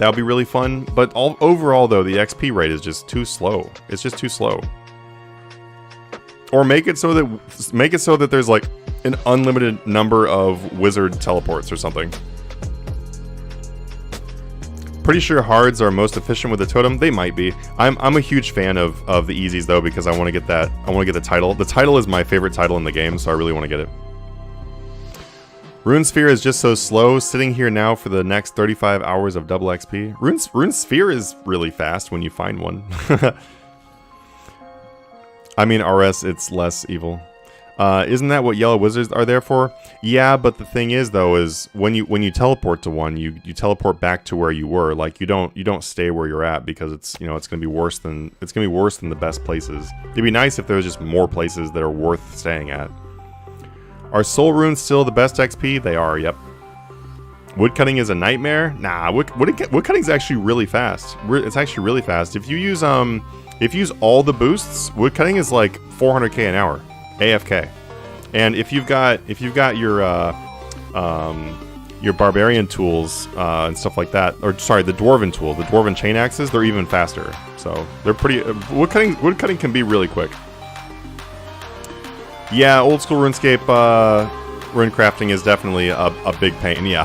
would be really fun. But overall, though, the XP rate is just too slow. It's just too slow. Or make it so that there's like an unlimited number of wizard teleports or something. Pretty sure hards are most efficient with the totem. They might be. I'm a huge fan of the easies though, because I want to get that. I want to get the title. The title is my favorite title in the game, so I really want to get it. Runesphere is just so slow. Sitting here now for the next 35 hours of double XP. Runesphere is really fast when you find one. I mean, RS, it's less evil. Isn't that what yellow wizards are there for? Yeah, but the thing is though, is when you teleport to one, you teleport back to where you were. Like you don't stay where you're at, because it's, you know, it's gonna be worse than the best places. It'd be nice if there was just more places that are worth staying at. Are soul runes still the best XP? They are, yep. Woodcutting is a nightmare? Nah, woodcutting's actually really fast. It's actually really fast. If you use all the boosts, woodcutting is like 400k an hour, AFK. And if you've got your barbarian tools and stuff like that, or sorry, the dwarven tools, the dwarven chain axes, they're even faster. So they're pretty. Woodcutting can be really quick. Yeah, old school RuneScape rune crafting is definitely a big pain. Yeah.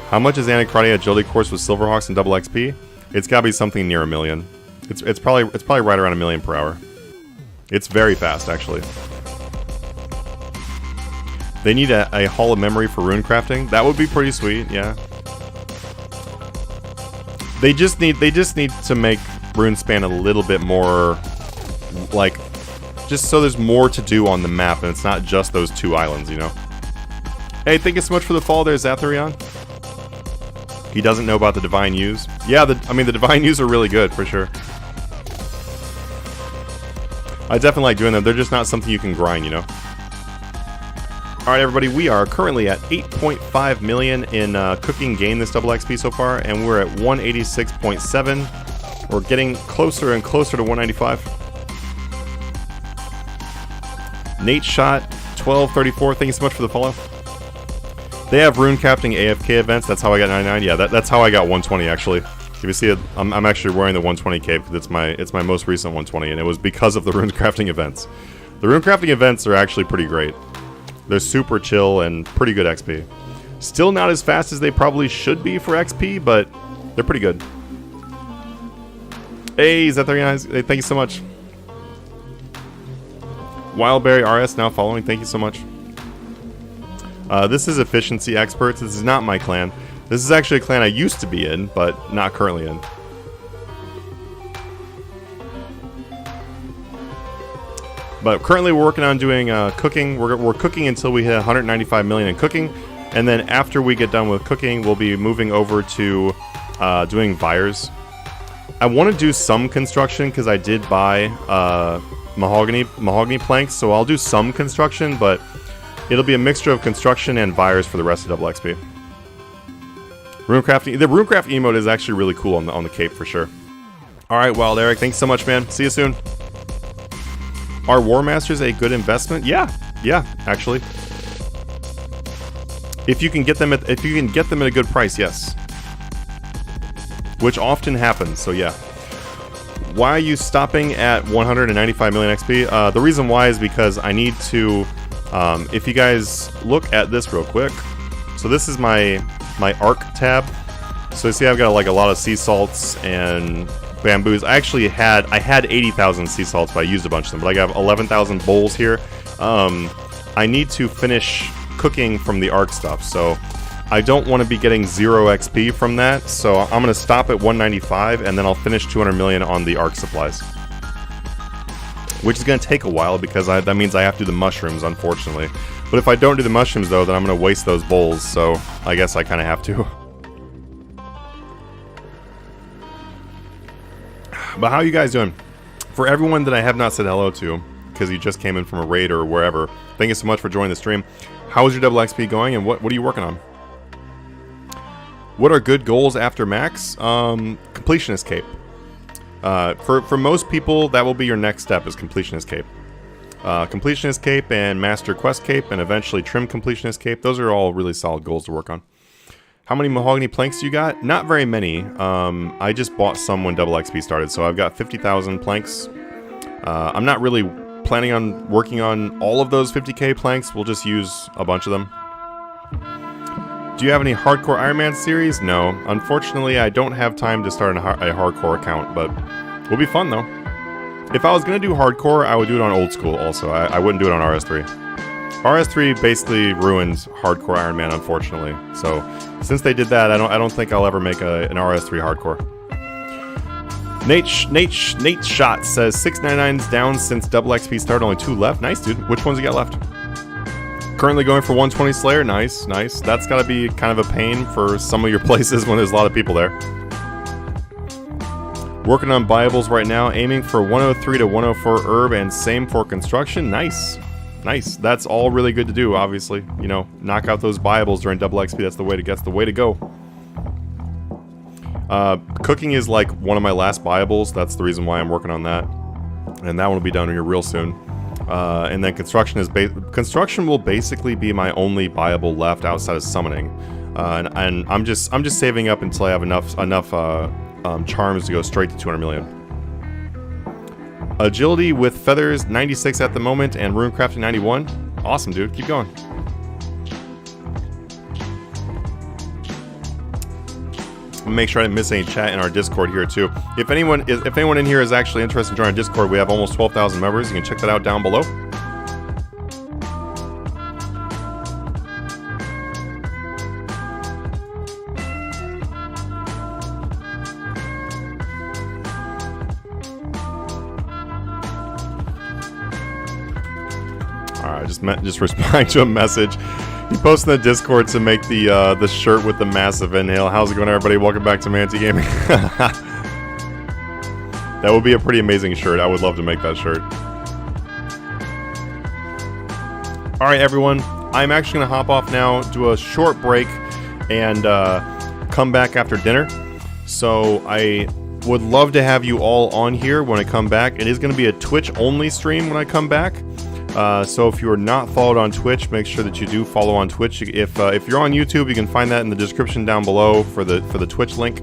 How much is Anacrati agility course with Silverhawks and double XP? It's got to be something near 1 million. It's probably right around 1 million per hour. It's very fast, actually. They need a Hall of Memory for rune crafting. That would be pretty sweet. Yeah. They just need to make RuneSpan a little bit more, like, just so there's more to do on the map, and it's not just those 2 islands, you know? Hey, thank you so much for the follow there, Zatharion. He doesn't know about the Divine Use. Yeah, I mean, the Divine Use are really good, for sure. I definitely like doing them. They're just not something you can grind, you know? Alright, everybody, we are currently at 8.5 million in cooking gain this double XP so far, and we're at 186.7. We're getting closer and closer to 195. Nate Shot 1234, thank you so much for the follow. They have rune crafting AFK events. That's how I got 99. Yeah, that's how I got 120 actually. If you see it, I'm actually wearing the 120 cape because it's my most recent 120, and it was because of the rune crafting events. The rune crafting events are actually pretty great. They're super chill and pretty good XP. Still not as fast as they probably should be for XP, but they're pretty good. Hey, Zetharian, hey, thank you so much. Wildberry RS now following, thank you so much. This is Efficiency Experts. This is not my clan. This is actually a clan I used to be in, but not currently in. But currently we're working on doing cooking. We're cooking until we hit 195 million in cooking. And then after we get done with cooking, we'll be moving over to doing fires. I want to do some construction because I did buy mahogany planks, so I'll do some construction, but it'll be a mixture of construction and fires for the rest of double XP. Runecrafting, the Runecraft emote is actually really cool on the cape for sure. All right, Wild Eric, thanks so much, man. See you soon. Are War Masters a good investment? Yeah, actually. If you can get them at a good price, yes. Which often happens, so yeah. Why are you stopping at 195 million XP? The reason why is because I need to, if you guys look at this real quick. So this is my arc tab. So you see I've got like a lot of sea salts and bamboos. I had 80,000 sea salts, but I used a bunch of them. But I have 11,000 bowls here. I need to finish cooking from the arc stuff, so I don't want to be getting 0 XP from that. So I'm going to stop at 195, and then I'll finish 200 million on the arc supplies. Which is going to take a while, because that means I have to do the mushrooms, unfortunately. But if I don't do the mushrooms, though, then I'm going to waste those bowls, so I guess I kind of have to. But how are you guys doing? For everyone that I have not said hello to, because you just came in from a raid or wherever, thank you so much for joining the stream. How is your double XP going, and what are you working on? What are good goals after max? Completionist cape. For most people, that will be your next step, is Completionist Cape. Completionist Cape and Master Quest Cape, and eventually Trim Completionist Cape. Those are all really solid goals to work on. How many mahogany planks do you got? Not very many. I just bought some when double XP started, so I've got 50,000 planks. I'm not really planning on working on all of those 50k planks. We'll just use a bunch of them. Do you have any hardcore Iron Man series? No. Unfortunately, I don't have time to start a hardcore account, but it will be fun though. If I was going to do hardcore, I would do it on old school also. I wouldn't do it on RS3. RS3 basically ruins hardcore Iron Man, unfortunately. So, since they did that, I don't think I'll ever make an RS3 hardcore. Nate Shot says 699's down since double XP started, only 2 left. Nice, dude. Which ones you got left? Currently going for 120 Slayer. Nice, nice. That's got to be kind of a pain for some of your places when there's a lot of people there. Working on Bibles right now, aiming for 103 to 104 herb, and same for construction. Nice. Nice. That's all really good to do, obviously. You know, knock out those Bibles during double XP. That's the way to go. Cooking is like one of my last Bibles. That's the reason why I'm working on that. And that one will be done here real soon. And then construction will basically be my only Bible left outside of summoning. And I'm just saving up until I have enough charms to go straight to 200 million. Agility with feathers 96 at the moment, and rune crafting 91. Awesome, dude. Keep going. Make sure I didn't miss any chat in our Discord here too. If anyone in here is actually interested in joining our Discord, we have almost 12,000 members. You can check that out down below. Just responding to a message. He posted in the Discord to make the shirt with the massive inhale. How's it going, everybody? Welcome back to Manatee Gaming. That would be a pretty amazing shirt. I would love to make that shirt. All right, everyone. I'm actually going to hop off now, do a short break, and come back after dinner. So I would love to have you all on here when I come back. It is going to be a Twitch-only stream when I come back. So if you are not followed on Twitch, make sure that you do follow on Twitch. If you're on YouTube, you can find that in the description down below for the Twitch link.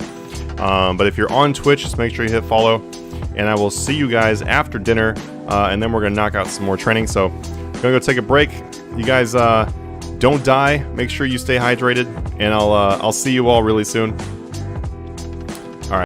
But if you're on Twitch, just make sure you hit follow. And I will see you guys after dinner, and then we're gonna knock out some more training. So I'm gonna go take a break. You guys don't die. Make sure you stay hydrated, and I'll see you all really soon.